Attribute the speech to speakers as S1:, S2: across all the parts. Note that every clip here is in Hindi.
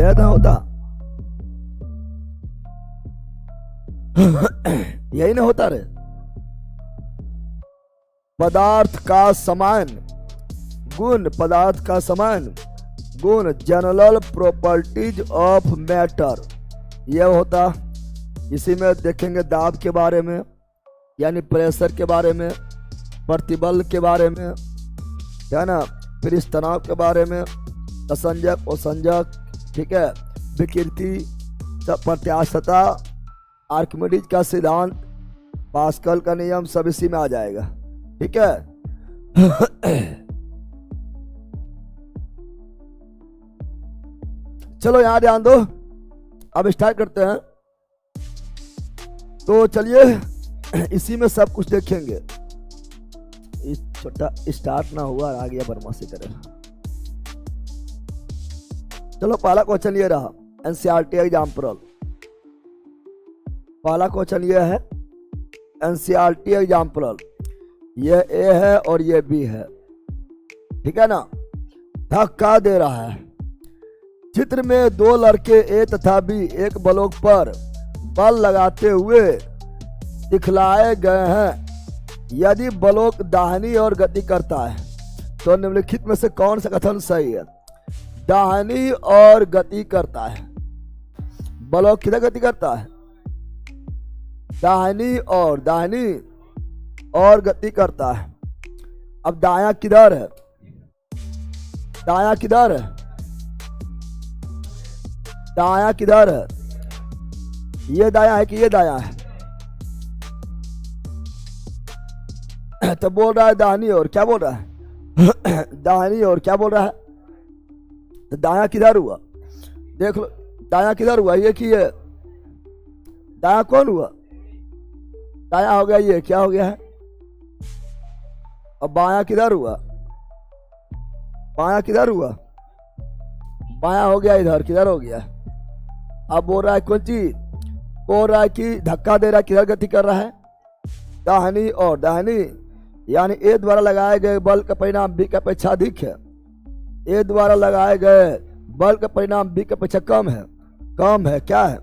S1: यह ना होता यही ना होता रे। पदार्थ का समान गुण, पदार्थ का समान गुण, जनरल प्रॉपर्टीज ऑफ मैटर, यह होता। इसी में देखेंगे दाब के बारे में, यानी प्रेशर के बारे में, प्रतिबल के बारे में, है ना, फिर इस तनाव के बारे में, असंजक और संजक, ठीक है, विकृति, प्रत्यास्थता, आर्किमिडीज का सिद्धांत, पास्कल का नियम, सब इसी में आ जाएगा, ठीक है। चलो यहां ध्यान दो, अब स्टार्ट करते हैं। तो चलिए इसी में सब कुछ देखेंगे। इस छोटा स्टार्ट ना हुआ, आ गया बदमाशी करे। चलो पहला क्वेश्चन ये रहा, एनसीईआरटी एग्जाम्पल। पहला क्वेश्चन ये है एनसीईआरटी एग्जाम्पल, ये ए है और ये बी है, ठीक है ना। धक्का दे रहा है। चित्र में दो लड़के ए तथा बी एक ब्लॉक पर बल लगाते हुए दिखलाए गए हैं। यदि ब्लॉक दाहिनी ओर गति करता है तो निम्नलिखित में से कौन सा कथन सही है? दाहिनी ओर गति करता है। ब्लॉक किधर गति करता है? दाहिनी ओर, दाहिनी ओर गति करता है। अब दायां किधर है? दायां किधर है? दायां किधर है? ये दायां है कि ये दायां है? तो बोल रहा है दाहिनी ओर, क्या बोल रहा है? दाहिनी ओर क्या बोल रहा है? तो दायां किधर हुआ? देख लो, दायां किधर हुआ? ये कि ये दायां कौन हुआ? दायां हो गया ये, क्या हो गया है? अब बायां किधर हुआ? बायां किधर हुआ? बायां हो गया इधर, किधर हो गया? अब बोल रहा है कौन चीज? बोल रहा है कि धक्का दे रहा है, किधर गति कर रहा है? दाहिनी और, दाहिनी यानी ए द्वारा लगाए गए बल का परिणाम बी की अपेक्षा अधिक है। ए द्वारा लगाए गए बल का परिणाम बी की अपेक्षा कम है। कम है, क्या है?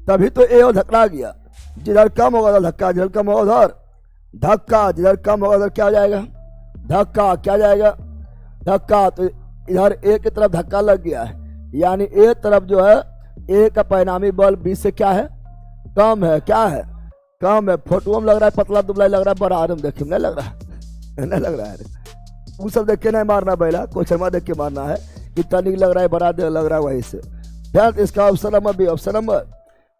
S1: तभी तो ए और धक्का गया। जिधर कम होगा उधर धक्का, जिधर कम होगा उधर धक्का, जिधर कम होगा उधर क्या हो जाएगा? धक्का। क्या जाएगा? धक्का। तो इधर ए की तरफ धक्का लग गया है, यानी ए तरफ जो है ए का परिणामी बल बी से क्या है? कम है। क्या है? कम है। फोटो में लग रहा है पतला दुबला लग रहा है, बड़ा आदम देखे नहीं लग रहा है, नहीं लग रहा है। वो सब देख के नहीं मारना पहला, क्वेश्चन देख के मारना है कि तनिक लग रहा है, बड़ा लग रहा है, वही से ध्यान। इसका option number B, option number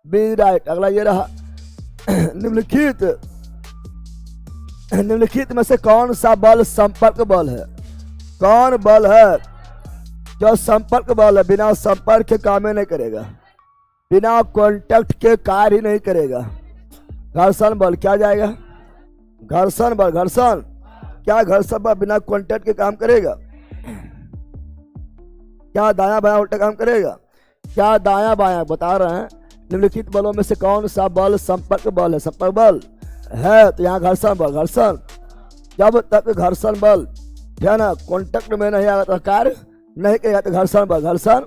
S1: B right. अगला ये रहा, निम्नलिखित में से कौन सा बल संपर्क बल है? कौन बल है जो संपर्क बल है? बिना संपर्क के काम नहीं करेगा, बिना कांटेक्ट के कार्य ही नहीं करेगा। घर्षण बल क्या जाएगा? घर्षण बल। घर्षण क्या? घर्षण बल बिना कांटेक्ट के काम करेगा? क्या दायां बायां उल्टा काम करेगा? क्या दायां बायां? बता रहे हैं निम्नलिखित बलों में से कौन सा बल संपर्क बल है? संपर्क बल है तो यहाँ घर्षण बल। घर्षण, जब तक घर्षण बल है ना कांटेक्ट में नहीं आएगा तो कार्य नहीं करेगा, तो घर्षण बल। घर्षण,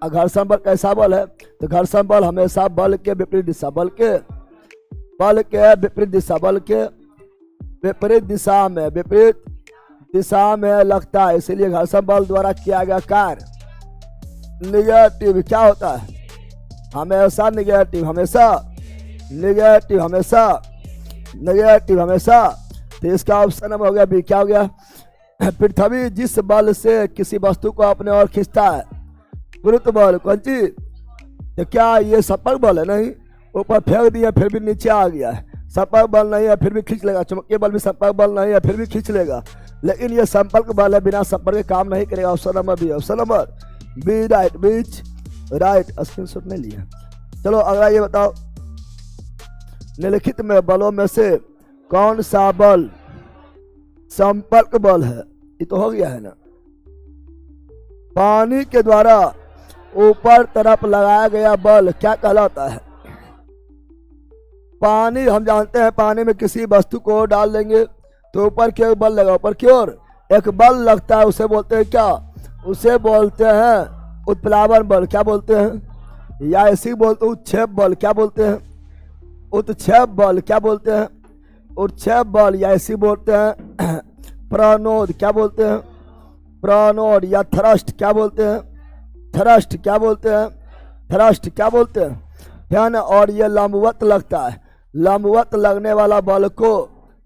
S1: घर्षण बल कैसा बल है? तो घर्षण बल हमेशा बल के विपरीत दिशा, बल के विपरीत दिशा, बल के विपरीत दिशा में, विपरीत दिशा में लगता है। इसलिए घर्षण बल द्वारा किया गया कार्य निगेटिव क्या होता है? हमेशा निगेटिव, हमेशा निगेटिव, हमेशा निगेटिव, हमेशा। तो इसका ऑप्शन नंबर हो गया बी। क्या हो गया? पृथ्वी जिस बल से किसी वस्तु को अपने ओर खींचता है, गुरुत्व बल। कौन चीज? तो क्या ये संपर्क बल है? नहीं, ऊपर फेंक दिया फिर भी नीचे आ गया है, संपर्क बल नहीं है, फिर भी खींच लेगा। चुंबकीय बल भी संपर्क बल नहीं है, फिर भी खींच लेगा। लेकिन ये संपर्क बल है, बिना संपर्क के काम नहीं करेगा। Option number B, option number B right, बीच राइट। स्क्रीनशॉट नहीं लिया। चलो अगला ये बताओ, निम्नलिखित में बलों में से कौन सा बल संपर्क बल है? ये तो हो गया है ना। पानी के द्वारा ऊपर तरफ लगाया गया बल क्या कहलाता है? पानी, हम जानते हैं पानी में किसी वस्तु को डाल देंगे तो ऊपर की ओर बल लगा, ऊपर की ओर एक बल लगता है, उसे बोलते हैं क्या? उसे बोलते हैं उत्प्लावन बल क्या बोलते हैं, या ऐसे बोलते उत्क्षेप बल क्या बोलते हैं, उत्क्षेप बल क्या बोलते हैं, उत्क्षेप बल या ऐसे बोलते हैं प्रणोद क्या बोलते हैं, प्रणोद या थ्रस्ट क्या बोलते हैं, थ्रस्ट क्या बोलते हैं, थ्रस्ट क्या बोलते हैं, है ना। और ये लंबवत लगता है, लंबवत लगने वाला बल को,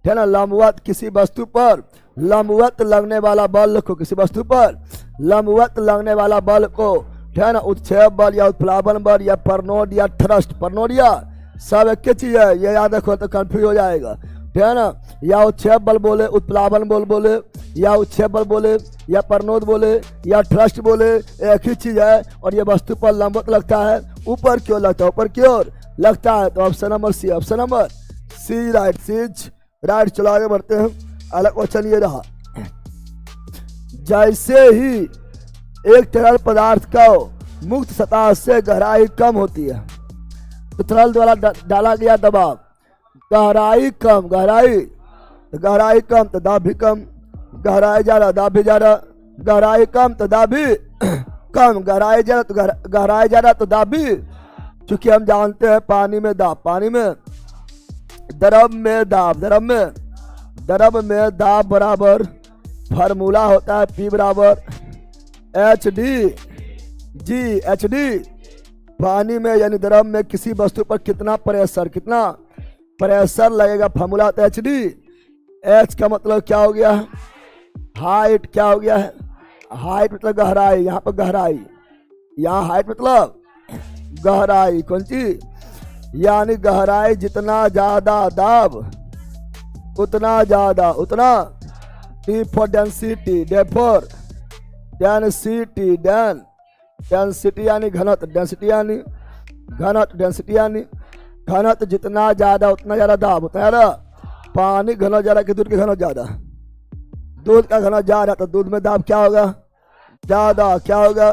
S1: है ना, लंबवत किसी वस्तु पर, लंबवत लगने वाला बल को किसी वस्तु पर, लंबवत लगने वाला बल को, है ना, उत्क्षेप बल या उत्प्लावन बल या परनोड या थ्रस्ट, परनोड या सब एक चीज है, ये याद रखो तो कंफ्यूज हो जाएगा, है ना। या उत्क्षेप बल बोले, उत्प्लावन बल बोले, या उत्क्षेप बल बोले, या परनोद बोले, या थ्रस्ट बोले, एक ही चीज है। और ये वस्तु पर लंबवत लगता है, ऊपर क्यों लगता है, ऊपर की ओर लगता है। तो option number C, option number C right, C's right. चलो आगे बढ़ते हैं, अगला क्वेश्चन ये रहा, जैसे ही एक तरल पदार्थ का मुक्त सतह से गहराई कम होती है, तो तरल द्वारा डाला गया दबाव, गहराई कम, गहराई कम तो दाब भी कम, गहराई ज्यादा दाब भी ज्यादा, गहराई कम तो दाब भी कम, गहराई ज्यादा तो गहराई ज्यादा तो दाब भी, चूंकि हम जानते हैं पानी में दाब, पानी में द्रव में दाब, द्रव में दाब बराबर फार्मूला होता है P बराबर HD जी, HD। पानी में यानी द्रव में किसी वस्तु पर कितना प्रेशर, कितना प्रेशर लगेगा, फार्मूला होता है HD। H का मतलब क्या हो गया, हाइट क्या हो गया है, हाइट मतलब गहराई, यहाँ पर गहराई, यहाँ हाइट मतलब गहराई, कौन सी, यानी गहराई जितना ज्यादा दाब उतना ज्यादा, उतना T for density, D for density, density यानी घनत्व, डेंसिटी यानी घनत्व, डेंसिटी यानी घनत्व, जितना ज्यादा उतना ज्यादा दाब, उतना ज्यादा पानी घनत्व ज्यादा कि दूध के घनत्व ज्यादा, दूध का घनत्व ज्यादा तो दूध में दाब क्या होगा, ज्यादा, क्या होगा,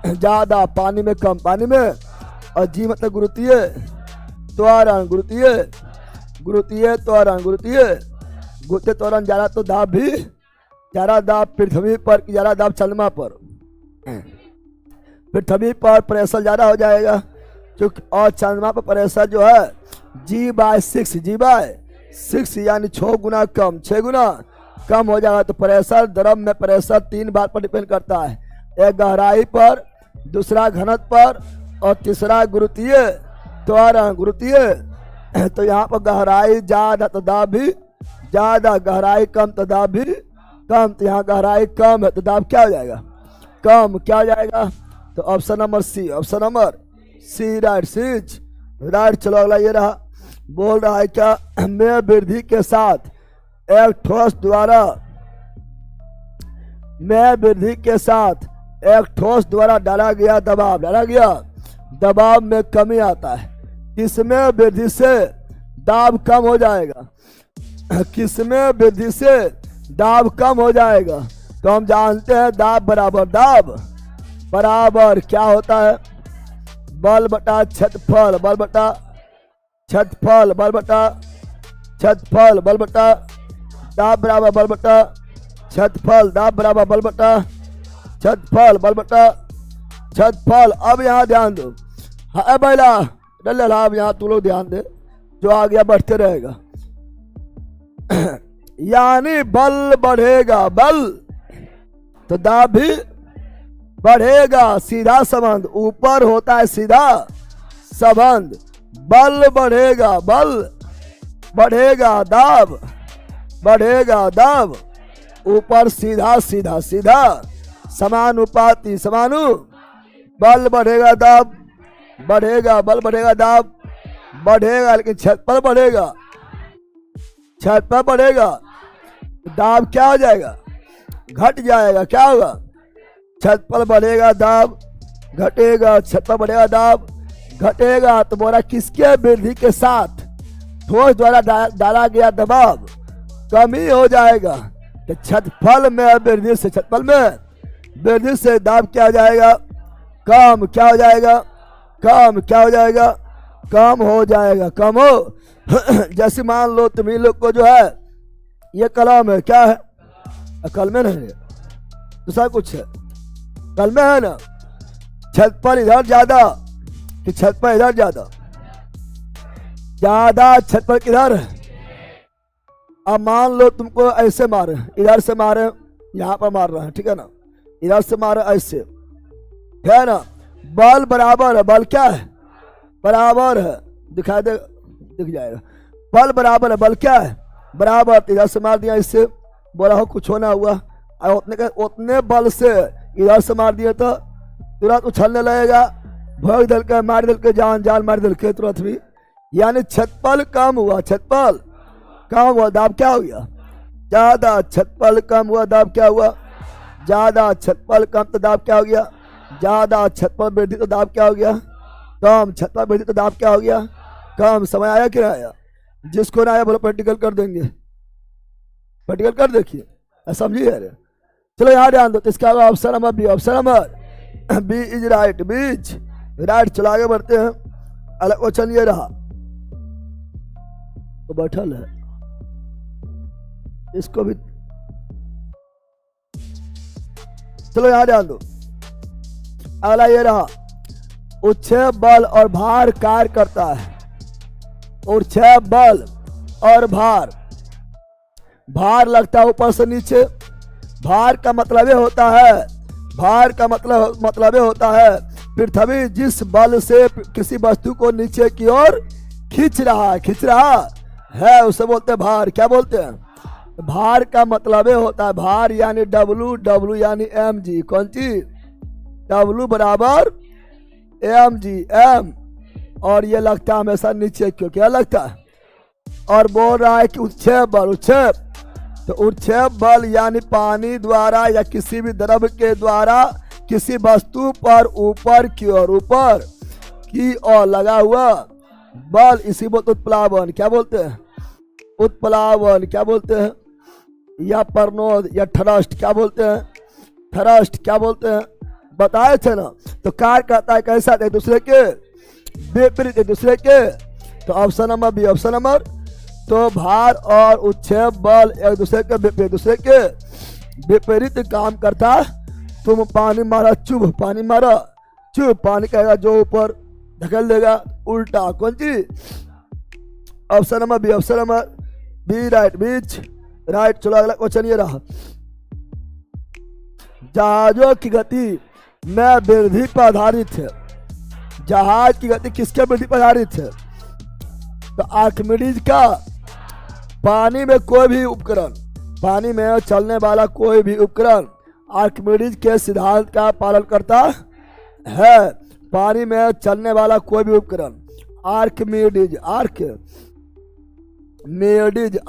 S1: ज्यादा, पानी में कम, पानी में। और जी मतलब गुरुत्वीय त्वरण, गुरुत्वीय, गुरुत्वीय त्वरण, गुरुत्वीय, गुरुत्वीय त्वरण ज्यादा तो दाब भी ज्यादा, दाब पृथ्वी पर कि ज्यादा दाब चंद्रमा पर, पृथ्वी पर प्रेशर ज्यादा हो जाएगा क्योंकि, और चंद्रमा पर प्रेशर जो है G/6, G/6 यानी 6 गुना कम, 6 गुना कम हो जाएगा। तो प्रेशर, द्रव में प्रेशर 3 बात पर डिपेंड करता है, एक गहराई पर, दूसरा घनत्व पर, और तीसरा गुरुत्वीय त्वरण, गुरुत्वीय। तो यहाँ पर गहराई ज्यादा तो दाब भी ज्यादा, गहराई कम तो दाब भी कम, तो यहाँ गहराई कम है तो दाब क्या हो जाएगा, कम, क्या हो जाएगा। तो option number C, option number C right, C's right. चलो अगला ये रहा, बोल रहा है क्या, में वृद्धि के साथ एक ठोस द्वारा, में वृद्धि के साथ एक ठोस द्वारा डाला गया दबाव, डाला गया दबाव में कमी आता है, किसमें वृद्धि से दाब कम हो जाएगा, किसमें वृद्धि से दाब कम हो जाएगा। तो हम जानते हैं दाब बराबर, दाब बराबर क्या होता है, बल बटा क्षेत्रफल, बल बटा क्षेत्रफल, बल बटा क्षेत्रफल, बल बटा दाब बराबर बल बटा क्षेत्रफल, दाब बराबर बल बटा क्षेत्रफल, बल बटा क्षेत्रफल। अब यहाँ ध्यान दो, हाँ बैला डल, अब यहाँ तू लोग ध्यान दे, जो आ गया बढ़ते रहेगा। यानी बल बढ़ेगा, बल तो दाब भी बढ़ेगा, सीधा संबंध, ऊपर होता है सीधा संबंध, बल बढ़ेगा, बल बढ़ेगा, दाब बढ़ेगा, दाब ऊपर सीधा सीधा सीधा समानुपाती, समानु, बल बढ़ेगा दाब बढ़ेगा, बल बढ़ेगा दाब बढ़ेगा, लेकिन क्षेत्रफल बढ़ेगा, क्षेत्रफल बढ़ेगा, दाब क्या हो जाएगा, घट जाएगा, क्या होगा, क्षेत्रफल बढ़ेगा दाब घटेगा, क्षेत्रफल बढ़ेगा दाब घटेगा। तो बोला किसके वृद्धि के साथ ठोस द्वारा डाला गया दबाव कमी हो जाएगा, तो क्षेत्रफल में वृद्धि से, क्षेत्रफल में वृद्धि से दाब क्या हो जाएगा, कम, क्या हो जाएगा, कम, क्या हो जाएगा, कम हो जाएगा, कम हो। जैसे मान लो तुम्ही लोग को जो है ये कलम है, क्या है, कलम नहीं है, दूसरा कुछ है, कलम है ना, छत पर इधर ज्यादा कि छत पर इधर ज्यादा? ज्यादा छत पर किधर? अब मान लो तुमको ऐसे मारे, इधर से मारे, यहां पर मार रहे हैं, ठीक है ना, इधर से मारे ऐसे, है ना, बल बराबर है, बल क्या है? बराबर है, दिखाई दे, दिख जाएगा, बल बराबर है, बल क्या है? बराबर। इधर से मार दिया इससे, बोला हो कुछ होना हुआ, और उतने बल से इधर से मार दिया तो तुरंत उछलने लगेगा, भोग दल के मार दल के, जान जान मार दल के तुरंत भी, यानी छतपल कम हुआ, छतपल कम हुआ, दाब क्या हो गया? ज्यादा। छतपल कम हुआ, दाब क्या हुआ? ज्यादा। छतपल कम तो दाब क्या हो गया? ज्यादा। छतपल वृद्धि तो दाब क्या हो गया? कम। छतपल वृद्धि तो दाब क्या हो गया? कम। समय आया कि नहीं आया? जिसको ना आया बोलो प्रैक्टिकल कर देंगे, प्रैक्टिकल कर देखिए, समझिए यार। चलो यहाँ ध्यान दो, तो इसका option number B, option number B is right, beach right. चलो आगे बढ़ते हैं, अलग क्वेश्चन ये रहा, तो बैठल है, इसको भी चलो यहाँ ध्यान दो। अगला ये रहा, उच्छेद बल और भार कार्य करता है, उच्छेद बल और भार, भार लगता है ऊपर से नीचे, भार का मतलब ये होता है, भार का मतलब ये होता है पृथ्वी जिस बल से किसी वस्तु को नीचे की ओर खींच रहा है उसे बोलते हैं भार। क्या बोलते हैं? भार का मतलब ये होता है, भार यानी डब्लू, डब्लू यानी एम जी, कौन चीज? डब्लू बराबर एम जी, एम, और ये लगता है हमेशा नीचे क्यों, क्या लगता है? और बोल रहा है कि उच्छेद बल, उच्छेद, तो उच्छेद बल यानी पानी द्वारा या किसी भी द्रव के द्वारा किसी वस्तु पर ऊपर की ओर, ऊपर की ओर लगा हुआ बल, इसी बोलते उत्प्लावन। क्या बोलते हैं? उत्प्लावन। क्या बोलते हैं? या परनोद या थ्रस्ट, क्या बोलते हैं? थ्रस्ट। क्या बोलते हैं? बताए थे ना। तो कार्य करता है कैसा? एक दूसरे के विपरीत, एक दूसरे के, तो option number B, option number, तो भार और उच्छेद बल एक दूसरे के विपरीत, दूसरे के विपरीत काम करता। तुम पानी मारा चुभ, पानी मारा चुभ, पानी कहेगा जो ऊपर धकेल देगा उल्टा, कौन चीज? Option number B, option number B right, बीच राइट। चलो अगला क्वेश्चन ये रहा, जहाजों की गति में वृद्धि पर आधारित है, जहाज की गति किसके वृद्धि पर आधारित है? तो आर्किमिडीज का पानी में कोई भी उपकरण, पानी में चलने वाला कोई भी उपकरण आर्किमिडीज के सिद्धांत का पालन करता है। पानी में चलने वाला कोई भी उपकरण आर्किमिडीज,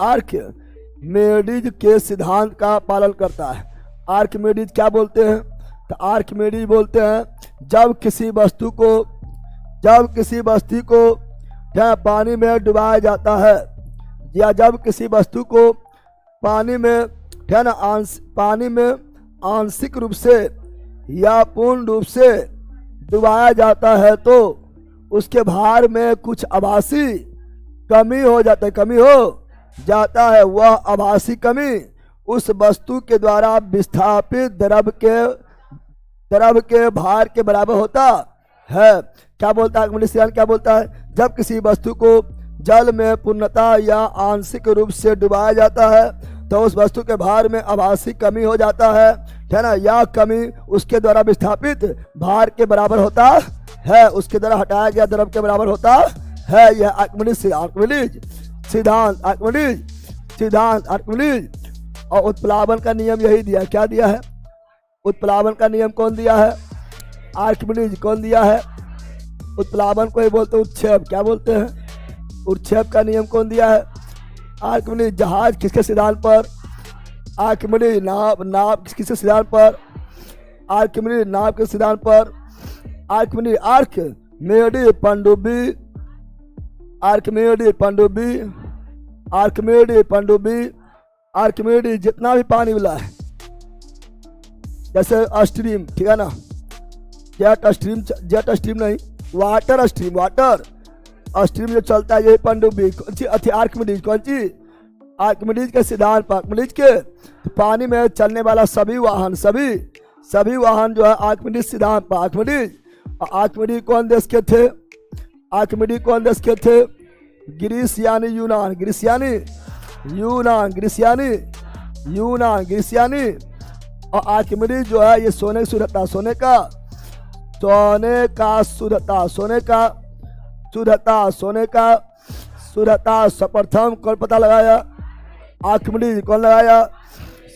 S1: आर्किमिडीज के सिद्धांत का पालन करता है। आर्किमिडीज क्या बोलते हैं? तो आर्किमिडीज बोलते हैं जब किसी वस्तु को या पानी में डुबाया जाता है, या जब किसी वस्तु को पानी में, है ना, पानी में आंशिक रूप से या पूर्ण रूप से डुबाया जाता है तो उसके भार में कुछ आभासी कमी हो जाता है, कमी हो जाता है। वह आभासी कमी उस वस्तु के द्वारा विस्थापित द्रव के भार के बराबर होता है। क्या बोलता है आर्किमिडीज सिद्धांत? क्या बोलता है? जब किसी वस्तु को जल में पूर्णतः या आंशिक रूप से डुबाया जाता है तो उस वस्तु के भार में आभासी कमी हो जाता है ना, यह कमी उसके द्वारा विस्थापित भार के बराबर होता है, उसके द्वारा हटाया गया द्रव के बराबर होता है। यह आर्किमिडीज सिद्धांत, आर्किमिडीज। और उत्प्लावन का नियम यही दिया, क्या दिया है? उत्प्लावन का नियम कौन दिया है? आर्किमिडीज। कौन दिया है? उत्प्लावन को ही बोलते उच्छेद। क्या बोलते हैं? उच्छेद का नियम कौन दिया है? आर्किमिडीज। जहाज किसके सिद्धांत पर? आर्किमिडीज। नाव किसके सिद्धांत पर? आर्किमिडीज नाव के सिद्धांत पर। आर्किमिडीज आर्किमिडीज पनडुब्बी। आर्किमिडीज जितना भी पानी वाला है, जैसे स्ट्रीम, ठीक है ना, जेट स्ट्रीम नहीं, वाटर स्ट्रीम जो चलता है ये पनडुब्बी, आर्किमिडीज। कौन सी? आर्किमिडीज के सिद्धांत पर, आर्किमिडीज के तो पानी में चलने वाला सभी वाहन जो है आर्किमिडीज सिद्धांत पर, आर्किमिडीज आर्किमिडीज कौन देश के थे? आर्किमिडीज कौन देश के थे? ग्रीस यानी यूनान, ग्रीस यानी यूनान, ग्रीस यानी यूनान, ग्रीस यानी। और आर्किमिडीज जो है ये सोने की शुद्धता, सोने का शुद्धता, सोने का शुद्धता, सोने का शुद्धता सर्वप्रथम कौन पता लगाया? आर्किमिडीज। कौन लगाया?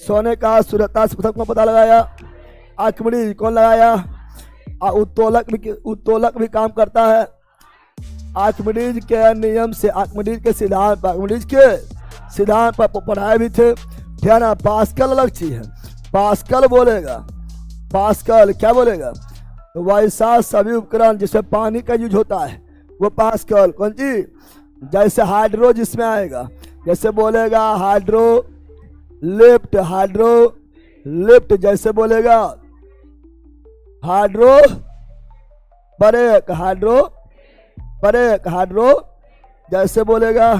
S1: सोने का शुद्धता सर्वप्रथम कौन पता लगाया? आर्किमिडीज। कौन लगाया? उत्तोलक भी काम करता है। आर्किमिडीज के नियम से, आर्किमिडीज के सिद्धांत पर पढ़ाए भी थे। क्या ना, पास्कल अलग चीज है, पास्कल बोलेगा, पास्कल क्या बोलेगा? तो वैसा सभी उपकरण जिसमें पानी का यूज होता है वो पास्कल। कौन चीज? जैसे हाइड्रो जिसमें आएगा, जैसे बोलेगा हाइड्रो लिफ्ट, हाइड्रो लिफ्ट, जैसे बोलेगा hydro brake, hydro brake, hydro जैसे बोलेगा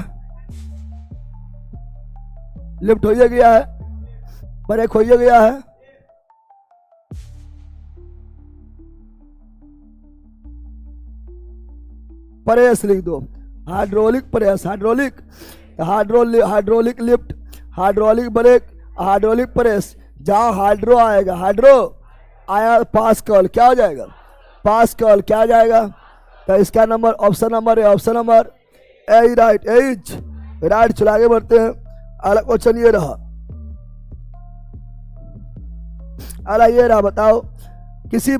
S1: लिफ्ट हो गया है, ब्रेक हो गया है। प्रेस लिख दो, hydraulic press, hydraulic, hydraulic lift, hydraulic brake, hydraulic press. जहां हाइड्रो आएगा, हाइड्रो आया पास्कल, क्या हो जाएगा? पास्कल क्या हो जाएगा? तो इसका नंबर ऑप्शन नंबर है, option number A right, H right. चला आगे बढ़ते हैं। अगला क्वेश्चन ये रहा, अगला ये रहा, बताओ किसी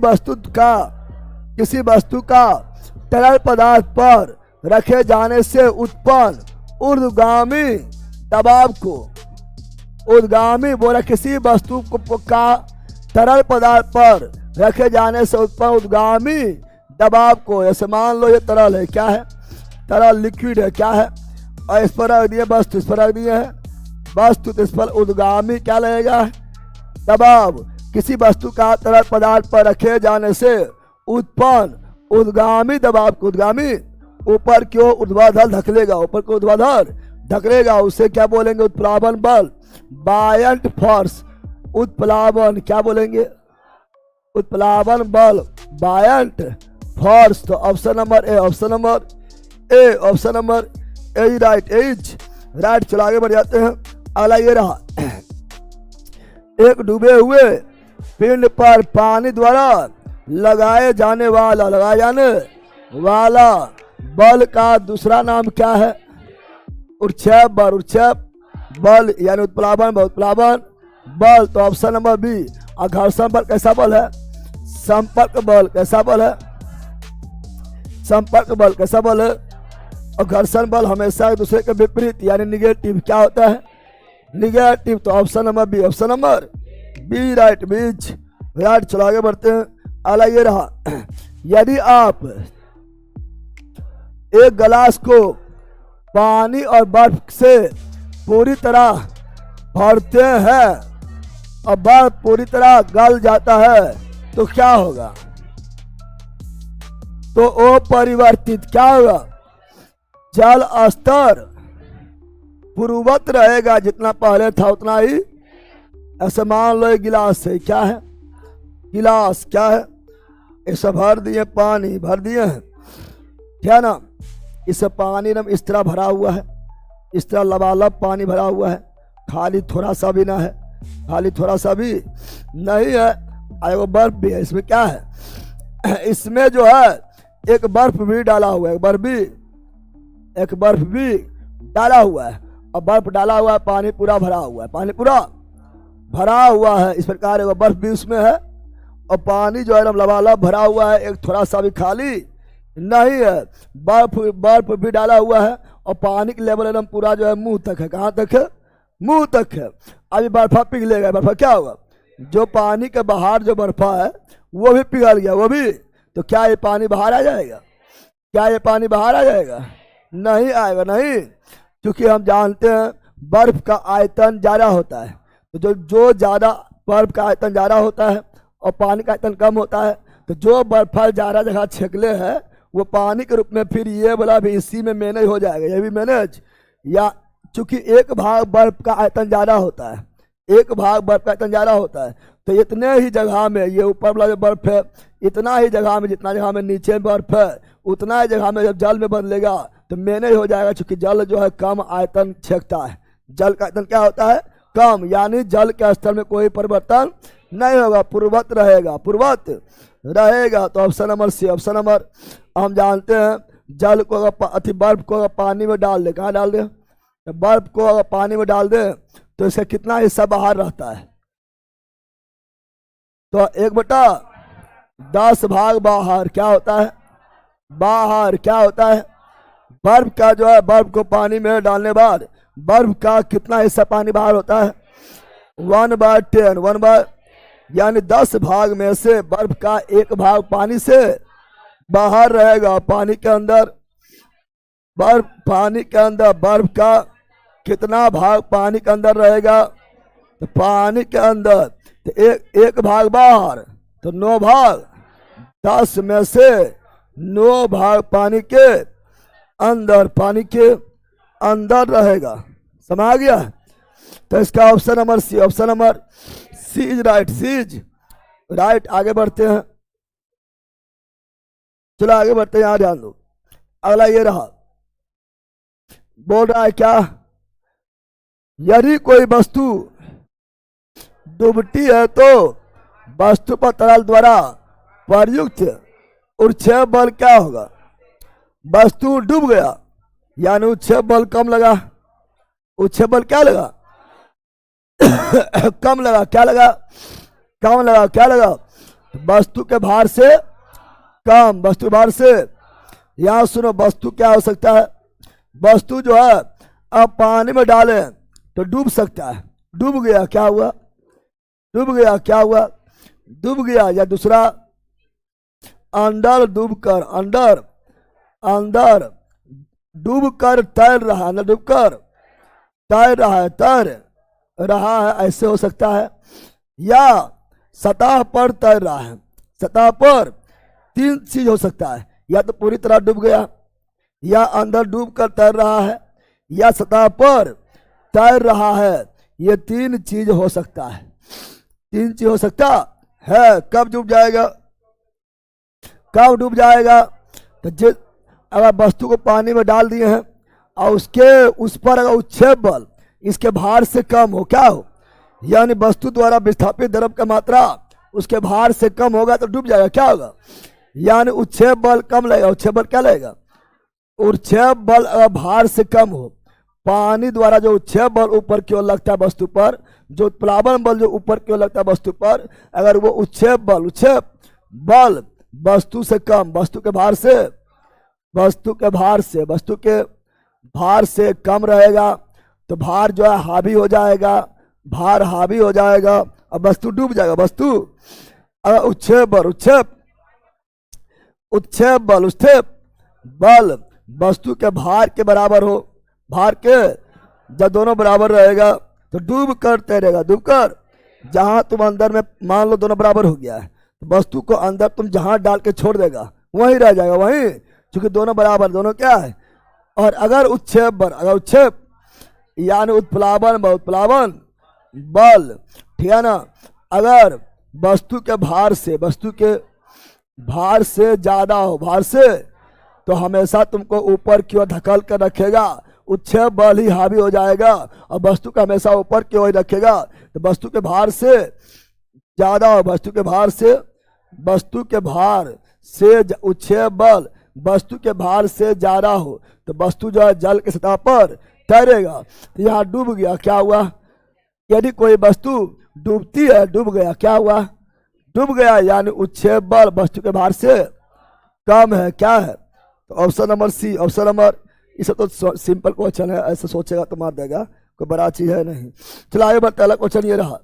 S1: वस्तु का तरल पदार्थ पर रखे जाने से उत्पन्न ऊर्ध्वगामी दबाव को, ऊर्ध्वगामी बोला किसी वस्तु का तरल पदार्थ पर रखे जाने से उत्पन्न ऊर्ध्वगामी दबाव को, जैसे मान लो ये तरल है, क्या है? तरल लिक्विड है, क्या है? और इस पर रख दिए वस्तु, इस पर रख दिए है वस्तु, तो इस पर ऊर्ध्वगामी क्या लगेगा? दबाव। किसी वस्तु का तरल पदार्थ पर रखे जाने से उत्पन्न ऊर्ध्वगामी दबाव को, ऊर्ध्वगामी ऊपर की ओर ऊर्ध्वाधर धकेलेगा, ऊपर को ऊर्ध्वाधर धकेलेगा, उसे क्या बोलेंगे? उत्प्लावन बल, बायंट फोर्स। उत्प्लावन क्या बोलेंगे? उत्प्लावन बल, बायंट फोर्स। तो option number A, option number A, option number A right, A's right. चलो आगे बढ़ जाते हैं। अगला ये रहा, एक डूबे हुए पिंड पर पानी द्वारा लगाए जाने वाला बल का दूसरा नाम क्या है? उर्क्षेप बल, उर्क्षेप बल यानी उत्प्लावन बल, उत्प्लावन बल। तो ऑप्शन नंबर बी। घर्षण बल कैसा बल है? संपर्क बल कैसा बल है? संपर्क बल कैसा बल है? और घर्षण बल हमेशा एक दूसरे के विपरीत यानी निगेटिव क्या होता है? निगेटिव। तो option number B, option number B right, बीच राइट। चलो आगे बढ़ते हैं। अगला ये रहा, यदि आप एक गिलास को पानी और बर्फ से पूरी तरह भरते हैं और बर्फ पूरी तरह गल जाता है तो क्या होगा? तो अपरिवर्तित क्या होगा? जल स्तर पूर्ववत रहेगा, जितना पहले था उतना ही। ऐसे मान लो गिलास है, क्या है? गिलास क्या है? ऐसा भर दिए, पानी भर दिए हैं, क्या ना? इस पानी में इस तरह भरा हुआ है, इस तरह लबालब पानी भरा हुआ है, खाली थोड़ा सा भी ना है, खाली थोड़ा सा भी नहीं है। वो बर्फ भी है, इसमें क्या है? इसमें जो है एक बर्फ भी डाला हुआ है, एक बर्फ भी डाला हुआ है, और बर्फ डाला हुआ है, पानी पूरा भरा हुआ है, पानी पूरा भरा हुआ है। इस प्रकार वो बर्फ भी उसमें है और पानी जो है लबालब भरा हुआ है, एक थोड़ा सा भी खाली नहीं है। बर्फ भी डाला हुआ है और पानी की लेवल एकदम पूरा जो है मुंह तक है। कहाँ तक है? मुंह तक है। अभी बर्फा पिघलेगा, बर्फा क्या होगा? जो पानी के बाहर जो बर्फा है वो भी पिघल गया, वो भी। तो क्या ये पानी बाहर आ जाएगा? क्या ये पानी बाहर आ जाएगा? नहीं आएगा, नहीं, क्योंकि हम जानते हैं बर्फ का आयतन ज़्यादा होता है। तो जो ज़्यादा बर्फ का आयतन ज़्यादा होता है और पानी का आयतन कम होता है, तो जो बर्फा ज़्यादा जगह छेकले है वो पानी के रूप में फिर ये वाला भी इसी में मैनेज हो जाएगा, ये भी मैनेज। या चूंकि एक भाग बर्फ का आयतन ज़्यादा होता है, एक भाग बर्फ का आयतन ज़्यादा होता है, तो इतने ही जगह में ये ऊपर वाला जो बर्फ है इतना ही जगह में, जितना जगह में नीचे बर्फ है उतना ही जगह में जब जल में बदलेगा तो मैंने हो जाएगा, क्योंकि जल जो है कम आयतन छेकता है। जल का आयतन क्या होता है? कम, यानी जल के स्तर में कोई परिवर्तन नहीं होगा, पूर्ववत रहेगा, पूर्ववत रहेगा। तो option number C. Option number, हम जानते हैं जल को अगर बर्फ को अगर पानी में डाल दे, कहाँ डाल दे? बर्फ को अगर पानी में डाल दे तो इसका कितना हिस्सा बाहर रहता है? तो 1/10 भाग बाहर क्या होता है? बाहर क्या होता है? बर्फ का जो है, बर्फ को पानी में डालने बाद बर्फ का कितना हिस्सा पानी बाहर होता है? 1/10, यानी 10 भाग में से बर्फ का 1 भाग पानी से बाहर रहेगा। पानी के अंदर बर्फ का कितना भाग पानी के अंदर रहेगा? तो पानी के अंदर तो एक भाग बाहर, तो 9 भाग, 10 में से 9 भाग पानी के अंदर रहेगा। समझ आ गया? तो इसका option number C. Option number C is right, C is right. आगे बढ़ते हैं, चलो आगे बढ़ते हैं, यहां ध्यान दो। अगला ये रहा, बोल रहा है क्या? यदि कोई वस्तु डूबती है तो वस्तु पर तरल द्वारा प्रयुक्त उच्छेद बल क्या होगा? वस्तु डूब गया यानी उच्छेद बल कम लगा। उच्छेद बल क्या लगा? कम लगा। क्या लगा? कम लगा। क्या लगा? वस्तु के भार से कम। वस्तु भार से, यहां सुनो, वस्तु क्या हो सकता है? वस्तु जो है अब पानी में डाले तो डूब सकता है। डूब गया, क्या हुआ? डूब गया, क्या हुआ? डूब गया। या दूसरा, अंदर डूबकर, अंदर डूबकर तैर रहा है, अंदर डूबकर तैर रहा है, ऐसे हो सकता है। या सतह पर तैर रहा है। सतह पर 3 चीज हो सकता है, या तो पूरी तरह डूब गया, या अंदर डूबकर तैर रहा है, या सतह पर तैर रहा है। ये 3 चीज हो सकता है। 3 चीज हो सकता है। कब डूब जाएगा? कब डूब जाएगा? तो अगर वस्तु को पानी में डाल दिए हैं और उस पर अगर उच्छेद बल इसके भार से कम हो, क्या हो? यानी वस्तु द्वारा विस्थापित द्रव का मात्रा उसके भार से कम होगा तो डूब जाएगा। क्या होगा? यानी उच्छेद बल कम लगेगा। उच्छेद बल क्या लगेगा? उच्छेद बल अगर भार से कम हो, पानी द्वारा जो उच्छेद बल ऊपर की ओर लगता है वस्तु पर, जो प्लावन बल जो ऊपर की ओर लगता है वस्तु पर, अगर वो उच्छेद बल वस्तु से कम, वस्तु के भार से कम रहेगा तो भार जो है हावी हो जाएगा, भार हावी हो जाएगा और वस्तु डूब जाएगा। वस्तु अगर उच्छेद बल वस्तु के भार के बराबर हो, भार के जब दोनों बराबर रहेगा तो डूब कर तैरेगा। डूब कर, जहां तुम अंदर में मान लो दोनों बराबर हो गया है तो वस्तु को अंदर तुम जहां डाल के छोड़ देगा वहीं रह जाएगा, वहीं, क्योंकि दोनों बराबर, दोनों क्या है। और अगर उच्छेद यानी उत्प्लावन बल, ठीक है ना, अगर वस्तु के भार से ज्यादा हो, तो हमेशा तुमको ऊपर की ओर धकेल कर रखेगा। उच्छेद बल ही हावी हो जाएगा और वस्तु का हमेशा ऊपर की ओर रखेगा। तो वस्तु के भार से ज्यादा हो, उच्छेद बल वस्तु के भार से ज्यादा हो तो वस्तु जो है जल की सतह पर तैरेगा। तो यहाँ डूब गया, क्या हुआ? यदि कोई वस्तु डूबती है, डूब गया, क्या हुआ? डूब गया, यानी उच्छेद बल वस्तु के भार से कम है। क्या है? तो option number C. Option number, इसे तो सिंपल क्वेश्चन है, ऐसे सोचेगा तो मार देगा, कोई बड़ा चीज है नहीं। चलो आगे बढ़ते, अगला क्वेश्चन ये रहा,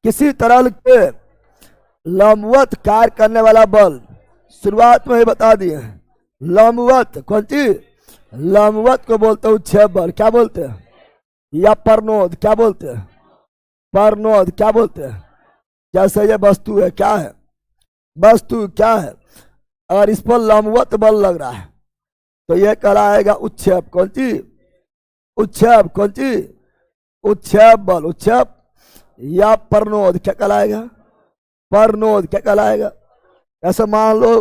S1: किसी तरल के लंबवत कार्य करने वाला बल, शुरुआत में ही बता दिए हैं। लंबवत कौन चीज? लंबवत को बोलते हैं उच्छेद बल, क्या बोलते हैं? या परनोद, क्या बोलते हैं? परनोद, क्या बोलते हैं? जैसे ये वस्तु है, क्या है? वस्तु क्या है? अगर इस पर लंबवत बल लग रहा है तो यह कहलाएगा उच्छेद। कौन चीज? उच्छेद। कौन चीज? उच्छेद बल, उच्छेद या परनोद क्या कहलाएगा? परनोद क्या कहलाएगा? ऐसा मान लो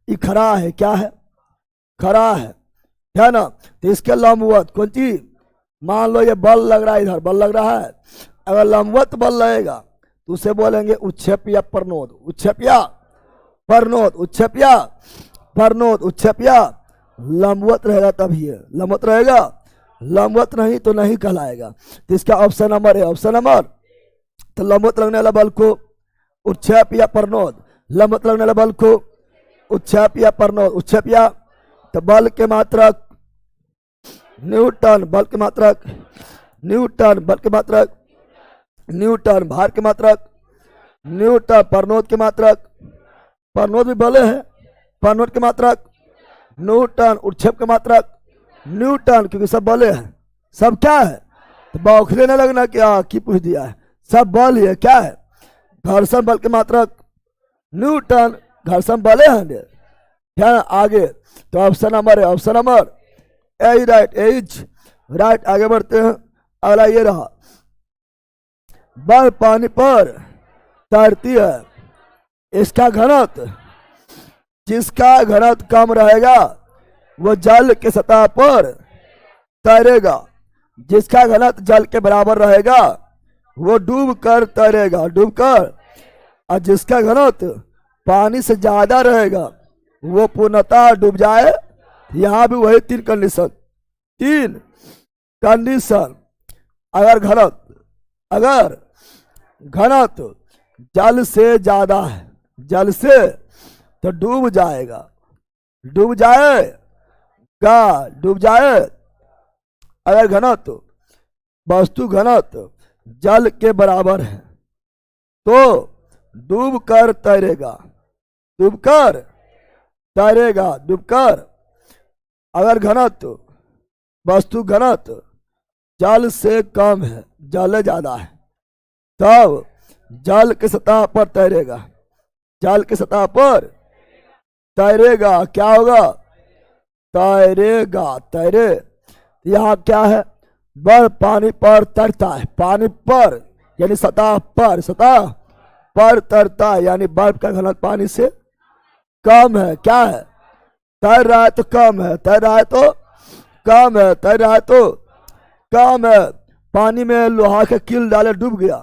S1: ये खड़ा है, क्या है? खड़ा है ना? तो इसके लंबवत कौन चीज? मान लो ये बल लग रहा है, इधर बल लग रहा है, अगर लंबवत बल लगेगा तो उसे बोलेंगे उच्छेप या परनोद। उच्छेप या परनोद, उच्छेप या परनोद, उच्छेप या लंबवत रहेगा तभी है, लंबवत रहेगा, लंबवत नहीं तो नहीं कहलाएगा। तो इसका ऑप्शन नंबर है, ऑप्शन नंबर। तो लंबवत लगने वाला बल को उच्छेप या परनोद, लंबवत लगने वाला बल को उच्छेप या परनोद, उच्छेप या। तो बल के मात्रक न्यूटन, बल के मात्रक न्यूटन, बल के मात्रक न्यूटन, भार के मात्रक न्यूटन, परनोद के मात्रक, परनोद भी बल है, परनोद के मात्रक न्यूटन, उच्छेप के मात्रक न्यूटन, क्योंकि सब बल है, सब क्या है? तो बौखले न लगना क्या की पूछ दिया है, सब बल ही है, क्या है? घर्षण बल के मात्रक न्यूटन, घर्षण बल है ध्यान। आगे तो ऑप्शन नंबर है, option number A right, A's right. आगे बढ़ते हैं, अगला ये रहा, बर्फ पानी पर तैरती है, इसका घनत्व, जिसका घनत्व कम रहेगा वो जल के सतह पर तैरेगा, जिसका घनत्व जल के बराबर रहेगा वो डूब कर तैरेगा, डूब कर। और जिसका घनत्व पानी से ज्यादा रहेगा वो पूर्णतः डूब जाए। यहां भी वही तीन कंडीशन, तीन कंडीशन। अगर घनत्व जल से ज्यादा है, जल से, तो डूब जाएगा, डूब जाएगा, डूब जाए। अगर घनत्व, वस्तु घनत्व जल के बराबर है तो डूब कर तैरेगा, डूब कर तैरेगा, डूब कर। अगर घनत्व, वस्तु घनत्व जल से कम है, जल ज्यादा है, तब जल के सतह पर तैरेगा, जल के सतह पर तैरेगा। क्या होगा? तैरेगा, तैरे। यहाँ क्या है? बर्फ पानी पर तैरता है, पानी पर यानी सतह पर, सतह पर तैरता है, यानी बर्फ का घनत्व पानी से कम है। क्या है? तैर रहा है तो कम है, तैर रहा है तो कम है, तैर रहा है तो कम है। पानी में लोहा के कील डाले, डूब गया,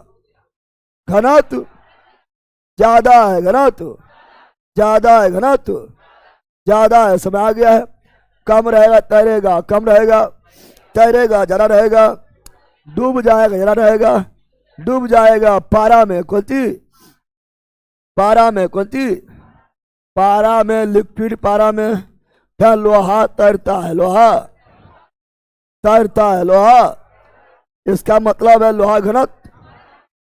S1: घनत्व ज्यादा है, घनत्व ज्यादा है, घनत्व ज्यादा है, समय आ गया है। कम रहेगा तैरेगा, कम रहेगा तैरेगा, ज्यादा रहेगा डूब जाएगा, ज्यादा रहेगा डूब जाएगा। पारा में कौनसी? पारा में कौनसी? पारा में लिक्विड, पारा में क्या? लोहा तैरता है, लोहा तैरता है, लोहा। इसका मतलब है लोहा घनत्व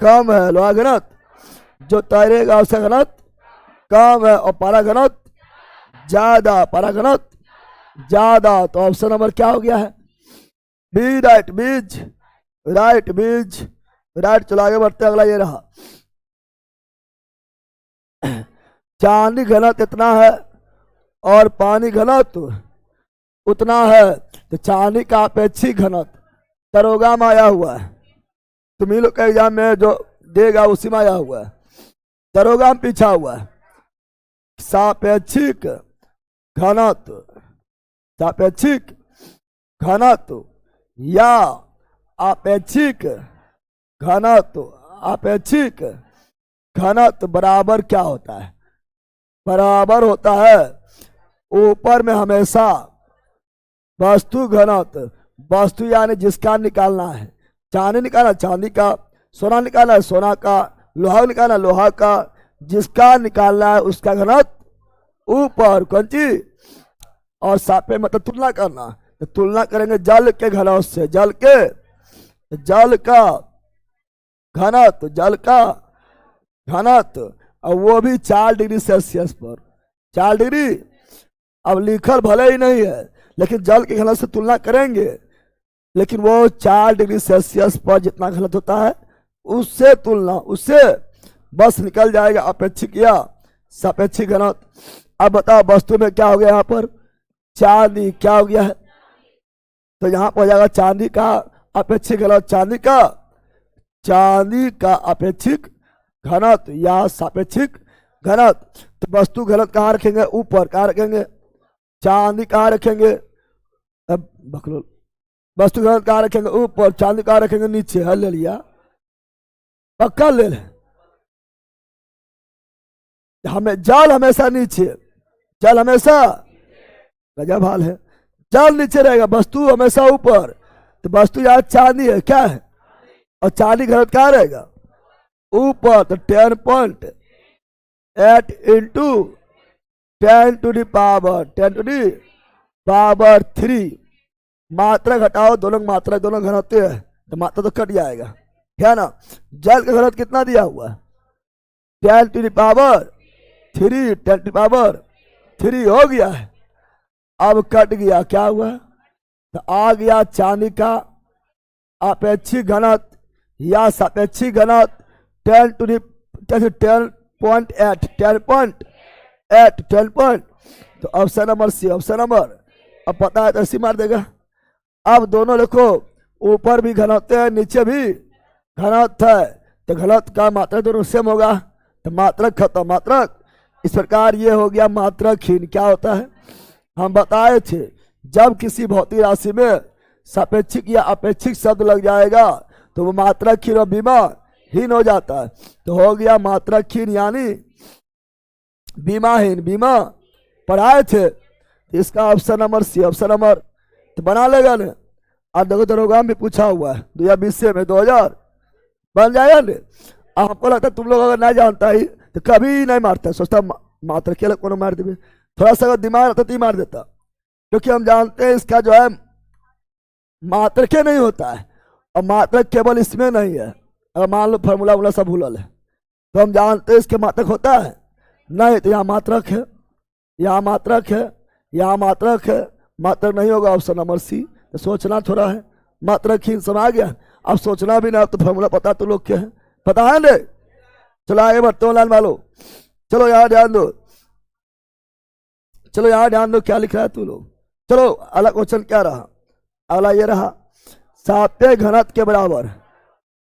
S1: कम है, लोहा घनत्व जो तैरेगा उसका घनत्व कम है, और पारा घनत्व ज्यादा, पारा घनत्व ज्यादा। तो ऑप्शन नंबर क्या हो गया है? बी राइट, बीज राइट, बीज राइट। चलो आगे बढ़ते, अगला ये रहा, चांदी घनत्व इतना है और पानी घनत्व उतना है, तो चांदी का अपेक्षिक घनत्व दरोगा में आया हुआ है, तुम ही लोग के एग्जाम में जो देगा उसी में आया हुआ है, दरोगा में पीछा हुआ है। सापेक्षिक घनत्व, सापेक्षिक घनत्व या अपेक्षिक घनत्व, अपेक्षिक घनत्व बराबर क्या होता है? बराबर होता है ऊपर में हमेशा वस्तु घनत्व, वस्तु यानी जिसका निकालना है, चांदी निकालना चांदी का, सोना निकालना है सोना का, लोहा निकालना लोहा का, जिसका निकालना है उसका घनत्व ऊपर कौन सी? और सापे मतलब तुलना करना, तो तुलना करेंगे जल के घनत्व से, जल के, जल का घनत्व, जल का घनत्व, और वो भी 4 डिग्री सेल्सियस पर, 4 डिग्री। अब लिखल भले ही नहीं है लेकिन जल के घनत्व से तुलना करेंगे, लेकिन वो 4 डिग्री सेल्सियस पर जितना घनत्व होता है उससे तुलना, उससे बस निकल जाएगा अपेक्षिक या सापेक्षिक घनत्व। अब बताओ वस्तु में क्या हो गया? यहाँ पर चांदी क्या हो गया है? तो यहाँ पर हो जाएगा चांदी का अपेक्षिक घनत्व, चांदी का अपेक्षिक घनत्व या सापेक्षिक घनत्व। तो वस्तु घनत्व कहाँ रखेंगे? ऊपर। कहाँ रखेंगे? चांदी कहाँ रखेंगे? अब बकलोल। वस्तु घनत्व कहाँ रखेंगे? ऊपर। चांदी कहाँ रखेंगे? नीचे। हल ले लिया, पक्का ले ले। हमें जल हमेशा नीचे, जल हमेशा, गजब हाल है, जल नीचे रहेगा, वस्तु हमेशा ऊपर। तो वस्तु यार चांदी है, क्या है? और चांदी घनत्व कहाँ रहेगा? ऊपर। तो 10.8 इंटू 10⁻³ मात्रा घटाओ, दोनों मात्रा दोनों घनत्व है, तो मात्रा तो कट जाएगा, है ना। जल का घनत्व कितना दिया हुआ है? 10⁻³ हो गया है। अब कट गया, क्या हुआ? तो आ गया चांदी का अपेक्षिक घनत्व या सापेक्षिक घनत्व 10.8। तो option number C, option number. अब पता है तो ऐसी मार देगा। अब दोनों लिखो, ऊपर भी घनत्व है, नीचे भी घनत्व है, तो घनत्व का मात्रक दोनों सेम होगा, तो मात्रक खत्म। मात्रक इस प्रकार ये हो गया मात्रकहीन। क्या होता है? हम बताए थे, जब किसी भौतिक राशि में सापेक्षिक या अपेक्षिक शब्द लग जाएगा तो वो मात्रकहीन और बीमाहीन हो जाता है। तो हो गया मात्रकहीन यानी बीमाहीन। बीमा पढ़ाए थे, तो इसका option number C, option number. तो बना लेगा ना। और देखो दरोगा में पूछा हुआ है 2020 में 2000 बन जाएगा ना। आपको लगता है तुम लोग अगर नहीं जानता ही तो कभी नहीं मारता, सोचता मात्र के को मार दे। थोड़ा सा अगर दिमाग रहता तो ही मार देता, क्योंकि हम जानते हैं इसका जो है मात्र के नहीं होता है, और मात्रक केवल इसमें नहीं है। अगर मान लो फार्मूला वूला सब भूलल है तो हम जानते हैं इसके मात्रक होता है नहीं, तो यहाँ मात्रक है, यहाँ मात्रक है, यहाँ मात्रक है, मात्रक नहीं होगा, ऑप्शन नंबर सी। तो सोचना थोड़ा है, मात्रकहीन समा गया। अब सोचना भी ना, तो फार्मूला पता तो लोग क्या है, पता है ना। चलो आगे बढ़ते हो लाइन वालों। चलो यहाँ ध्यान दो, चलो यहाँ ध्यान दो, क्या लिख रहा है तू लोग। चलो अगला क्वेश्चन क्या रहा? अगला ये रहा, सापेक्ष घनत्व के बराबर।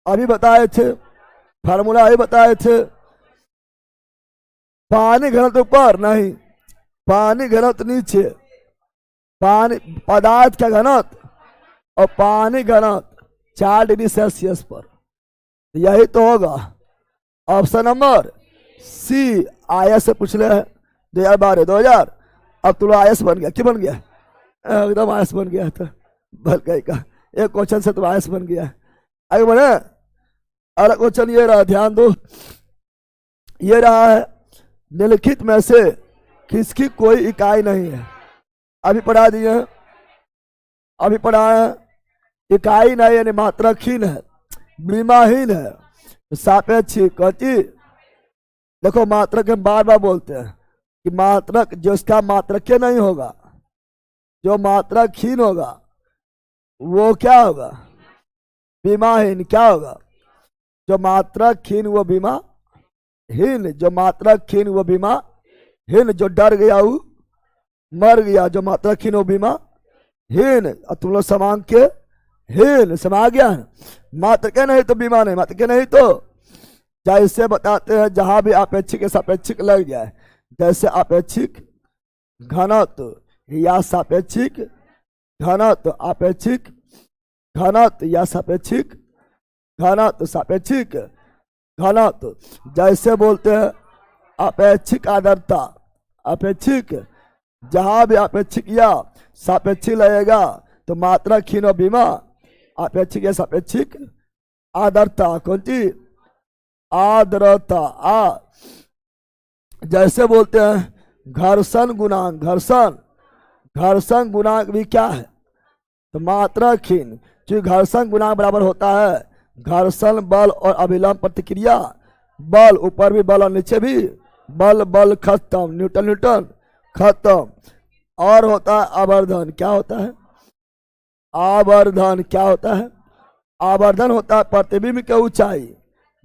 S1: अभी बताए थे, फार्मूला अभी बताए थे। पानी घनत्व ऊपर नहीं, पानी घनत्व नीचे। पानी पदार्थ का घनत्व और पानी घनत्व 4 डिग्री सेल्सियस पर, यही तो होगा ऑप्शन नंबर सी। आईएएस से पूछ ले 2012-2000। अब तुम आईएएस बन गया, क्यों बन गया? एकदम आईएएस बन गया था, भल गई का एक क्वेश्चन से तुम आईएएस बन गया। आगे बढ़े। अगला क्वेश्चन ये रहा, ध्यान दो, ये रहा है, निम्नलिखित में से किसकी कोई इकाई नहीं है? अभी पढ़ा दिए, अभी पढ़ा है, इकाई नहीं यानी मात्रकहीन है, बीमाहीन है, सापेक्षिक। देखो मात्रक हम बार बार बोलते हैं कि मात्रक जिसका मात्रक नहीं होगा, जो मात्रकहीन होगा वो क्या होगा? बीमाहीन। क्या होगा? जो मात्रकहीन वो बीमाहीन, जो मात्रकहीन वो बीमाहीन, जो डर गया वो मर गया, जो मात्रकहीन वो बीमाहीन। और तुम लोग समांग के हीन, समा गया। मात्र के नहीं तो बीमा नहीं, मात्र के नहीं तो जैसे बताते हैं जहां भी अपेक्षिक सापेक्षिक लग जाए, जैसे अपेक्षिक घनत्व या सापेक्षिक घनत्व, अपेक्षिक घनत्व या सापेक्षिक घनत्व, सापेक्षिक घनत्व, जैसे बोलते हैं अपेक्षिक आर्द्रता, अपेक्षिक, जहां भी अपेक्षिक या सापेक्षिक लगेगा तो मात्रकहीन और बीमा, अपेक्षिक या सापेक्षिक आर्द्रता, कौन सी? आर्द्रता। जैसे बोलते हैं घर्षण गुणांक, घर्षण गुणांक भी क्या है? तो मात्रकहीन। क्योंकि घर्षण गुणांक बराबर होता है घर्षण बल और अभिलंब प्रतिक्रिया बल, ऊपर भी बल और नीचे भी बल, बल खत्म, न्यूटन न्यूटन खत्म। और होता है आवर्धन। क्या होता है? आवर्धन। क्या होता है? आवर्धन होता है प्रतिबिंब की ऊंचाई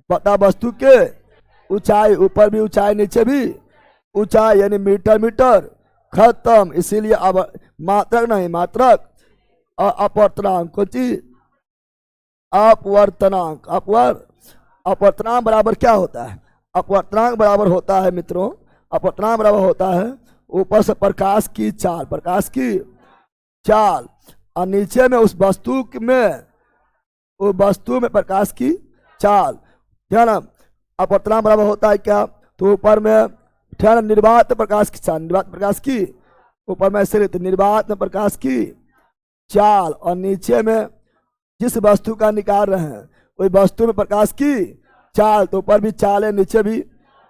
S1: बटा वस्तु के ऊंचाई, ऊपर भी ऊंचाई नीचे भी ऊंचाई, यानी मीटर मीटर खत्म। इसीलिए अब मात्रक नहीं, मात्रक और अपवर्तनांक, कुछ अपवर्तनांक, अपवर्तनांक बराबर क्या होता है? अपवर्तनांक बराबर होता है मित्रों, अपवर्तनांक बराबर होता है ऊपर से प्रकाश की चाल, प्रकाश की चाल, और नीचे में उस वस्तु में, उस वस्तु में प्रकाश की चाल। क्या ना, अपवर्तनांक बराबर होता है क्या? तो ऊपर में क्या, निर्वात प्रकाश की चाल, निर्वात प्रकाश की, ऊपर में ऐसे रहते निर्वात में प्रकाश की चाल, और नीचे में जिस वस्तु का निकाल रहे हैं वही वस्तु में प्रकाश की चाल। तो ऊपर भी चाल है, नीचे भी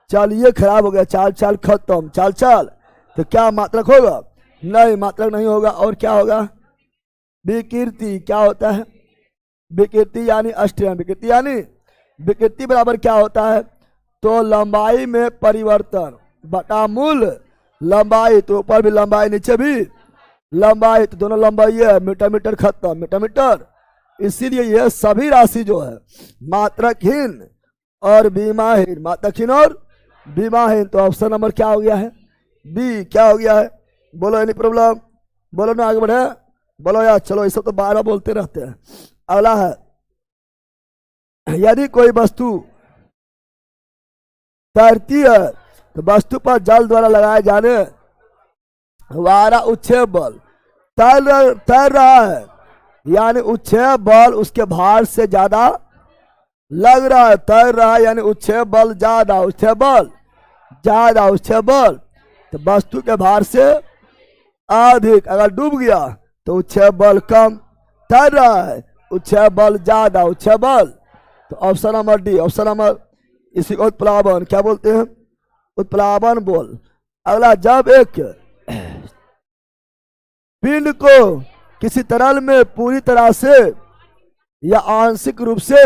S1: चाल। ये खराब हो गया, चाल चाल खत्म, चाल चाल। तो क्या मात्रक होगा? नहीं, मात्रक नहीं होगा। और क्या होगा? विकृति। क्या होता है? विकृति यानी अष्टयन। विकृति यानी, विकृति बराबर क्या होता है? तो लंबाई में परिवर्तन बटा मूल लंबाई। तो ऊपर भी लंबाई, नीचे भी लंबाई, तो दोनों लंबाई है, मीटर मीटर खत्म, मीटर मीटर। इसीलिए यह सभी राशि जो है मात्रकहीन और बीमाहीन, मात्रकहीन और बीमाहीन। तो ऑप्शन नंबर क्या हो गया है? बी। क्या हो गया है? बोलो, एनी प्रॉब्लम? बोलो ना, आगे बढ़े, बोलो यार। चलो, ये सब तो बार बार बोलते रहते हैं। अगला है, यदि कोई वस्तु तैरती है तो वस्तु पर जल द्वारा लगाए जाने वाला उच्छेद बल, तैर रहा है यानी उच्छेद बल उसके भार से ज्यादा लग रहा है। तैर रहा है यानी उच्छेद बल ज्यादा, उच्छेद बल ज्यादा, उच्छेद बल तो वस्तु के भार से अधिक। अगर डूब गया तो उच्छेद बल कम, तैर रहा है उच्छेद बल ज्यादा, उच्छेद बल। तो option number D, option number, इसी को उत्प्लावन क्या बोलते हैं? उत्प्लावन बोल। अगला, जब एक पिंड को किसी तरल में पूरी तरह से या आंशिक रूप से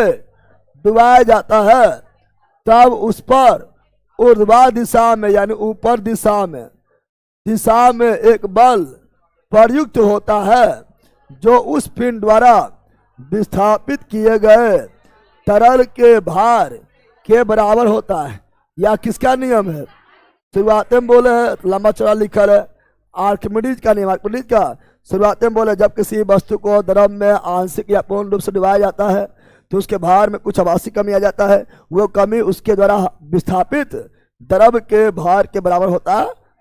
S1: डुबाया जाता है तब उस पर ऊर्ध्वाधर दिशा में यानी ऊपर दिशा में एक बल प्रयुक्त होता है जो उस पिंड द्वारा विस्थापित किए गए तरल के भार के बराबर होता है। या किसका नियम है? शुरुआत में बोले है, लंबा चौड़ा लिखा है, आर्किमिडीज का नियम। आर्किमिडीज का शुरुआत में बोले, जब किसी वस्तु को द्रव में आंशिक या पूर्ण रूप से डुबाया जाता है तो उसके भार में कुछ आभासी कमी आ जाता है, वो कमी उसके द्वारा विस्थापित द्रव के भार के बराबर होता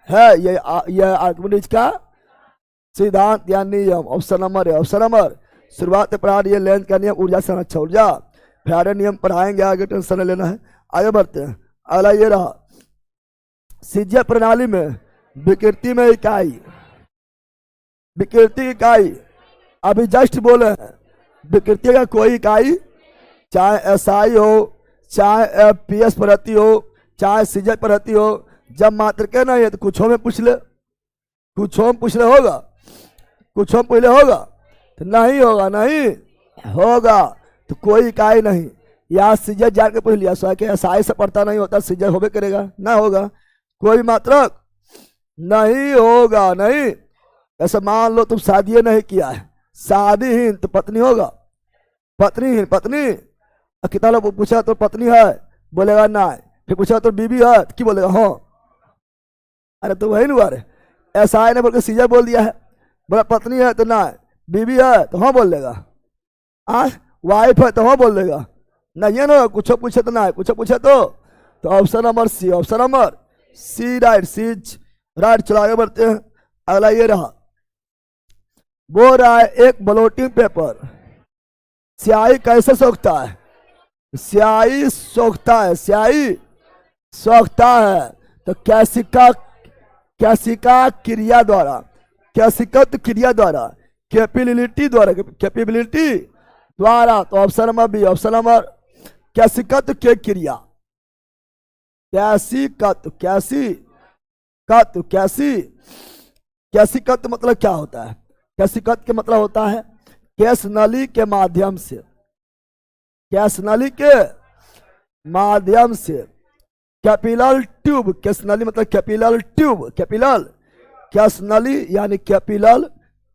S1: है। यह आर्किमिडीज का सिद्धांत या नियम। ऑप्शन नंबर है, ऑप्शन नंबर। शुरुआत में पढ़ा, ये लेंथ का नियम, ऊर्जा संरक्षण, ऊर्जा फैराडे नियम पढ़ाएंगे आगे, टेंशन नहीं लेना है। आगे बढ़ते हैं। अगला ये रहा, सीजीएफ प्रणाली में विकृति में इकाई, विकृति की इकाई अभी जस्ट बोले हैं। विकृति का कोई इकाई, चाहे एसआई हो, चाहे पीएस प्रति हो, चाहे सीजीएफ प्रति हो, जब मात्र के नहीं है तो कुछ में पूछ ले, कुछ में पूछ ले होगा, कुछ में पूछ ले होगा तो नहीं होगा, नहीं होगा तो कोई इकाई नहीं। या सीजीएफ जान के पूछ लिया, सो के एसआई से पढ़ता नहीं होता, सीजीएफ होबे करेगा, ना होगा, कोई मात्रक नहीं होगा, नहीं। ऐसे मान लो तुम शादी नहीं किया है, शादीहीन तो पत्नी होगा, पत्नीहीन पत्नी। कितना लोग पूछा तो पत्नी है, बोलेगा ना, फिर पूछा तो बीबी है तो की बोलेगा हाँ। अरे तो वही नहीं, अरे ऐसा है ना बोल के सीजर बोल दिया है, बोला पत्नी है तो ना, बीबी है तो हाँ बोल देगा, वाइफ है तो हाँ बोल देगा, ना ये ना कुछ पूछे तो ना, कुछ पूछे तो option number C, option number C right, C right. चलो आगे बढ़ते हैं। अगला ये रहा, वो रहा है एक ब्लोटिंग पेपर, स्याही कैसे सोखता है? स्याही सोखता है, स्याही सोखता है तो कैसिका क्रिया द्वारा, कैसिकत क्रिया द्वारा, कैपेबिलिटी द्वारा, कैपेबिलिटी द्वारा। तो option number B, option number कैसिकत के क्रिया, कैसिकत, कैसिकत, कैसिकत मतलब क्या होता है? कैसिकत के मतलब होता है केस नली के माध्यम से, केस नली के माध्यम से, कैपिलर ट्यूब, केस नली मतलब कैपिलर ट्यूब, कैपिलर, केस नली यानी कैपिलर,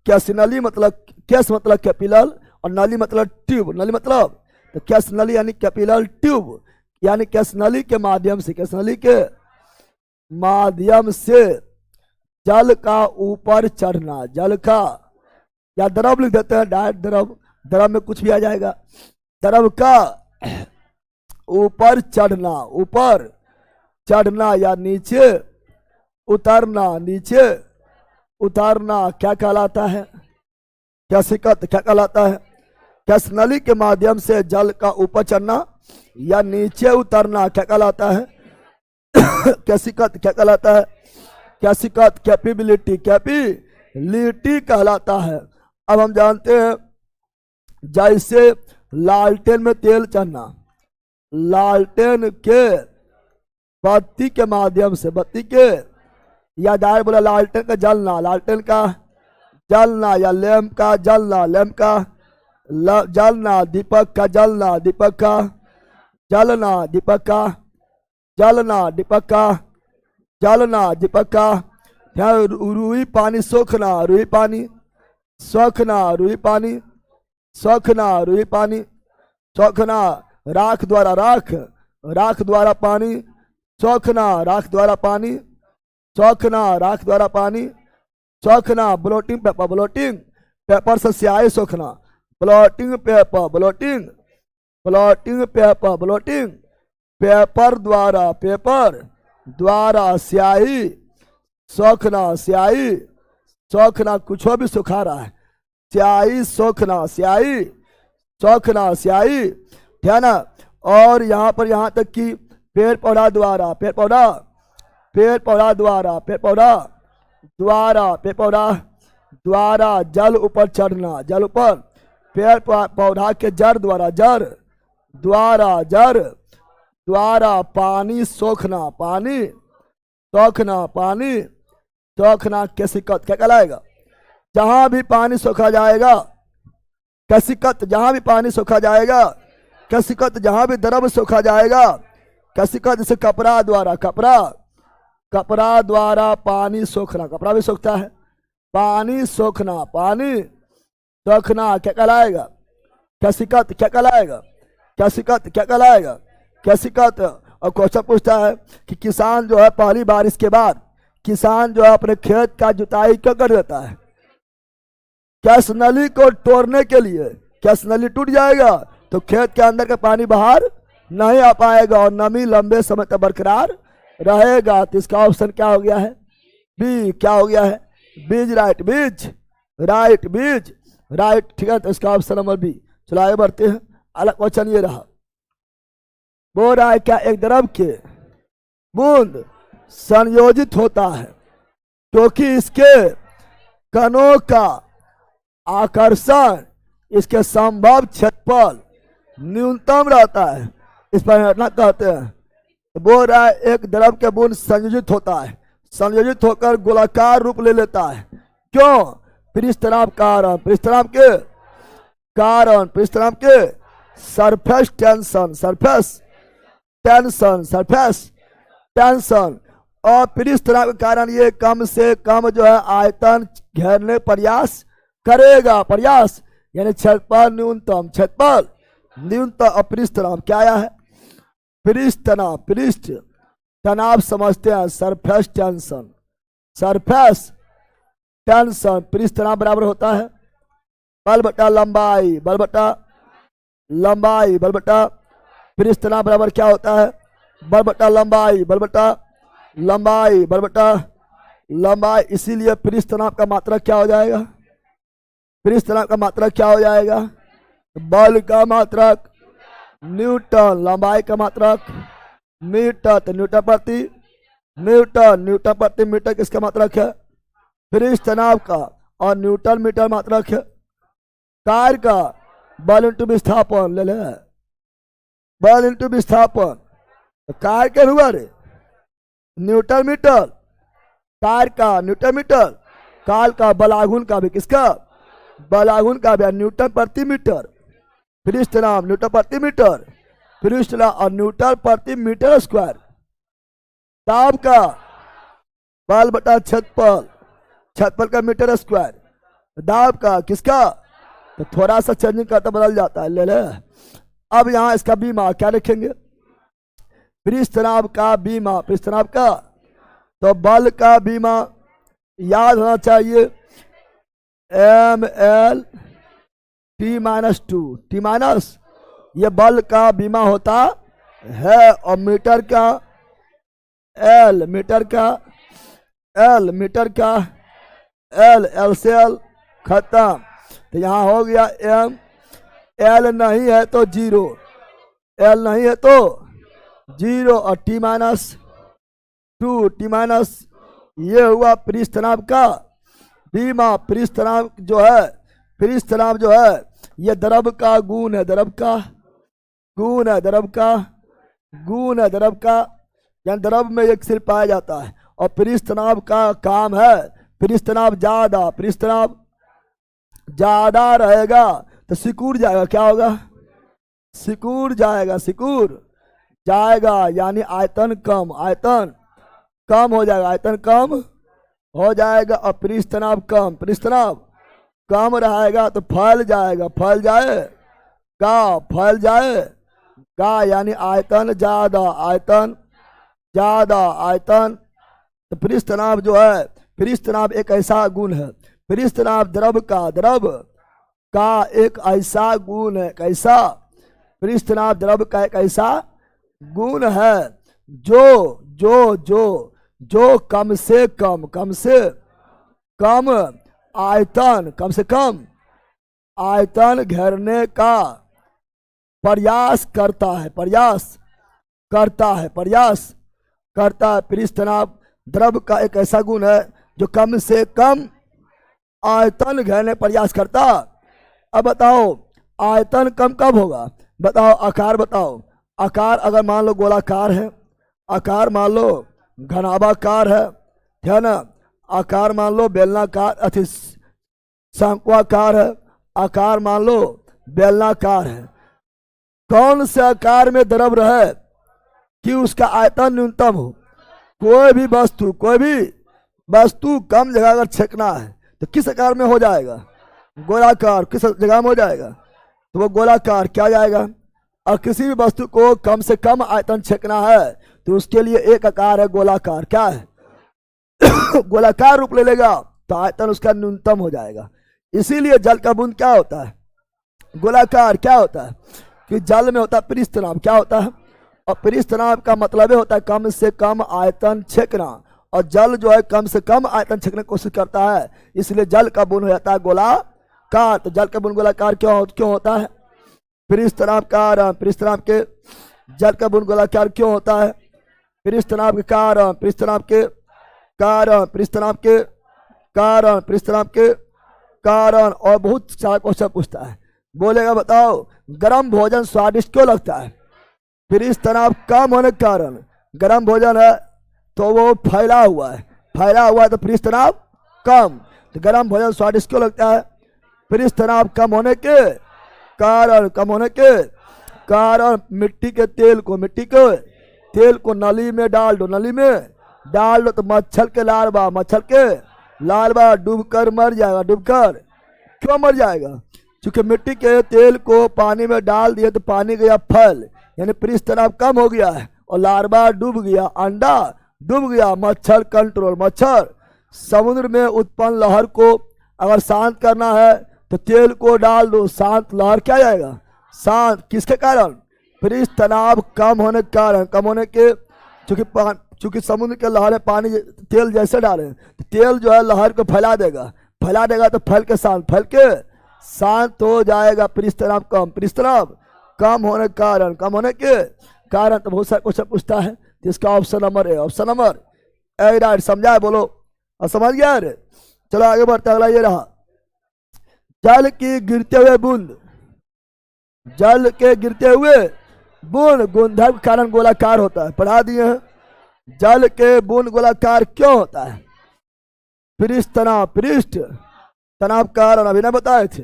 S1: केस नली मतलब, केस मतलब कैपिलर और नली मतलब ट्यूब, नली मतलब तो केस नली यानी कैपिलर ट्यूब, यानी केस नली के माध्यम से, केस नली के माध्यम से जल का ऊपर चढ़ना, जल का, या द्रव लिख देते हैं डायरेक्ट, द्रव, द्रव में कुछ भी आ जाएगा, द्रव का ऊपर चढ़ना, ऊपर चढ़ना या नीचे उतरना, नीचे उतरना क्या कहलाता है? कैसिकत क्या कहलाता है? कैस नली के माध्यम से जल का ऊपर चढ़ना या नीचे उतरना क्या कहलाता है? कैसिकत क्या कहलाता है? कैसिकत कैपेबिलिटी, कैपेबिलिटी कहलाता है। अब हम जानते हैं जैसे लालटेन में तेल चढ़ना, लालटेन के बत्ती के माध्यम से, बत्ती के या दायर बोला लालटेन का जलना, लालटेन का जलना या लैंप का जलना, लैंप का जलना, दीपक का जलना, दीपक का जलना, दीपक का जलना, दीपक का जलना, दीपक का रुई पानी सोखना, रुई पानी सोखना, रुई पानी सोखना, रुई पानी सोखना, राख द्वारा राख, राख द्वारा पानी सोखना, राख द्वारा पानी सोखना, राख द्वारा पानी सोखना, ब्लोटिंग पेपर, ब्लोटिंग पेपर से स्याही सोखना, blotting paper, blotting blotting paper, blotting paper द्वारा, पेपर द्वारा स्याही सोखना, स्याही सोखना, कुछ भी सुखा रहा है, स्याही सोखना, स्याही सोखना, स्याही, ठीक है ना। और यहाँ पर यहाँ तक कि पेड़ पौधा द्वारा, पेड़ पौधा, पेड़ पौधा द्वारा, पेड़ पौधा द्वारा, पेड़ पौधा द्वारा जल ऊपर चढ़ना, जल ऊपर, पेड़ पौधा के जड़ द्वारा, जड़ द्वारा, जड़ द्वारा पानी सोखना, पानी सोखना, पानी सोखना, कैसिकत क्या कहलाएगा? जहां भी पानी सोखा जाएगा, कैसिकत जहां भी पानी सोखा जाएगा, कैसिकत जहां भी द्रव सोखा जाएगा, कैसिकत जैसे कपड़ा द्वारा, कपड़ा, कपड़ा द्वारा पानी सोखना, कपड़ा भी सोखता है, पानी सोखना, पानी सोखना क्या कहलाएगा? कैसिकत क्या कहलाएगा? कैसिकत क्या कहलाएगा? कैसिकत। और क्वेश्चन पूछता है कि किसान जो है पहली बारिश के बाद किसान जो है अपने खेत का जुताई क्यों कर देता है? कैस नली को तोड़ने के लिए, कैस नली टूट जाएगा तो खेत के अंदर का पानी बाहर नहीं आ पाएगा और नमी लंबे समय तक बरकरार रहेगा। तो इसका ऑप्शन क्या हो गया है? बी। क्या हो गया है? बीज, राइट, बीज, राइट, बीज, राइट, ठीक है। तो इसका ऑप्शन नंबर बी। चलो आगे बढ़ते हैं। अलग क्वेश्चन ये रहा, बोल रहा है क्या एक द्रव के बूंद संयोजित होता है क्योंकि इसके कणों का आकर्षण इसके संभव क्षेत्रफल न्यूनतम रहता है, इस पर घटना कहते हैं। बोल रहा है एक द्रव के बूंद संयोजित होता है, संयोजित होकर गोलाकार रूप ले लेता है, क्यों? पृष्ठनाभ कारण, पृष्ठनाभ के कारण, पृष्ठनाभ के surface tension, surface tension, surface tension, और पृष्ठनाभ के कारण ये कम से कम जो है आयतन घेरने प्रयास करेगा, प्रयास यानी क्षेत्रफल न्यूनतम, क्षेत्रफल न्यूनतम। और पृष्ठनाभ क्या आया है? पृष्ठनाभ, पृष्ठ तनाव समझते हैं, सरफेस टेंशन, सरफेस टेंशन, पृष्ठनाभ बराबर होता है बल बटा लंबाई, बल बटा लंबाई, बल बटा पृष्ठनाभ बराबर क्या होता है? बल बटा लंबाई, बल बटा लंबाई, बल बटा लंबाई। इसीलिए पृष्ठनाभ का मात्रक क्या हो जाएगा? पृष्ठनाभ का मात्रक क्या हो जाएगा? बल का मात्रक न्यूटन, लंबाई का मात्रक मीटर, तो न्यूटन प्रति न्यूटन, न्यूटन प्रति मीटर किसका मात्रक है? पृष्ठनाभ का। और न्यूटन मीटर मात्रक है कार्य का, बल इंटू विस्थापन, ले ले बल इंटू विस्थापन, कार्य के हुआ रे न्यूटन मीटर, कार्य का न्यूटन मीटर, काल का बलागुन का भी किसका? बलागुन का भी, न्यूटन प्रति मीटर, पृष्ठनाभ न्यूटन प्रति मीटर, पृष्ठनाभ और न्यूटन प्रति मीटर स्क्वायर। ताप का बल बटा क्षेत्रफल, क्षेत्रफल का मीटर स्क्वायर, दाब का किसका? तो थोड़ा सा चेंजिंग करता बदल जाता है, ले ले। अब यहाँ इसका बीमा क्या लिखेंगे? पृष्ठनाभ का बीमा, पृष्ठनाभ का, तो बल का बीमा याद होना चाहिए M L T minus two, T minus, ये बल का बीमा होता है, और मीटर का एल, मीटर का एल, मीटर का एल, एल से एल खत्म। तो यहाँ हो गया एम, एल नहीं है तो जीरो, एल नहीं है तो जीरो, और T minus two, T minus, ये हुआ पृष्ठनाभ का बीमा। पृष्ठनाभ जो है, पृष्ठनाभ जो है ये द्रव का गुण है, द्रव का गुण है, द्रव का गुण है, द्रव का, यानी द्रव में एक सिर पाया जाता है। और पृष्ठनाभ का काम है, पृष्ठनाभ ज्यादा, पृष्ठनाभ ज्यादा रहेगा तो सिकुड़ जाएगा, क्या होगा, सिकुड़ जाएगा, सिकुड़ जाएगा, यानी आयतन कम, आयतन कम हो जाएगा, आयतन कम हो जाएगा। और पृष्ठनाभ कम, पृष्ठनाभ कम रहेगा तो फैल जाएगा, फैल जाएगा, फैल जाएगा, यानी आयतन ज्यादा, आयतन ज्यादा, आयतन। तो पृष्ठनाभ जो है, पृष्ठनाभ एक ऐसा गुण है, पृष्ठनाभ द्रव का, द्रव का एक ऐसा गुण है, कैसा, पृष्ठनाभ द्रव का एक ऐसा गुण है जो जो जो जो कम से कम, कम से कम आयतन, कम से कम आयतन घेरने का प्रयास करता है, प्रयास करता है, प्रयास करता है। पृष्ठनाभ द्रव का एक ऐसा गुण है जो कम से कम आयतन घेरने प्रयास करता। अब बताओ आयतन कम कब होगा, बताओ, आकार बताओ, आकार अगर मान लो गोलाकार है, आकार मान लो घनाभाकार है ना, आकार मान लो बेलनाकार अति शंक्वाकार है, आकार मान लो बेलनाकार है। कौन से आकार में द्रव रहे कि उसका आयतन न्यूनतम हो। कोई भी वस्तु, कोई भी वस्तु कम जगह अगर छेकना है तो किस आकार में हो जाएगा, गोलाकार। किस जगह में हो जाएगा, तो वो गोलाकार क्या जाएगा। और किसी भी वस्तु को कम से कम आयतन छेकना है तो उसके लिए एक आकार है गोलाकार, क्या है गोलाकार रूप ले लेगा तो आयतन उसका न्यूनतम हो जाएगा। इसीलिए जल का बूंद क्या होता है, गोलाकार। क्या होता है कि जल में होता है पृष्ठनाभ, क्या होता है, और पृष्ठनाभ का मतलब होता है कम से कम आयतन छेकना, और जल जो है कम से कम आयतन छेकने की कोशिश करता है, इसलिए जल का बूंद हो जाता है गोलाकार। तो जल का बूंद गोलाकार क्यों होता है, पृष्ठनाभ का, पृष्ठनाभ के जल का बूंद गोलाकार क्यों होता है, पृष्ठनाभ के कारण, पृष्ठनाभ के कारण, पृष्ठनाभ के कारण, पृष्ठनाभ के कारण। और बहुत सारा क्वेश्चन पूछता है, बोलेगा बताओ गर्म भोजन स्वादिष्ट क्यों लगता है, पृष्ठनाभ कम होने के कारण। गर्म भोजन है तो वो फैला हुआ है, फैला हुआ है तो पृष्ठनाभ कम, तो गर्म भोजन स्वादिष्ट क्यों लगता है, पृष्ठनाभ कम होने के कारण, कम होने के कारण। मिट्टी के तेल को, मिट्टी के तेल को नली में डाल दो, नली में डाल दो तो मच्छर के लार्वा, मच्छर के लार्वा डूबकर मर जाएगा, डूबकर क्यों मर जाएगा, क्योंकि मिट्टी के तेल को पानी में डाल दिया तो पानी गया फैल, यानी पृष्ठनाभ कम हो गया है और लार्वा डूब गया, अंडा डूब गया। मच्छर कंट्रोल, मच्छर समुद्र में उत्पन्न लहर को अगर शांत करना है तो तेल को डाल दो, शांत लहर क्या जाएगा, शांत। किसके कारण, पृष्ठनाभ कम होने के कारण, कम होने के, चूंकि समुद्र के लहर में पानी तेल जैसे डाले तो तेल जो है लहर को फैला देगा, फैला देगा तो फैल के शांत हो जाएगा। पृष्ठनाभ कम, पृष्ठनाभ कम होने के कारण, कम होने के कारण। तो बहुत सारे क्वेश्चन पूछता है, तो इसका option number A, option number A right. समझा बोलो, और समझ गया रे। चलो आगे बढ़ते, अगला ये रहा, जल की गिरते हुए बूंद, जल के गिरते हुए बूंद गुणधर्म के कारण गोलाकार होता है, पढ़ा दिए हैं। जल के बूंद गोलाकार क्यों होता है, पृष्ठनाभ, पृष्ठ तनाव कारण अभी ना बताए थे।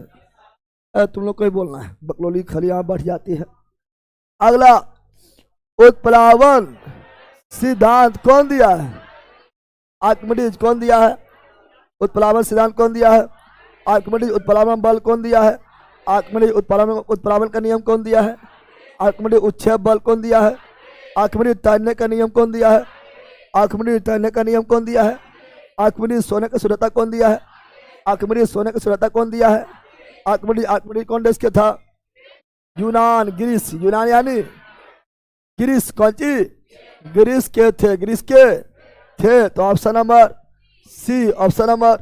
S1: तुम लोग को ही बोलना है, बकलोली खली यहाँ बढ़ जाती है। अगला उत्प्लावन सिद्धांत कौन दिया है, आर्किमिडीज कौन दिया है, उत्प्लावन सिद्धांत कौन दिया है, आर्किमिडीज उत्प्लावन बल कौन दिया है, आर्किमिडीज उत्प्लावन का नियम कौन दिया है, आर्किमिडीज उच्छेद बल कौन दिया है, आर्किमिडीज तैरने का नियम कौन दिया है, आर्किमिडीज तैरने का नियम कौन दिया है, आर्किमिडीज सोने की शुद्धता कौन दिया है, आर्किमिडीज सोने की शुद्धता कौन दिया है, आर्किमिडीज कौन देश के था, यूनान, ग्रीस, यूनान यानी ग्रीस, कौन सी? ग्रीस के थे, ग्रीस के थे। तो option number C, option number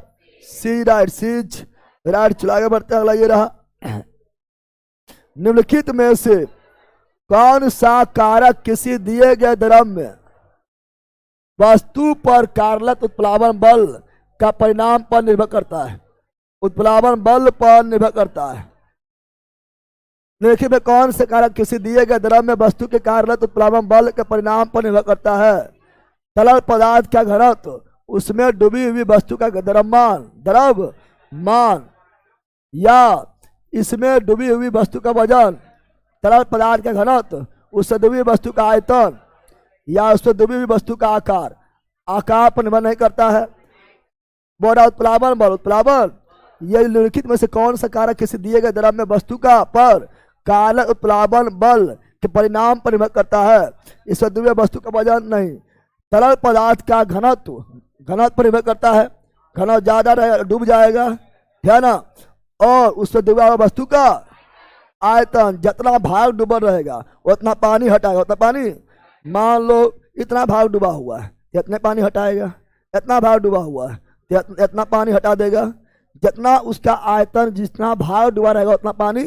S1: C right, C's right. चलो आगे बढ़ते हैं, अगला ये रहा। निम्नलिखित में से कौन सा कारक किसी दिए गए द्रव में वस्तु पर कार्यरत उत्प्लावन बल का परिणाम पर निर्भर करता है? उत्प्लावन बल पर निर्भर करता है। निम्नलिखित में कौन से कारक किसी दिए गए द्रव में वस्तु के कार्यरत उत्प्लावन बल के परिणाम पर निर्भर करता है? तरल पदार्थ का घनत्व, उसमें डूबी हुई वस्तु का द्रव्यमान, या इसमें डूबी हुई वस्तु का वजन, तरल पदार्थ का घनत्व, उससे डूबी हुई वस्तु का आयतन, या उससे डूबी हुई वस्तु का आकार। आकार पर निर्भर नहीं करता है। बोरा उत्प्लावन बल, उत्प्लावन ये निम्नलिखित में से कौन सा कारक किसी दिए गए द्रव में वस्तु का पर कारक उत्प्लावन बल के परिणाम पर निर्भर करता है? इससे डूबी वस्तु का वजन नहीं। तरल पदार्थ का घनत्व, घनत्व पर निर्भर करता है। घनत्व ज्यादा रहेगा डूब जाएगा, है ना। और उससे डूबा हुआ वस्तु का आयतन, जितना भाग डूबा रहेगा उतना पानी हटाएगा, उतना पानी। मान लो इतना भाग डूबा हुआ है, इतने पानी हटाएगा। इतना भाग डूबा हुआ है, इतना पानी हटा देगा। जितना उसका आयतन, जितना भाग डूबा रहेगा उतना पानी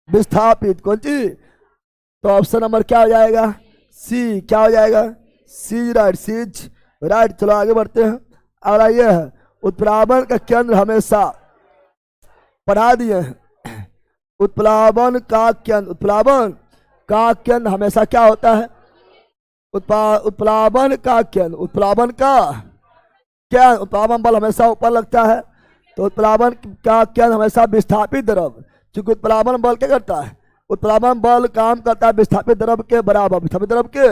S1: विस्थापित। कौन सी? तो ऑप्शन नंबर क्या हो जाएगा? सी। क्या हो जाएगा? सी राइट, सीज राइट। चलो आगे बढ़ते हैं। अगला ये है, उत्प्लावन का केंद्र हमेशा, पढ़ा दिए हैं। उत्प्लावन का केंद्र, उत्प्लावन का केंद्र हमेशा क्या होता है? उत्प्लावन का केंद्र, उत्प्लावन का क्या? उत्प्लावन बल हमेशा ऊपर लगता है। तो उत्प्लावन का केंद्र हमेशा विस्थापित द्रव, क्योंकि उत्प्लावन बल क्या करता है? उत्प्लावन बल काम करता है विस्थापित द्रव के बराबर। विस्थापित द्रव के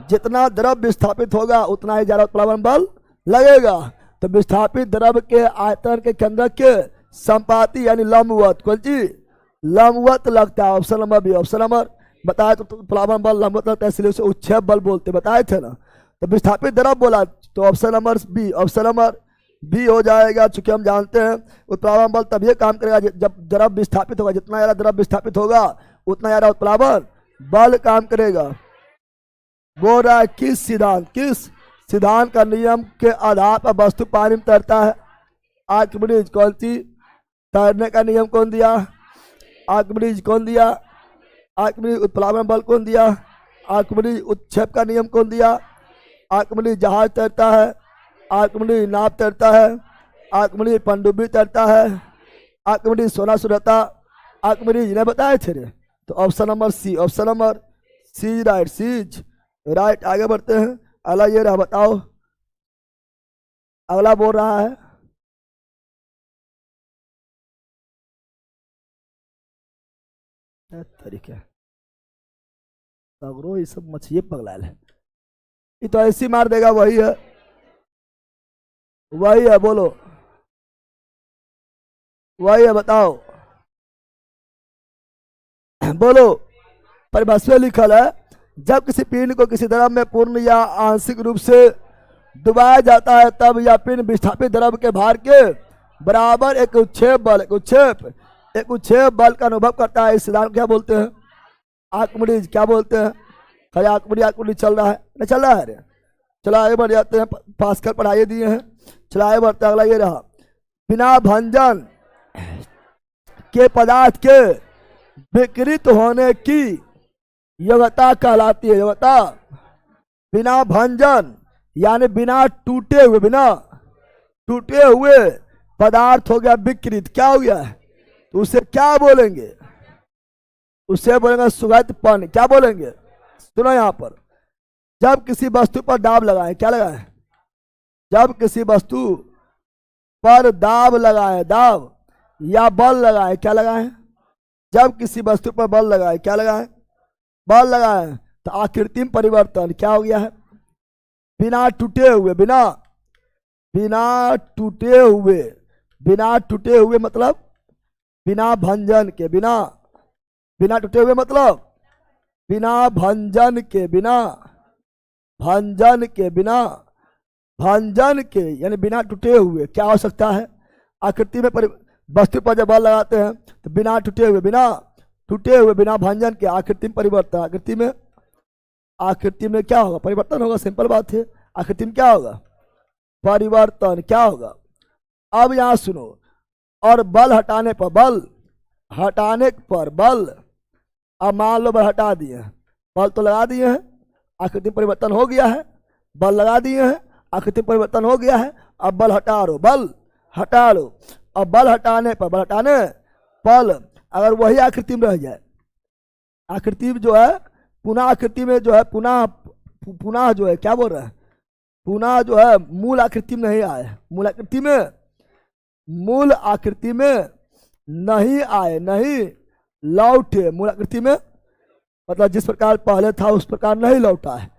S1: जितना द्रव विस्थापित होगा उतना ही ज्यादा उत्प्लावन बल लगेगा। तो विस्थापित द्रव के आयतन के केंद्र के संपाती यानी लंबवत, कौन सी? लंबवत लगता है। Option number B. Option number बताया तो उत्प्लावन बल लंबवत लगता है, इसलिए उसे उच्छेद बल बोलते, बताए थे ना। तो विस्थापित द्रव बोला तो option number B, option number B हो जाएगा। चूंकि हम जानते हैं उत्प्लावन बल तभी काम करेगा जब द्रव विस्थापित होगा। जितना ज्यादा द्रव विस्थापित होगा उतना ज्यादा उत्प्लावन बल काम करेगा। बोल रहा है किस सिद्धांत, किस सिद्धांत का नियम के आधार पर वस्तु पानी में तैरता है? आर्किमिडीज। कौन सी? तैरने का नियम कौन दिया? आर्किमिडीज। कौन दिया? आर्किमिडीज। उत्प्लावन बल कौन दिया? आर्किमिडीज। उत्क्षेप का नियम कौन दिया? आर्किमिडीज। जहाज तैरता है, आर्किमिडीज। नाव तैरता है, आर्किमिडीज। पनडुब्बी तैरता है, आर्किमिडीज। सोना सुरता, आर्किमिडीज। इन्हें बताए थे रे। तो option number C, option number C right, C's right. आगे बढ़ते हैं। अगला ये रहा, बताओ अगला बोल रहा है तरीके सगरो, ये सब मछली पगलाल है। ये तो ऐसी मार देगा, वही है, वही है। बोलो वही है, बताओ बोलो। परिभाषा में लिखल है, जब किसी पिंड को किसी द्रव में पूर्ण या आंशिक रूप से डुबाया जाता है तब यह पिंड विस्थापित द्रव के भार के बराबर एक उच्छेद बल, एक उच्छेद बल का अनुभव करता है। इस सिद्धांत क्या बोलते हैं? आर्किमिडीज। क्या बोलते हैं? खैर आर्किमिडीज चल रहा है, नहीं चल रहा है। चलो आगे बढ़ जाते हैं, पास्कल पढ़ाई दिए हैं। चलो आगे बढ़ते हैं। अगला ये रहा, बिना भंजन के पदार्थ के विकृत होने की योग्यता कहलाती है। योग्यता बिना भंजन यानी बिना टूटे हुए पदार्थ हो गया विकृत। क्या हो गया है? तो उसे क्या बोलेंगे? उसे बोलेंगे सुगतपन। क्या बोलेंगे? सुनो यहां पर, जब किसी वस्तु पर दाब लगाए, क्या लगाए? जब किसी वस्तु पर दाब लगाए, दाब या बल लगाए, क्या लगाए? जब किसी वस्तु पर बल लगाए, क्या लगाए? बल लगाए, तो आकृति में परिवर्तन क्या हो गया है? बिना टूटे हुए, बिना टूटे हुए मतलब बिना भंजन के, बिना टूटे हुए मतलब बिना भंजन के यानी बिना टूटे हुए। क्या हो सकता है? आकृति में वस्तु पर जब बल लगाते हैं तो बिना टूटे हुए, बिना भंजन के आकृति में परिवर्तन। आकृति में आकृति में क्या होगा? परिवर्तन होगा, सिंपल बात है। आकृति में क्या होगा? परिवर्तन। क्या होगा? अब यहां सुनो, और बल हटाने पर बल, हटाने पर बल, अब मान लो बल हटा दिए हैं, बल तो लगा दिए हैं, आकृति में परिवर्तन हो गया है, बल लगा दिए हैं, आकृति में परिवर्तन हो गया है, अब बल हटा लो, बल हटा लो। अब बल हटाने पर, बल हटाने पल, अगर वही आकृति में रह जाए, आकृति में जो है पुनः, आकृति में जो है पुनः, पुनः जो है क्या बोल रहा है, पुनः जो है मूल आकृति में नहीं आए, मूल आकृति में, मूल आकृति में नहीं आए, नहीं लौटे, मूल आकृति में मतलब जिस प्रकार पहले था उस प्रकार नहीं लौटा है,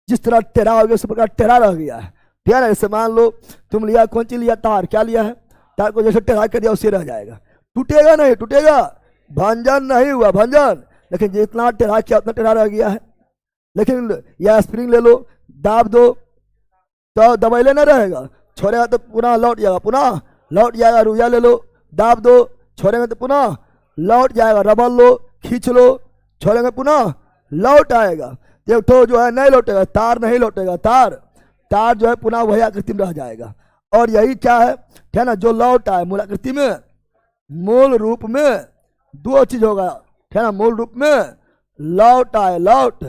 S1: जिस तरह टेढ़ा हो गया उस प्रकार टेढ़ा रह गया है। ठीक है ना? जैसे मान लो तुम लिया, कौन चीज लिया? तार। क्या लिया है? तार को जैसे टेढ़ा कर दिया उसे रह जाएगा, टूटेगा नहीं, टूटेगा, भंजन नहीं हुआ, भंजन, लेकिन जितना टेढ़ा किया उतना टेढ़ा रह गया है। लेकिन यह स्प्रिंग ले लो, दाब दो तो दबैले न रहेगा, छोड़ेगा तो पुनः लौट जाएगा, पुनः लौट जाएगा। रुइया ले लो, दाब दो, छोड़ेंगे तो पुनः लौट जाएगा। रबर लो, खींच लो, छोड़ेंगे पुनः लौट आएगा। एक तो जो है नहीं लौटेगा, तार नहीं लौटेगा, तार, तार जो है पुनः वही आकृति में रह जाएगा। और यही क्या है, ठीक है ना, जो लौट आए मूल आकृति में, मूल रूप में दो चीज होगा, ठीक है ना, मूल रूप में लौट आए, लौट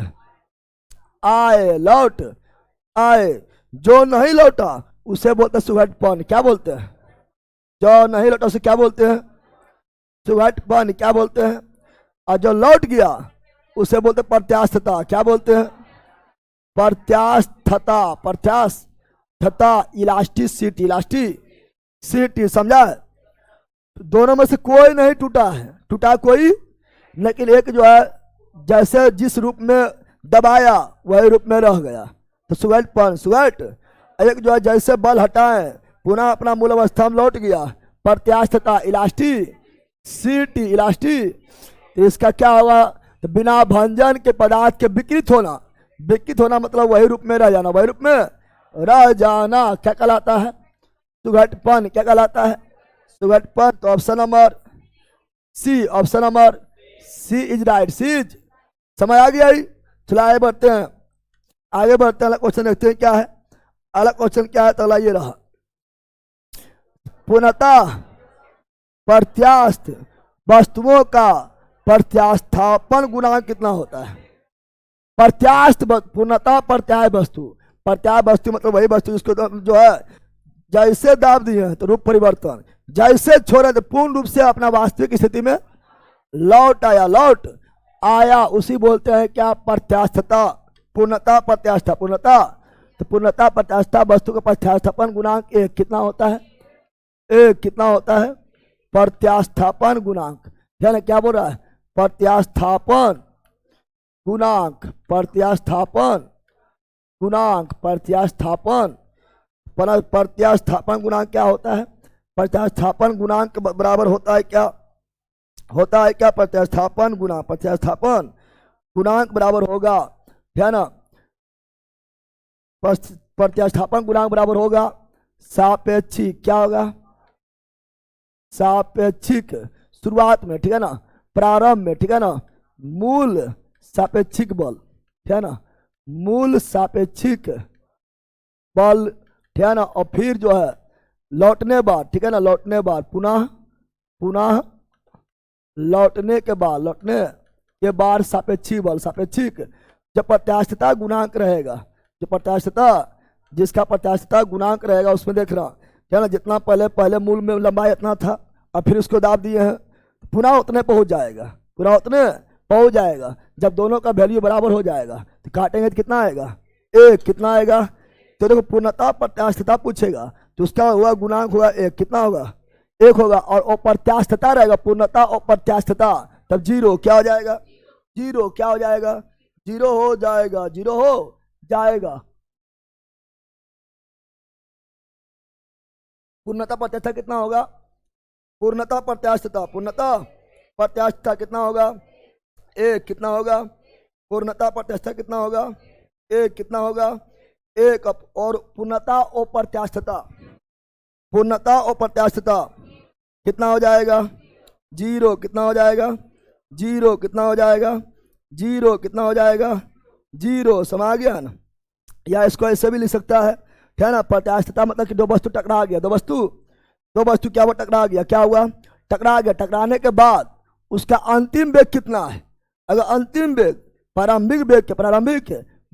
S1: आए, लौट आए। जो नहीं लौटा उसे बोलते हैं सुघटपन। क्या बोलते हैं? जो नहीं लौटा उसे क्या बोलते हैं? सुघटपन। क्या बोलते हैं? और जो लौट गया उसे बोलते प्रत्यास्थता। क्या बोलते हैं? प्रत्यास्थता, प्रत्यास्थता, इलास्टिसिटी, इलास्टिसिटी। समझा? दोनों में से कोई नहीं टूटा है, टूटा कोई, लेकिन एक जो है जैसे जिस रूप में दबाया वही रूप में रह गया, तो सुघटपन, सुघट। एक जो है जैसे बल हटाए पुनः अपना मूल अवस्था में लौट गया, प्रत्यास्थता, इलास्टिसिटी, तो इसका क्या होगा? तो बिना भंजन के पदार्थ के विकृत होना, विकृत होना मतलब वही रूप में रह जाना, वही रूप में रह जाना क्या कहलाता है? सुघटपन। क्या कहलाता है? सुघटपन। तो option number C, option number C is right, C is. समझ आ गया ही? चलो आगे बढ़ते हैं, आगे बढ़ते हैं, अगला क्वेश्चन देखते हैं क्या है। अगला क्वेश्चन क्या है? तो अगला ये रहा, पूर्णतः प्रत्यास्थ वस्तुओं का प्रत्यास्थापन गुणांक कितना होता है? प्रत्यास्थ, पूर्णतः प्रत्याय वस्तु, प्रत्याय वस्तु मतलब वही वस्तु जिसको जो है जैसे दाब दिए हैं तो रूप परिवर्तन, जैसे छोड़े तो पूर्ण रूप से अपना वास्तविक स्थिति में लौट आया, लौट आया, उसी बोलते हैं क्या? प्रत्यास्थता। पूर्णतः प्रत्यास्था, पूर्णतः, तो पूर्णतः प्रत्यास्था वस्तु का प्रत्यास्थापन गुणांक एक कितना होता है? एक कितना होता है? प्रत्यास्थापन गुणांक। है ना? क्या बोल रहा है? प्रत्यास्थापन गुणांक, प्रत्यास्थापन गुणांक, प्रत्यास्थापन, प्रत्यास्थापन गुणांक क्या होता है? प्रत्यास्थापन गुणांक बराबर होता है क्या? होता है क्या? प्रत्यास्थापन गुणांक, प्रत्यास्थापन गुणांक बराबर होगा, है ना, प्रत्यास्थापन गुणांक बराबर होगा सापेक्षिक। क्या होगा? सापेक्षिक। शुरुआत में, ठीक है ना, प्रारंभ में, ठीक है ना, मूल सापेक्षिक बल, ठीक है ना, मूल सापेक्षिक बल, ठीक है ना, और फिर जो है लौटने बाद, ठीक है ना, लौटने बाद पुनः, पुनः लौटने के बाद, लौटने के बाद सापेक्षिक बल, सापेक्षिक। जब प्रत्यास्थता गुणांक रहेगा, जो प्रत्यास्थता, जिसका प्रत्यास्थता गुणांक रहेगा उसमें देख रहा, क्या ना, जितना पहले मूल में लंबाई इतना था और फिर उसको दाब दिए हैं, पुनः उतने पहुंच जाएगा, पुनः उतने पहुंच जाएगा। जब दोनों का वैल्यू बराबर हो जाएगा तो काटेंगे तो कितना आएगा? एक। कितना आएगा? तो देखो पूर्णतः प्रत्यास्थता पूछेगा तो उसका हुआ गुणांक होगा एक। कितना होगा? एक होगा। और अप्रत्यास्थता रहेगा, पूर्णतः अप्रत्यास्थता, तब जीरो। क्या हो जाएगा? जीरो। क्या हो जाएगा? जीरो हो जाएगा, जीरो हो जाएगा। पूर्णतः प्रत्यास्थता कितना होगा? पूर्णतः प्रत्यास्थता, पूर्णतः प्रत्यास्थता कितना होगा? एक। कितना होगा? पूर्णतः प्रत्यास्थता कितना होगा? एक। कितना होगा? एक। और पूर्णतः अप्रत्यास्थता, पूर्णतः अप्रत्यास्थता कितना हो जाएगा? जीरो। कितना हो जाएगा? जीरो। कितना हो जाएगा? जीरो। कितना हो जाएगा? जीरो, समा गया ना। या इसको ऐसे भी लिख सकता है, ठीक है ना, प्रत्यास्थता मतलब कि दो वस्तु टकरा गया, दो वस्तु क्या हुआ, टकरा गया, क्या हुआ, टकरा गया। टकराने के बाद उसका अंतिम वेग कितना है, अगर अंतिम वेग प्रारंभिक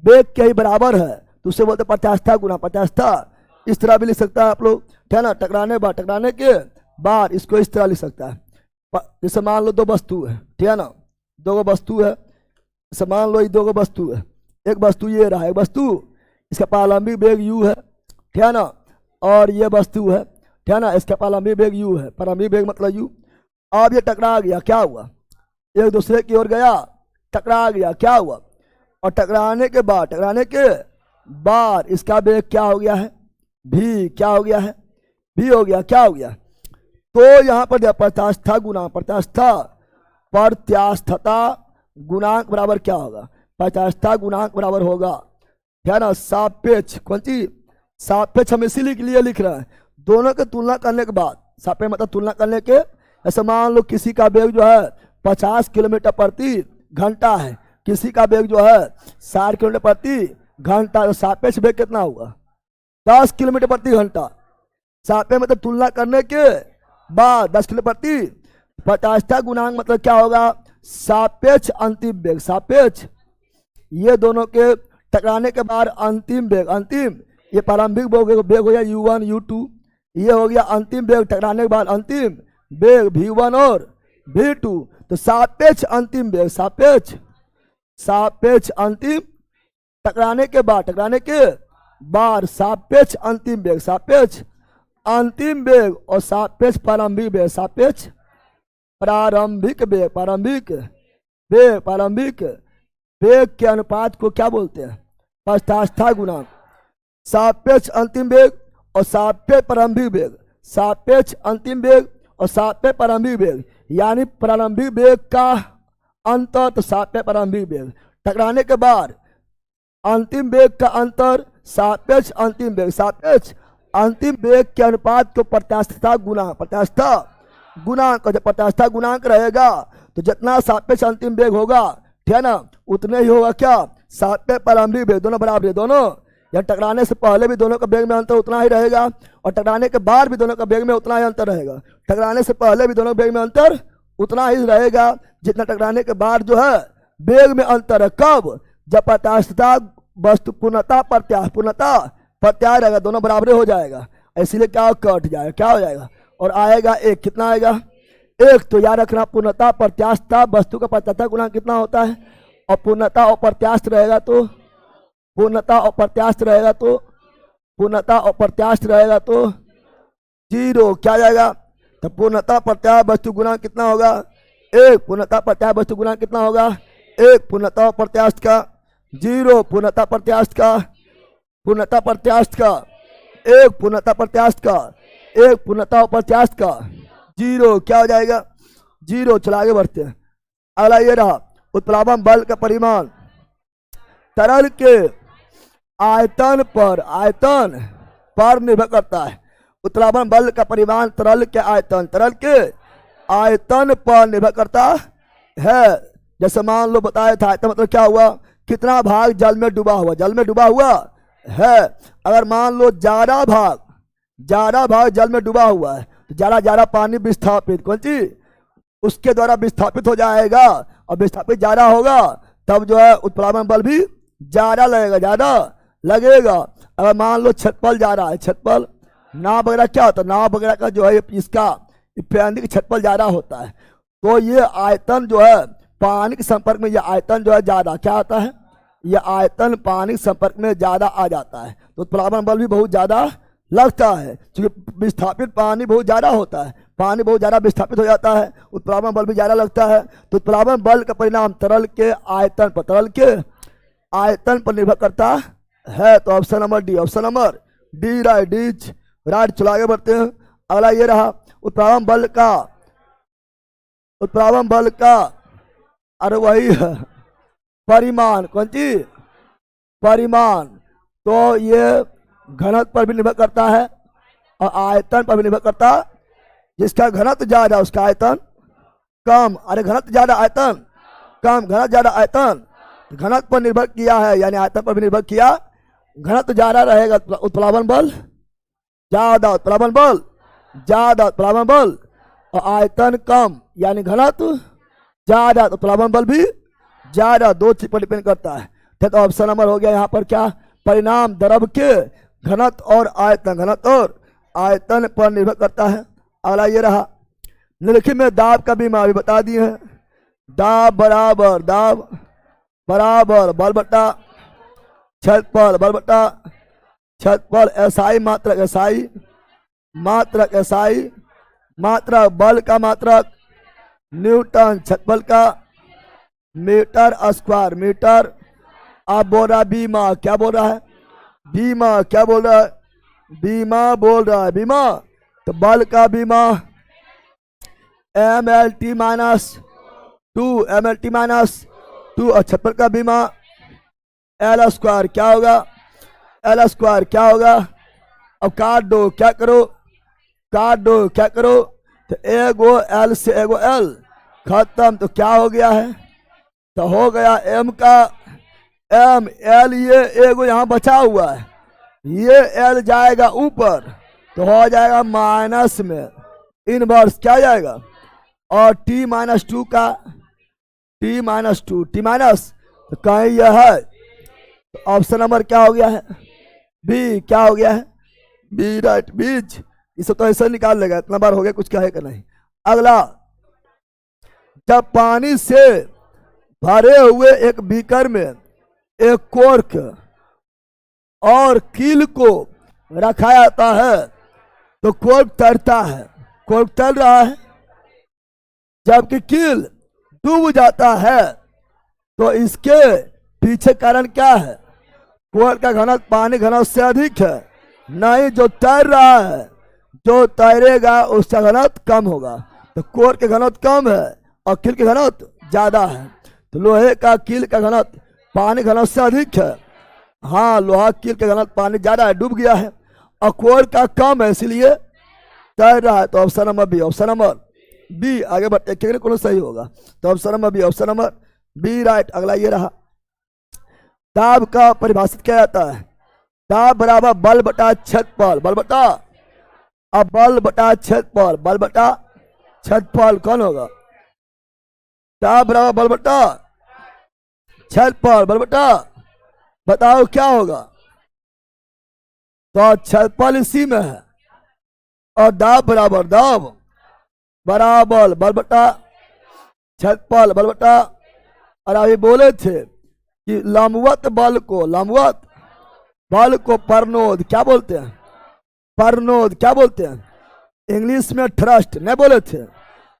S1: वेग के ही बराबर है तो उसे बोलते प्रत्यास्थता गुना प्रत्यास्थता। इस तरह भी लिख सकता है आप लोग, ठीक है ना। टकराने के बाद इसको इस तरह लिख सकता है। जैसे मान लो दो वस्तु है, ठीक है ना, दो वस्तु है, जैसे मान लो ये दो वस्तु है, एक वस्तु ये रहा, एक वस्तु इसका प्रारंभिक वेग u है, ठीक है ना, और ये वस्तु है, ठीक है ना, इसका प्रारंभिक वेग u है, प्रारंभिक वेग मतलब u। अब ये टकरा गया, क्या हुआ, एक दूसरे की ओर गया, टकरा गया, क्या हुआ, और टकराने के बाद इसका वेग क्या हो गया है, v, क्या हो गया है, v हो गया, क्या हो गया। तो यहाँ पर प्रत्यास्थता गुणांक बराबर क्या होगा, प्रत्यास्थता गुणांक बराबर होगा, है ना, सापेक्ष। कौन चीज, सापेक्ष हम इसीलिए लिख रहे हैं, दोनों की तुलना करने के बाद, सापेक्ष मतलब तुलना करने के। ऐसे मान लो किसी का वेग जो है 50 किलोमीटर प्रति घंटा है, किसी का वेग जो है 60 किलोमीटर प्रति घंटा, तो सापेक्ष वेग कितना हुआ, 10 किलोमीटर प्रति घंटा। सापेक्ष मतलब तुलना करने के बाद 10 किलोमीटर प्रति। प्रत्यास्थता गुणांक मतलब क्या होगा, सापेक्ष अंतिम वेग, सापेक्ष ये दोनों के टकराने के बाद अंतिम वेग, अंतिम ये प्रारंभिक वेग हो गया u1 u2, ये हो गया अंतिम वेग टकराने के बाद अंतिम वेग v1 और v2। तो सापेक्ष अंतिम वेग, सापेक्ष अंतिम टकराने के बाद सापेक्ष अंतिम वेग, सापेक्ष अंतिम वेग और सापेक्ष प्रारंभिक वेग, सापेक्ष प्रारंभिक वेग के अनुपात को क्या बोलते हैं, प्रत्यास्थता गुणांक। सापेक्ष अंतिम वेग और सापेक्ष प्रारंभिक वेग, सापेक्ष अंतिम वेग और सापेक्ष प्रारंभिक वेग, यानी प्रारंभिक वेग का अंतर तो सापेक्ष प्रारंभिक वेग, टकराने के बाद अंतिम वेग का अंतर सापेक्ष अंतिम वेग, सापेक्ष अंतिम वेग के अनुपात को प्रत्यास्थता गुणांक। जब प्रत्यास्थता गुणांक रहेगा तो जितना सापेक्ष अंतिम वेग होगा, ठीक है ना, उतने ही होगा क्या, सापेक्ष प्रारंभिक वेग, दोनों बराबर है, दोनों या टकराने से पहले भी दोनों का वेग में अंतर उतना ही रहेगा और टकराने के बाद भी दोनों का वेग में उतना ही अंतर रहेगा। टकराने से पहले भी दोनों वेग में अंतर उतना ही रहेगा जितना टकराने के बाद जो है वेग में अंतर है। कब, जब प्रत्यास्थता वस्तु पूर्णता प्रत्याय रहेगा, दोनों बराबर हो जाएगा, इसीलिए क्या कट जाएगा, क्या हो जाएगा, और आएगा एक, कितना आएगा, एक। तो याद रखना पूर्णता प्रत्यास्थता वस्तु का प्रत्यास्थता गुणांक कितना होता है, और पूर्णता और प्रत्यास्थ रहेगा तो जीरो, क्या जाएगा, तो पूर्णता प्रत्याय वस्तु गुणांक कितना होगा, एक। पूर्णता प्रत्याय वस्तु गुणांक कितना होगा, एक। पूर्णता प्रत्यास्थ का जीरो, पूर्णता प्रत्यास्थ का एक, पूर्णता प्रत्यास्थ का जीरो, क्या हो जाएगा, जीरो। चला आगे बढ़ते हैं। अगला ये रहा, उत्प्लावन बल का परिमाण तरल के आयतन पर निर्भर करता है। उत्प्लावन बल का परिमाण तरल के आयतन पर निर्भर करता है। जैसे मान लो बताया था, आयतन मतलब क्या हुआ, कितना भाग जल में डूबा हुआ है। अगर मान लो ज्यादा भाग जल में डूबा हुआ है तो ज्यादा पानी विस्थापित, कौन चीज, उसके द्वारा विस्थापित हो जाएगा, और विस्थापित ज्यादा होगा तब जो है उत्प्लावन बल भी ज्यादा लगेगा। अगर मान लो छतपल जा रहा है, छतपल नाव वगैरह क्या होता है, नाव वगैरह का जो है इसका छतपल ज्यादा होता है, तो ये आयतन जो है पानी के संपर्क में, ये आयतन जो है ज्यादा क्या होता है, ये आयतन पानी के संपर्क में ज्यादा आ जाता है, तो उत्प्लावन बल भी बहुत ज्यादा लगता है। क्योंकि विस्थापित पानी बहुत ज्यादा होता है, पानी बहुत ज्यादा विस्थापित हो जाता है, उत्प्लावन बल भी ज्यादा लगता है। तो उत्प्लावन बल का परिणाम तरल के आयतन पर निर्भर करता है। तो ऑप्शन नंबर डी राइट। चलो आगे बढ़ते हैं। अगला ये रहा, उत्प्लावन बल का अरे वही है परिमाण, कौन चीज, परिमाण। तो ये घनत्व पर भी निर्भर करता है और आयतन पर भी निर्भर करता है। जिसका घनत्व ज्यादा उसका आयतन कम, अरे घनत्व ज्यादा आयतन कम, घनत्व ज्यादा आयतन घनत्व पर निर्भर किया है, यानी आयतन पर भी निर्भर किया। घनत्व ज्यादा रहेगा, उत्प्लावन बल ज्यादा, उत्प्लावन बल ज्यादा, उत्प्लावन बल, और आयतन कम यानी घनत्व ज्यादा, उत्प्लावन बल भी ज्यादा। दो चीज पर डिपेंड करता है। तो ऑप्शन नंबर हो गया यहाँ पर क्या, परिणाम द्रव के घनत्व और आयतन, घनत्व और आयतन पर निर्भर करता है। अगला ये रहा, निम्नलिखित में दाब का बीमा अभी बता दिए हैं। दाब बराबर बल बटा क्षेत्रफल, बल बटा क्षेत्रफल, एसआई मात्रक, एसआई मात्रक, एसआई मात्रक, बल का मात्रक न्यूटन, क्षेत्रफल का मीटर स्क्वायर, मीटर। आप बोल रहा है बीमा, क्या बोल रहा है, बीमा क्या बोल रहा है, बीमा बोल रहा है, बीमा। तो बल का बीमा MLT माइनस 2, MLT माइनस 2, और क्षेत्रफल का बीमा L स्क्वायर, क्या होगा, L स्क्वायर क्या होगा। अब काट दो, क्या करो, काट दो, क्या करो, तो एगो L से एगो L खत्म, तो क्या हो गया है, तो हो गया M का M, L ये एगो यहाँ बचा हुआ है, ये L जाएगा ऊपर, तो हो जाएगा माइनस में इनवर्स, क्या जाएगा, और T माइनस 2 का T माइनस 2, T माइनस, तो कहीं यह है, तो ऑप्शन नंबर क्या हो गया है, बी, क्या हो गया है, बी, राइट, बीज। इसे तो ऐसे निकाल लेगा, इतना बार हो गया, कुछ कहेगा नहीं। अगला, जब पानी से भरे हुए एक बीकर में एक कोर्क और कील को रखा जाता है तो कोर्क तैरता है, कोर्क तैर रहा है, जबकि कील डूब जाता है, तो इसके पीछे कारण क्या है, कोर्क का घनत्व पानी घनत्व से अधिक है, नहीं जो तैर रहा है, जो तैरेगा उसका घनत्व कम होगा। तो कोर्क के घनत्व कम है और कील के घनत्व ज्यादा है, तो लोहे का कील का घनत्व पानी घनत्व से अधिक है। हाँ, लोहा कील का घनत्व पानी ज्यादा है, डूब गया है, और कोर्क का कम है, इसलिए तैर रहा है। तो option number B, option number B. आगे बढ़ते कौन सही होगा, तो option number B, option number B right. अगला ये रहा, दाब का परिभाषित किया जाता है, दाब बराबर बल बटा क्षेत्रफल, बल बटा, अब बल बटा क्षेत्रफल, बल बटा क्षेत्रफल कौन होगा, दाब बराबर बल बटा क्षेत्रफल, बल बटा, बताओ क्या होगा, तो क्षेत्रफल इसी में है, और दाब बराबर बल बटा क्षेत्रफल, बल बटा। और अभी बोले थे कि लंबवत बल को परनोद क्या बोलते हैं, परनोद क्या बोलते हैं, इंग्लिश में थ्रस्ट नहीं बोले थे,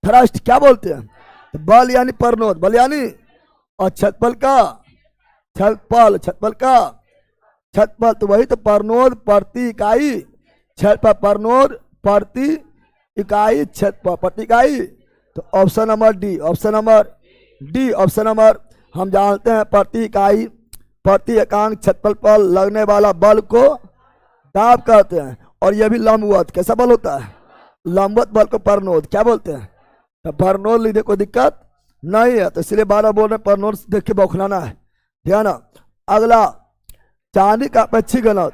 S1: थ्रस्ट क्या बोलते हैं, तो बल यानी परनोद, बल यानी, और क्षेत्रफल का क्षेत्रफल, क्षेत्रफल का क्षेत्रफल, तो वही तो परनोद प्रति इकाई क्षेत्रफल, परनोद प्रति इकाई क्षेत्रफल प्रति इकाई। तो option number D, option number D, option number. हम जानते हैं प्रति इकाई प्रति एकांक क्षेत्रफल पर लगने वाला बल को दाब कहते हैं, और यह भी लंबवत कैसा बल होता है, लंबवत बल को परनोद क्या बोलते हैं। तो परनोद लिखने कोई दिक्कत नहीं है, तो इसलिए 12 बोल रहे परनोद देख के बौखलाना है, ध्यान। अगला, चांदी का अपेक्षिक घनत्व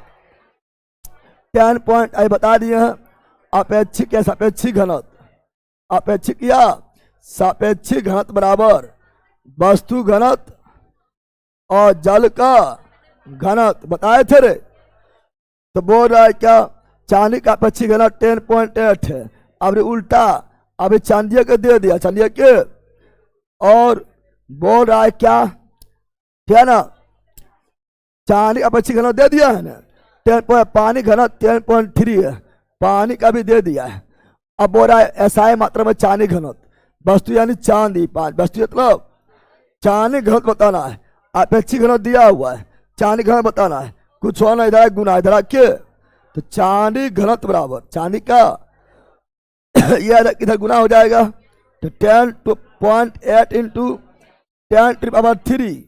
S1: 10 पॉइंट आई बता दिए हैं, अपेक्षिक या सापेक्षिक घनत्व, अपेक्षिक या सापेक्षिक घनत्व बराबर वस्तु घनत्व और जल का घनत्व बताए थे रे। तो बोल रहा है क्या, चांदी का अपेक्षिक घनत्व 10.8 है, अब उल्टा अभी चांदी के दे दिया, चांदी के, और बोल रहा है क्या, ठीक है ना, चांदी का अपेक्षिक घनत्व दे दिया है ना 10, पानी घनत्व 10.3 है, पानी का भी दे दिया है। अब बोल रहा है एसआई मात्रा में चांदी घनत्व, वस्तु यानी चांदी, 5 वस्तु मतलब चांदी घनत्व बताना है, अपेक्षिक घनत्व दिया हुआ है, चांदी घनत्व बताना है, कुछ होना इधर गुना इधर के, तो चांदी घनत्व बराबर चांदी का यह इधर गुना हो जाएगा, तो 10.8 इंटू 10⁻³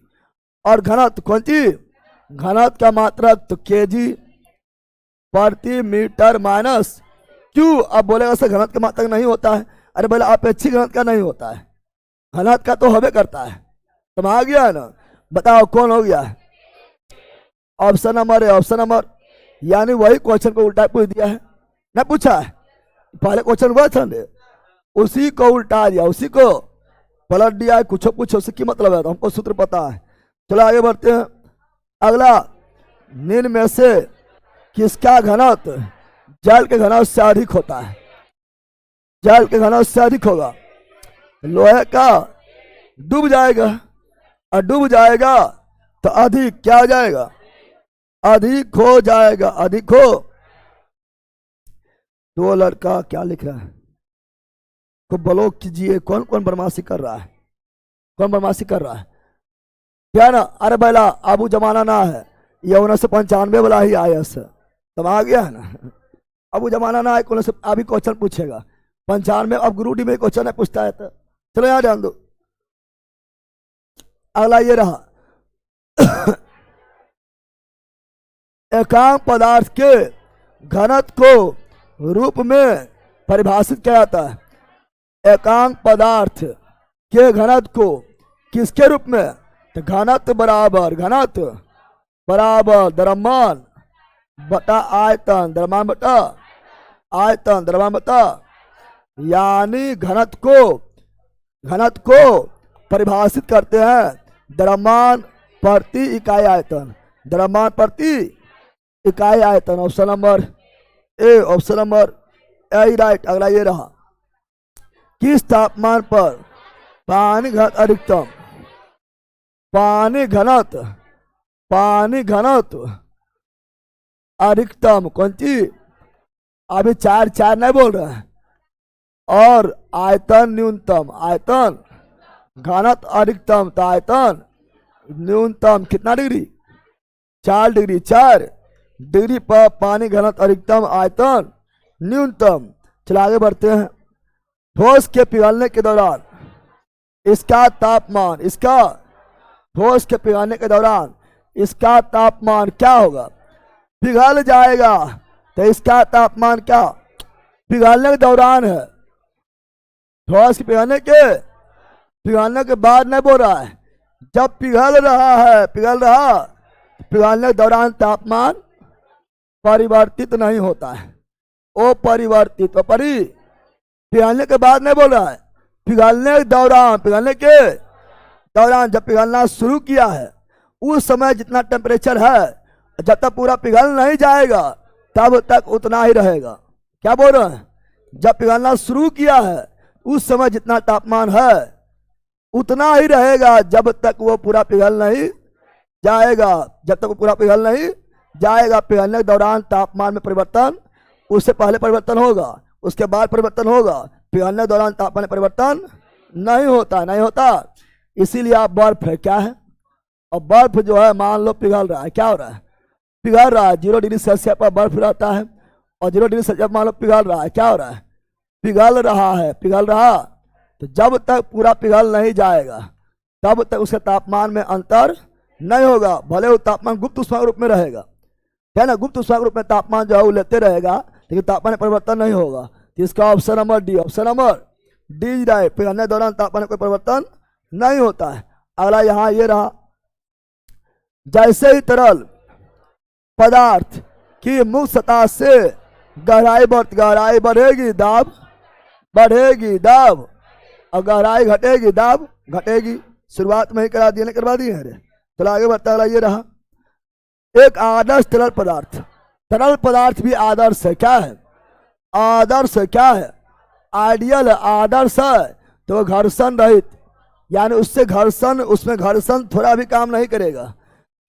S1: और घनत्व कौन सी, घनत्व का मात्रक तो केजी प्रति मीटर माइनस क्यू। अब बोलेगा सर घनत्व का मात्रक नहीं होता है, अरे बोले अपेक्षिक घनत्व का नहीं होता है, घनत्व का तो होबे करता है, समझ गया है ना। बताओ कौन हो गया? ऑप्शन नंबर है, ऑप्शन नंबर, यानी वही क्वेश्चन को उल्टा पूछ दिया है ना, पूछा है पहले क्वेश्चन हुआ था ने, उसी को उल्टा दिया, उसी को पलट दिया है। कुछ कुछ उससे की मतलब है, तो हमको सूत्र पता है। चलो आगे बढ़ते हैं। अगला, निम्न में से किसका घनत्व जल के घनत्व से अधिक होता है? जल के घनत्व से अधिक होगा। लोहे का डूब जाएगा, और डूब जाएगा तो अधिक क्या हो जाएगा? अधिक हो जाएगा, अधिक हो। दो लड़का क्या लिख रहा है? को ब्लॉक कीजिए। कौन कौन बदमाशी कर रहा है? कौन बदमाशी कर रहा है? क्या ना? अरे बेला अबू जमाना ना है, ये 1995 वाला ही आयस तब आ गया है ना। अबू जमाना ना है, कौन से अभी क्वेश्चन पूछेगा 95। अब गुरु डी में क्वेश्चन है, पूछता है तो चलो यहाँ ध्यान दो। अगला ये रहा, एकांक पदार्थ के घनत्व को रूप में परिभाषित किया जाता है। एकांक पदार्थ के घनत्व को किसके रूप में? तो घनत्व बराबर, घनत्व बराबर द्रव्यमान बटा आयतन, द्रव्यमान बटा आयतन, द्रव्यमान बटा, यानी घनत्व को परिभाषित करते हैं द्रव्यमान प्रति इकाई आयतन, द्रव्यमान प्रति इकाई आयतन। Option number A, option number A right. अगला ये रहा, किस तापमान पर पानी घनत्व अधिकतम, पानी घनत्व अधिकतम कौन चीज? अभी चार चार नहीं बोल रहे हैं। और आयतन न्यूनतम, आयतन घनत्व अधिकतम, तो आयतन न्यूनतम कितना डिग्री? 4 डिग्री, 4 डिग्री पर पानी घनत्व अधिकतम, आयतन न्यूनतम। चलो आगे बढ़ते हैं। ठोस के पिघलने के दौरान इसका तापमान, इसका ठोस के पिघलने के दौरान इसका तापमान क्या होगा? पिघल जाएगा तो इसका तापमान क्या? पिघलने के दौरान है, ठोस के पिघलने के बाद नहीं बोल रहा है। जब पिघल रहा है, पिघलने के दौरान तापमान परिवर्तित नहीं होता है, अपरिवर्तित। पिघलने के बाद नहीं बोल रहा है, पिघलने के दौरान जब पिघलना शुरू किया है उस समय जितना टेम्परेचर है, जब तक पूरा पिघल नहीं जाएगा तब तक उतना ही रहेगा। क्या बोल रहे हैं? जब पिघलना शुरू किया है उस समय जितना तापमान है उतना ही रहेगा जब तक वो पूरा पिघल नहीं जाएगा, जब तक वो पूरा पिघल नहीं जाएगा। पिघलने के दौरान तापमान में परिवर्तन, उससे पहले परिवर्तन होगा, उसके बाद परिवर्तन होगा। पिघलने के दौरान तापमान में परिवर्तन नहीं होता। इसीलिए आप बर्फ है क्या है? और बर्फ जो है मान लो पिघल रहा है, क्या हो रहा है? पिघल रहा है। 0 डिग्री सेल्सियस पर बर्फ रहता है, और 0 डिग्री सेल्सियस मान लो पिघल रहा है, क्या हो रहा है? पिघल रहा। तो जब तक पूरा पिघल नहीं जाएगा तब तक उसके तापमान में अंतर नहीं होगा, भले वो तापमान गुप्त ऊष्मा के रूप में रहेगा, है ना। गुप्त ऊष्मा के रूप में तापमान जो है वो लेते रहेगा, लेकिन तापमान में परिवर्तन नहीं होगा। तो इसका option number D, option number D right. पिघलने के दौरान तापमान में कोई परिवर्तन नहीं होता है। अगला यहाँ ये रहा, जैसे ही तरल पदार्थ की मुक्त सतह से गहराई बढ़ेगी, दाब बढ़ेगी, दाब, और गहराई घटेगी, दाब घटेगी। शुरुआत में ही करा दिए, करवा दिए। अरे चलो आगे बढ़ता है। ये रहा, एक आदर्श तरल पदार्थ भी आदर्श है। क्या है? आदर्श क्या है? आइडियल है, आदर्श है तो घर्षण रहित, यानी उसमें घर्षण थोड़ा भी काम नहीं करेगा।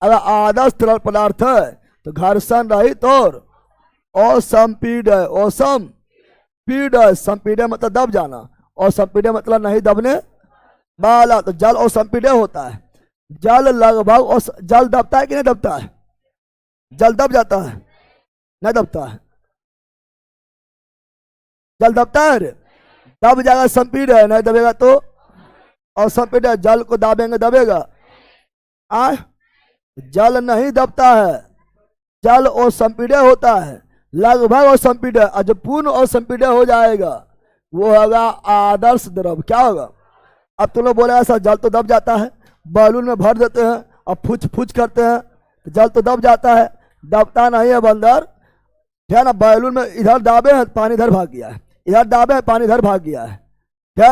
S1: अगर आदर्श तरल पदार्थ है तो घर्षण रहित और असंपीड है। संपीडे मतलब दब जाना, और संपीडे मतलब नहीं दबने वाला। तो जल और संपीडे होता है। जल लगभग, और जल दबता है कि नहीं दबता है? जल दब जाता है, नहीं दबता है? जल दबता है, दब जाएगा। संपीड है, नहीं दबेगा तो, और संपीड है, जल को दाबेंगे दबेगा। जल नहीं दबता है, जल और संपीडे होता है, लगभग और संपीडे। और जब पूर्ण और संपीडे हो जाएगा वो होगा आदर्श द्रव। क्या होगा? अब तुम लोग बोले ऐसा जल तो दब जाता है, बैलून में भर देते हैं और फुच फुच करते हैं तो जल तो दब जाता है, दबता नहीं है बंदर है ना। बैलून में इधर दाबे हैं पानी इधर भाग गया है, इधर दाबे हैं पानी इधर भाग गया है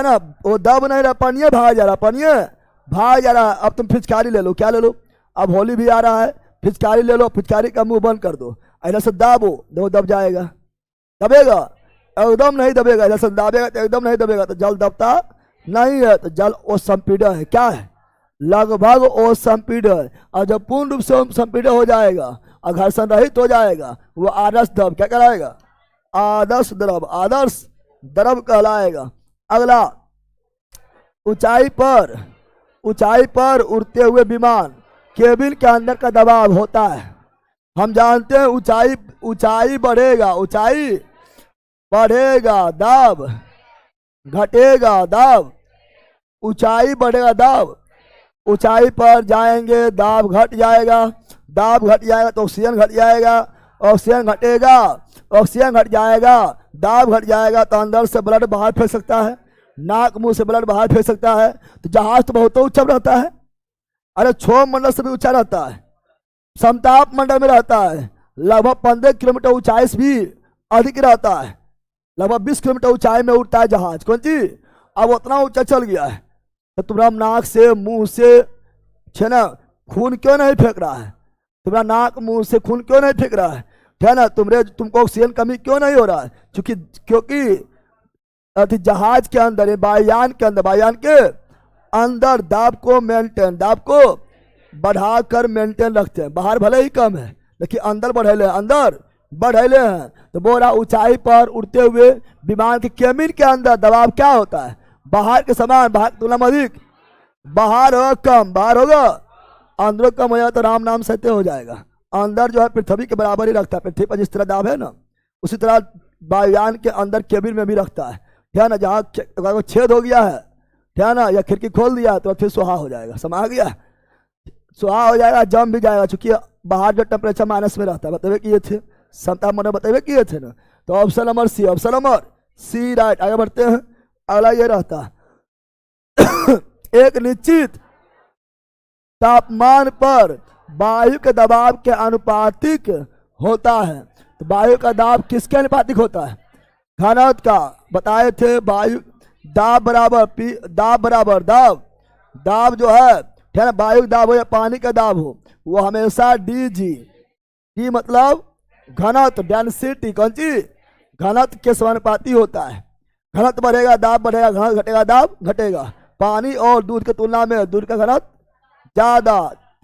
S1: ना। वो दब नहीं रहा, पनिए भाग जा रहा, पनिए भाग जा रहा है। अब तुम फिचकारी ले लो, क्या ले लो, अब होली भी आ रहा है, फिचकारी ले लो, फिचकारी का मुंह बंद कर दो, इधर से दाबो, देखो दब जाएगा, दबेगा एकदम नहीं दबेगा, इधर से दाबेगा तो एकदम नहीं दबेगा, तो जल दबता नहीं है। तो जल ओसंपीडा है, क्या है, लगभग ओसंपीडा है। और जब पूर्ण रूप से ओसंपीडा हो जाएगा और घर्षण रहित हो जाएगा, वो आदर्श द्रव क्या कहलाएगा, आदर्श द्रव, आदर्श द्रव कहलाएगा। अगला, ऊंचाई पर उड़ते हुए विमान, केबिन के अंदर का दबाव होता है। हम जानते हैं ऊंचाई बढ़ेगा, ऊंचाई बढ़ेगा दाब घटेगा, दाब ऊंचाई बढ़ेगा, दाब ऊंचाई पर जाएंगे दाब घट जाएगा, दाब घट जाएगा तो ऑक्सीजन घट जाएगा, ऑक्सीजन घटेगा, ऑक्सीजन घट जाएगा, दाब घट जाएगा तो अंदर से ब्लड बाहर फेंक सकता है, नाक मुंह से ब्लड बाहर फेंक सकता है। तो जहाज तो बहुत ऊंचा रहता है, अरे क्षोभ मंडल से भी ऊंचा रहता है, समताप मंडल में रहता है, लगभग 15 किलोमीटर ऊंचाई से भी अधिक रहता है, लगभग 20 किलोमीटर ऊंचाई में उड़ता है जहाज। कौन चीज, अब उतना ऊंचा चल गया है तो तुम्हारा नाक से मुंह से है ना खून क्यों नहीं फेंक रहा है, तुम्हारा नाक मुंह से खून क्यों नहीं फेंक रहा है ना, तुमको ऑक्सीजन कमी क्यों नहीं हो रहा है, क्योंकि जहाज के अंदर, वायुयान के अंदर दाब को बढ़ाकर मेंटेन रखते हैं। बाहर भले ही कम है लेकिन अंदर बढ़ेले हैं। तो बोला ऊंचाई पर उड़ते हुए विमान के केबिन के अंदर दबाव क्या होता है, बाहर के समान, बाहर की तुलना में अधिक, बाहर होगा कम, बाहर होगा अंदर कम हो जाएगा तो राम नाम सत्य हो जाएगा। अंदर जो है पृथ्वी के बराबर ही रखता है, पृथ्वी पर जिस तरह दाब है ना उसी तरह वायुयान के अंदर केबिन में भी रखता है ना। जहाँ छेद हो गया है ना, या खिड़की खोल दिया तो फिर सुहा हो जाएगा, समा गया, सुहा हो जाएगा, जम भी जाएगा, चूंकि बाहर जो टेम्परेचर माइनस में रहता है, बतावे किए थे समता मन बतावे किए थे ना। तो ऑप्शन नंबर सी राइट। आगे बढ़ते हैं, अगला ये रहता एक निश्चित तापमान पर वायु के दबाव के अनुपातिक होता है। तो वायु का दाब किसके अनुपातिक होता है, घनत्व का। बताए थे वायु दाब बराबर दाब जो है ना, वायु दाब हो या पानी का दाब हो, वो हमेशा डी मतलब घनत्व, डेंसिटी, कौन चीज, घनत्व के समानुपाती होता है। घनत्व बढ़ेगा दाब बढ़ेगा, घनत्व घटेगा दाब घटेगा। पानी और दूध की तुलना में दूध का घनत्व ज्यादा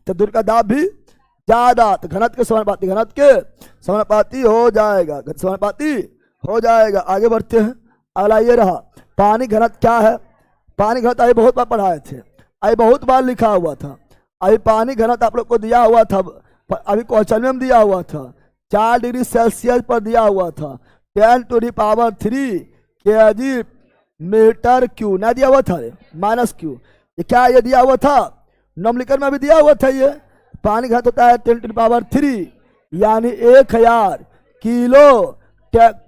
S1: तो दूध का दाब भी ज्यादा, तो घनत्व के समानुपाती हो जाएगा, आगे बढ़ते हैं। अगला ये रहा, पानी घनत्व क्या है। पानी घनत्व अभी बहुत बार पढ़ाए थे, अभी बहुत बार लिखा हुआ था, अभी पानी घनत्व आप लोग को दिया हुआ था, अभी क्वेश्चन में दिया हुआ था, 4 डिग्री सेल्सियस पर दिया हुआ था, 10⁻³ kg मीटर क्यू ना दिया हुआ था, -Q, ये क्या ये दिया हुआ था, नम्लिकन में भी दिया हुआ था। ये पानी घनत्व होता है 10⁻³ यानी 1000 किलो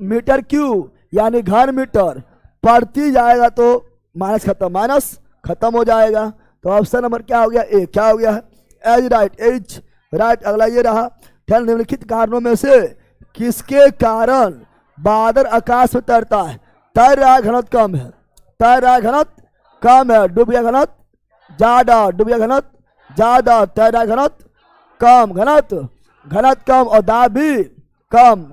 S1: मीटर क्यू यानी घन मीटर प्रति जाएगा तो माइनस खत्म हो जाएगा। तो ऑप्शन नंबर क्या हो गया, ए क्या हो गया है, एच राइट। अगला ये रहा, निम्नलिखित कारणों में से किसके कारण बादल आकाश में तैरता है। तैर रहा घनत्व कम है, डूब गया घनत्व ज्यादा, तैर रहा घनत्व कम, घनत्व कम और दाब भी कम,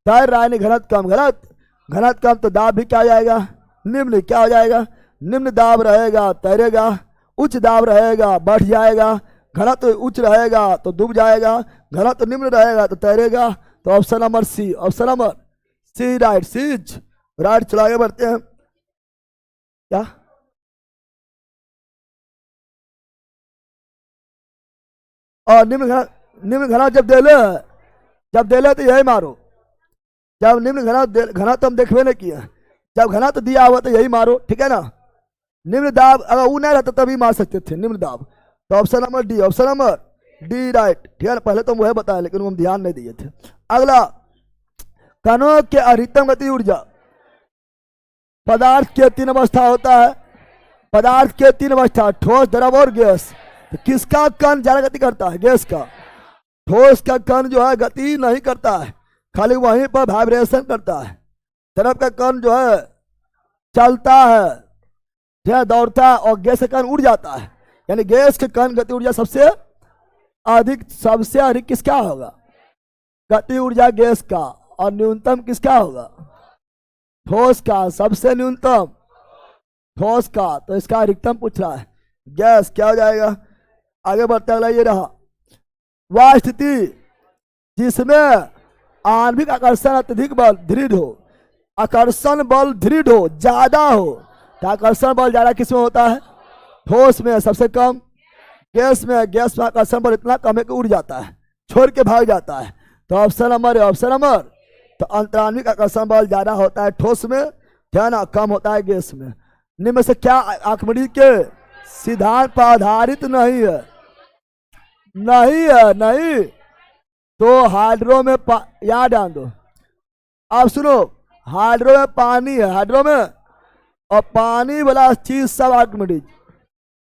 S1: तैर रहा है घनत्व कम तो दाब भी क्या हो जाएगा, निम्न क्या हो जाएगा, निम्न दाब रहेगा तैरेगा, उच्च दाब रहेगा बढ़ जाएगा, घनत्व उच्च रहेगा तो डूब जाएगा, घनत्व निम्न रहेगा तो तैरेगा। तो ऑप्शन नंबर सी राइट। चलो आगे बढ़ते हैं। क्या और निम्न घनत्व जब देले तो यही मारो, जब निम्न घनत्व हम देखबे नहीं किया, जब घनत्व दिया हुआ तो यही मारो, ठीक है ना। निम्न दाब अगर वो नहीं रहता तभी मार सकते थे निम्न दाब। तो ऑप्शन नंबर डी राइट, ठीक है ना। पहले तो वह बताया लेकिन हम ध्यान नहीं दिए थे। अगला, कणों के अधिकतम गति ऊर्जा, पदार्थ के तीन अवस्था होता है, पदार्थ के तीन अवस्था, ठोस, द्रव और गैस। तो किसका कण ज्यादा गति करता है? गैस का। ठोस का कण जो है गति नहीं करता है, खाली वहीं पर वाइब्रेशन करता है। द्रव का कण जो है चलता है, दौड़ता है, और गैस का कण उड़ जाता है। यानी गैस के कण गति ऊर्जा सबसे अधिक किसका होगा? गति ऊर्जा गैस का। और न्यूनतम किसका होगा? ठोस का। सबसे न्यूनतम ठोस का। तो इसका अधिकतम पूछ रहा है, गैस क्या हो जाएगा? आगे बढ़ते अगला ये रहा, वह स्थिति जिसमें आणविक आकर्षण अत्यधिक बल दृढ़ हो, आकर्षण बल दृढ़ हो, ज्यादा हो। तो आकर्षण बल ज्यादा किसमें होता है? ठोस में। सबसे कम गैस में। गैस में आकर्षण बल इतना कम है कि उड़ जाता है, छोड़ के भाग जाता है। तो ऑप्शन नंबर है, ऑप्शन नंबर। तो अंतराण्विक आकर्षण बल ज्यादा होता है ठोस में, ध्यान, कम होता है गैस में। निम्न में से क्या आर्किमिडीज के सिद्धांत पर आधारित नहीं है? नहीं है, नहीं। तो हाइड्रो में याद ध्यान दो। अब सुनो, हाइड्रो में पानी है, हाइड्रो में, और पानी वाला चीज सब आर्किमिडीज।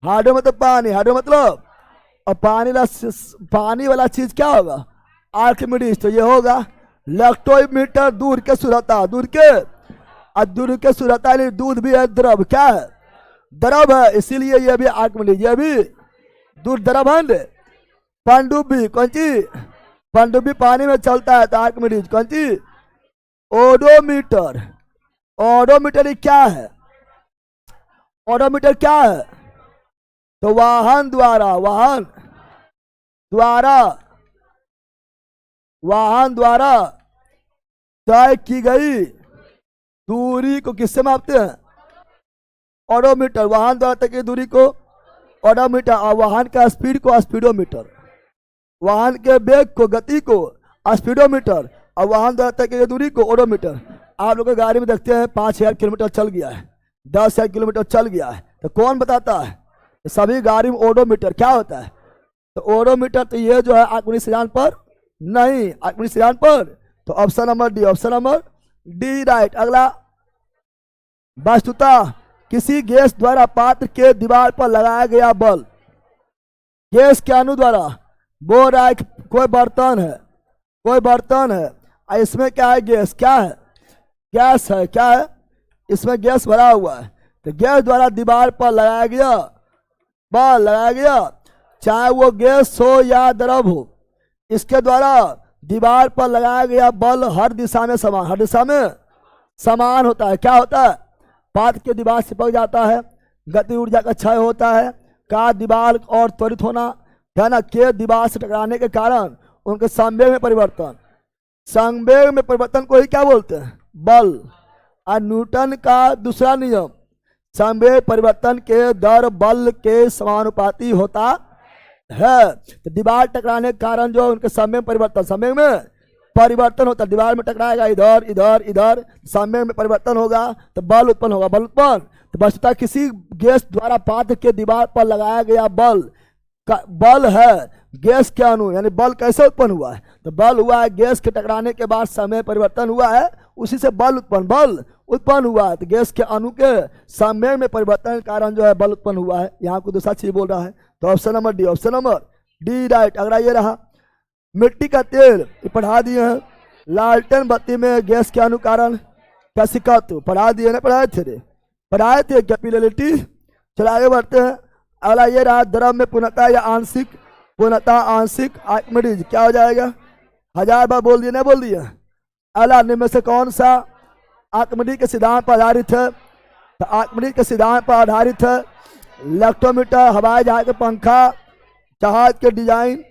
S1: हाइड्रो में तो पानी, हाइड्रो मतलब, और पानी वाला चीज क्या होगा? आर्किमिडीज। तो ये होगा इलेक्ट्रोमीटर। दूर के सुरता, दूर के, और दूर के सुरता दूध भी है, द्रव क्या है? द्रव है, इसीलिए ये भी आर्किमिडीज। ये भी दूध द्रव है। पनडुब्बी, कौन चीज? पनडुब्बी पानी में चलता है, तो आर्किमिडीज। कौन चीज? ओडोमीटर। ओडोमीटर क्या है? ओडोमीटर क्या है? तो वाहन द्वारा तय की गई दूरी को किससे मापते हैं? ओडोमीटर। वाहन द्वारा तय की दूरी को ओडोमीटर, और वाहन का स्पीड को स्पीडोमीटर। वाहन के वेग को, गति को स्पीडोमीटर, और वाहन द्वारा तय की गई दूरी को ओडोमीटर। आप लोग गाड़ी में देखते हैं 5000 किलोमीटर चल गया है, 10,000 किलोमीटर चल गया है, तो कौन बताता है? सभी गाड़ी में ओडोमीटर क्या होता है? तो ओडोमीटर। तो ये जो है आर्किमिडीज सिद्धांत पर नहीं, आर्किमिडीज सिद्धांत पर। तो option number D, option number D right. अगला, वस्तुतः किसी गैस द्वारा पात्र के दीवार पर लगाया गया बल, गैस के अणु द्वारा, वो रहा है कोई बर्तन है, कोई बर्तन है, और इसमें क्या है? गैस। क्या है? गैस है। क्या है? इसमें गैस भरा हुआ है। तो गैस द्वारा दीवार पर लगाया गया बल, लगाया गया, चाहे वो गैस हो या द्रव हो, इसके द्वारा दीवार पर लगाया गया बल हर दिशा में समान, हर दिशा में समान होता है। क्या होता है? पात्र के दीवार चिपक जाता है, गति ऊर्जा का क्षय होता है, का दीवार और त्वरित होना, है ना, के दीवार से टकराने के कारण उनके संवेग में परिवर्तन। संवेग में परिवर्तन को ही क्या बोलते हैं? बल। और न्यूटन का दूसरा नियम, संवेग परिवर्तन के दर बल के समानुपाती होता है। तो दीवार टकराने के कारण जो उनके समय में परिवर्तन, समय में परिवर्तन होता है। दीवार में टकराएगा, इधर इधर इधर, समय में परिवर्तन होगा, तो बल उत्पन्न होगा। बल उत्पन्न, तो वस्तुतः किसी गैस द्वारा पात्र के दीवार पर लगाया गया बल बल है गैस के अणु, यानी बल कैसे उत्पन्न हुआ है? तो बल हुआ है गैस के टकराने के बाद समय परिवर्तन हुआ है, उसी से बल उत्पन्न हुआ है। तो गैस के अणु के समय में परिवर्तन के कारण जो है बल उत्पन्न हुआ है। यहाँ को दूसरा चीज बोल रहा है। तो option number D, option number D right. अगला ये रहा, मिट्टी का तेल, ये पढ़ा दिए हैं। लालटेन बत्ती में गैस के अणु कारण कैसिकत्व, पढ़ा दिए ना? पढ़ाए थे कैपिलरिटी। चलो आगे बढ़ते हैं। अगला ये रहा, द्रव में पूर्णता या आंशिक, पूर्णता आंशिक आर्किमिडीज। क्या हो जाएगा? 1000 बार बोल दिए, नहीं बोल दिया? अगला, निम्न में से कौन सा आर्किमिडीज के सिद्धांत पर आधारित है? तो आर्किमिडीज के सिद्धांत पर आधारित है इलेक्ट्रोमीटर, हवाई जहाज के पंखा, जहाज के डिजाइन।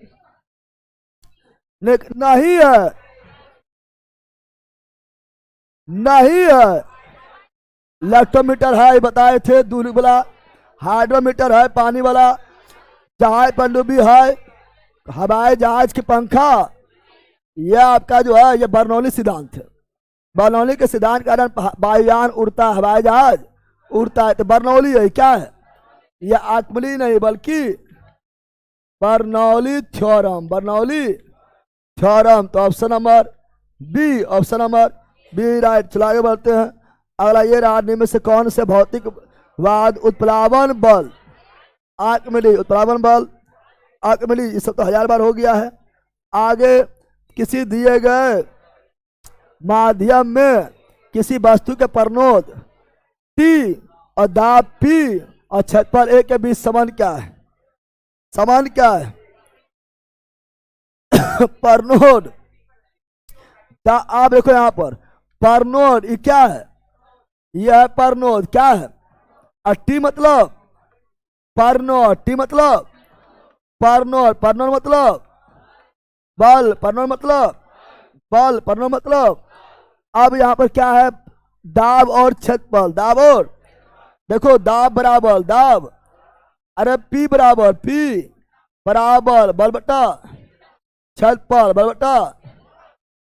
S1: नहीं है, नहीं है। इलेक्ट्रोमीटर है, बताए थे, दूरी वाला। हाइड्रोमीटर है, पानी वाला। जहाज पनडुब्बी है, हवाई जहाज के पंखा। यह आपका जो है, यह बर्नौली सिद्धांत है। बर्नौली के सिद्धांत के कारण वायुयान उड़ता है, हवाई जहाज उड़ता है। तो बर्नौली है, क्या है? यह आर्किमिडीज नहीं बल्कि बर्नौली थ्योरम, बर्नौली थ्योरम। तो option number B, option number B right. चलो आगे बढ़ते हैं। अगला ये रहा, निम्न में से कौन से भौतिकवाद उत्प्लावन बल, आंख मिली, उत्प्लावन बल, आंख मिली, ये सब तो 1000 बार हो गया है। आगे, किसी दिए गए माध्यम में किसी वस्तु के परनोद टी और दाब पी और क्षेत्रफल ए के बीच संबंध क्या है? संबंध क्या है? परनोद, आप देखो यहां पर परनोद, ये क्या है? यह है परनोद, क्या है? और टी मतलब परनोद, टी मतलब परनोद, परनोद मतलब बल, परनोद मतलब बल, परनोद मतलब। अब यहां पर क्या है? दाब और क्षेत्रफल, दाब और, देखो दाब बराबर दाब, अरे पी बराबर पी बराबर बल बटा क्षेत्रफल, बल बटा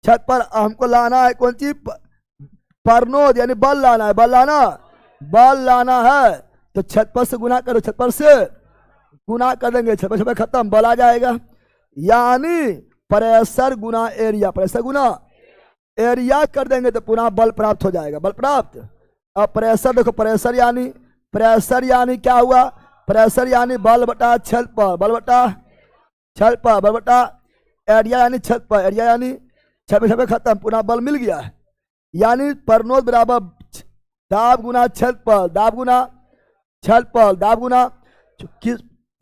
S1: क्षेत्रफल। हमको लाना है कौन चीज? परनोद यानी बल लाना है, बल लाना है तो क्षेत्रफल से गुना करो, क्षेत्रफल से गुना कर देंगे, क्षेत्रफल खत्म, बल आ जाएगा। यानी प्रेशर गुना एरिया, प्रेशर गुना एरिया कर देंगे तो पुनः बल प्राप्त हो जाएगा, बल प्राप्त। अब प्रेशर देखो, प्रेशर यानी क्या हुआ? प्रेशर यानी बल बटा क्षेत्रफल, बल बटा क्षेत्रफल, बल बटा एरिया यानी क्षेत्रफल, एरिया यानी क्षेत्रफल खत्म, पुनः बल मिल गया है। यानी परनोद बराबर दाब गुना क्षेत्रफल, दाब गुना क्षेत्रफल, दाब गुना,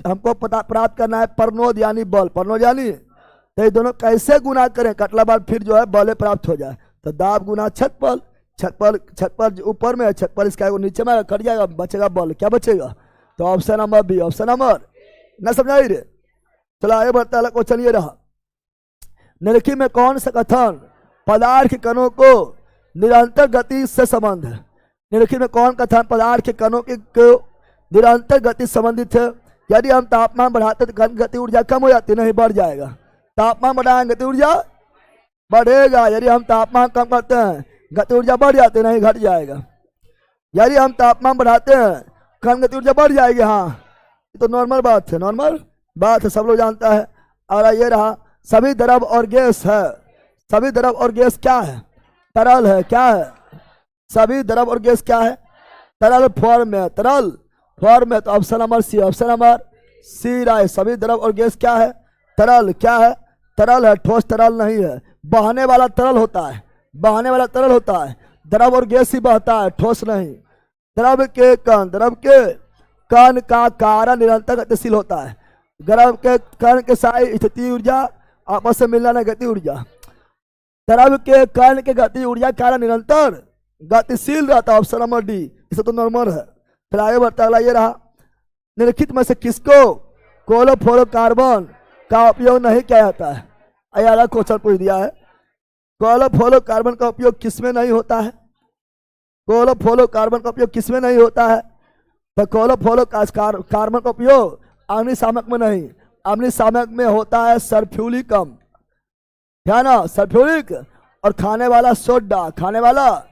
S1: हमको पता प्राप्त करना है परनोद यानी बल, परनोद यानी, तो ये दोनों कैसे गुना करें? कटला बाद फिर जो है बल प्राप्त हो जाए, तो दाब गुना क्षेत्रफल, क्षेत्रफल ऊपर में, क्षेत्रफल इसका नीचे में कट जाएगा, बचेगा बल, क्या बचेगा? तो option number B, option number न समझाई रे। चलो आगे बढ़ता है, क्वेश्चन ये रहा, निम्नलिखित में कौन सा कथन पदार्थ के कणों को निरंतर गति से संबंध है? निम्नलिखित में कौन कथन पदार्थ के कणों को निरंतर गति संबंधित है? यदि हम तापमान बढ़ाते तो कण गति ऊर्जा कम हो जाती, नहीं बढ़ जाएगा। तापमान बढ़ाएंगे गति ऊर्जा बढ़ेगा, यदि हम तापमान कम करते हैं गति ऊर्जा बढ़ जाती, नहीं घट जाएगा। यदि हम तापमान बढ़ाते हैं कण गति ऊर्जा बढ़ जाएगी, हाँ ये तो नॉर्मल बात है, नॉर्मल बात है, सब लोग जानता है। और ये रहा, सभी द्रव और गैस है, सभी द्रव और गैस क्या है? तरल है, क्या है? सभी द्रव और गैस क्या है? तरल फॉर्म में, तरल फॉर्म में, तो option number C, option number C right. सभी द्रव और गैस क्या है? तरल, क्या है? तरल है, ठोस तरल नहीं है, बहने वाला तरल होता है, बहने वाला तरल होता है, द्रव और गैस ही बहता है, ठोस नहीं। द्रव के कण का कारण निरंतर गतिशील होता है, द्रव के कण के साथ स्थिति ऊर्जा आपस में मिलना, गति ऊर्जा, द्रव के कण के गति ऊर्जा कारण निरंतर गतिशील रहता है, ऑप्शन नंबर डी, इसे तो नॉर्मल है। फिर आगे बढ़ता है, ये रहा, निम्नलिखित में से किसको क्लोरोफ्लोरोकार्बन का उपयोग नहीं किया जाता है? अयाला क्वेश्चन पूछ दिया है, क्लोरोफ्लोरोकार्बन का उपयोग किसमें नहीं होता है? क्लोरोफ्लोरोकार्बन का उपयोग किसमें नहीं होता है? तो क्लोरोफ्लोरोकार्बन का उपयोग अग्निशामक में नहीं, अग्निशामक में होता है सल्फ्यूरिकम, है ना, सल्फ्यूरिक, और खाने वाला सोडा, खाने वाला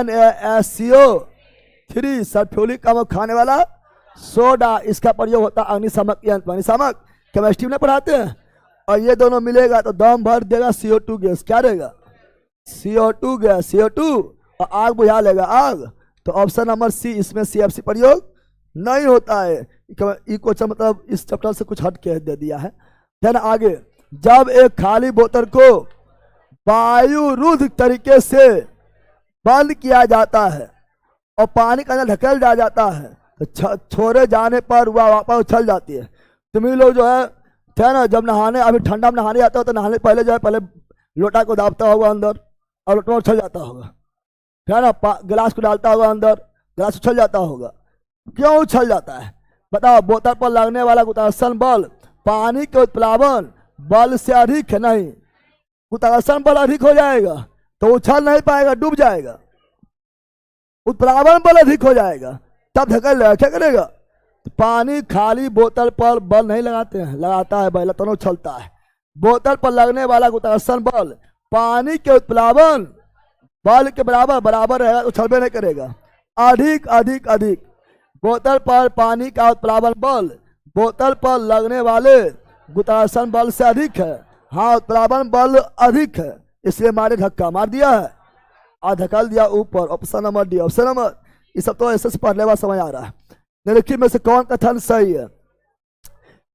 S1: NaSCO3, सल्फ्यूरिकम और खाने वाला सोडा, इसका प्रयोग होता है अग्निशामक यंत्र, अग्निशामक केमिस्ट्री में पढ़ाते हैं। और ये दोनों मिलेगा तो दम भर देगा CO2 गैस, क्या देगा? CO2 गैस, CO2, और आग बुझा लेगा, आग। तो ऑप्शन नंबर सी, इसमें CFC प्रयोग नहीं होता है। ये क्वेश्चन मतलब इस चैप्टर से कुछ हट के दे दिया है। देन आगे, जब एक खाली बोतल को वायुरुद्ध तरीके से बंद किया जाता है और पानी का अंदर ढकेल दिया जाता है तो छोड़े जाने पर वह वापस उछल जाती है। तुम ही लोग जो है ना, जब नहाने, अभी ठंडा में नहाने जाता हो तो नहाने पहले जो है, पहले लोटा को दाबता होगा अंदर और लोटा उछल जाता होगा, है ना, गिलास को डालता होगा अंदर, गिलास उछल जाता होगा। क्यों उछल जाता है बताओ? बोतल पर लगने वाला गुरुत्वाकर्षण बल पानी के उत्प्लावन बल से अधिक है, नहीं, गुरुत्वाकर्षण बल अधिक हो जाएगा तो उछल नहीं पाएगा, डूब जाएगा। उत्प्लावन बल अधिक हो जाएगा तब धकेल लेगा, क्या करेगा? तो पानी खाली बोतल पर बल नहीं लगाते हैं, लगाता है बल, तो उछलता है। बोतल पर लगने वाला गुरुत्वाकर्षण बल पानी के उत्प्लावन बल के बराबर रहेगा, उछलबे नहीं करेगा। अधिक अधिक अधिक, बोतल पर पानी का उत्प्लावन बल बोतल पर लगने वाले गुरुत्वाकर्षण बल से अधिक है। हाँ, उत्प्लावन बल अधिक है, इसलिए मारे धक्का मार दिया है। और धकेल दिया ऊपर। Option number D. Option number, ये सब तो ऐसे से पढ़ने वाला समझ आ रहा है। निम्नलिखित में से कौन कथन सही है?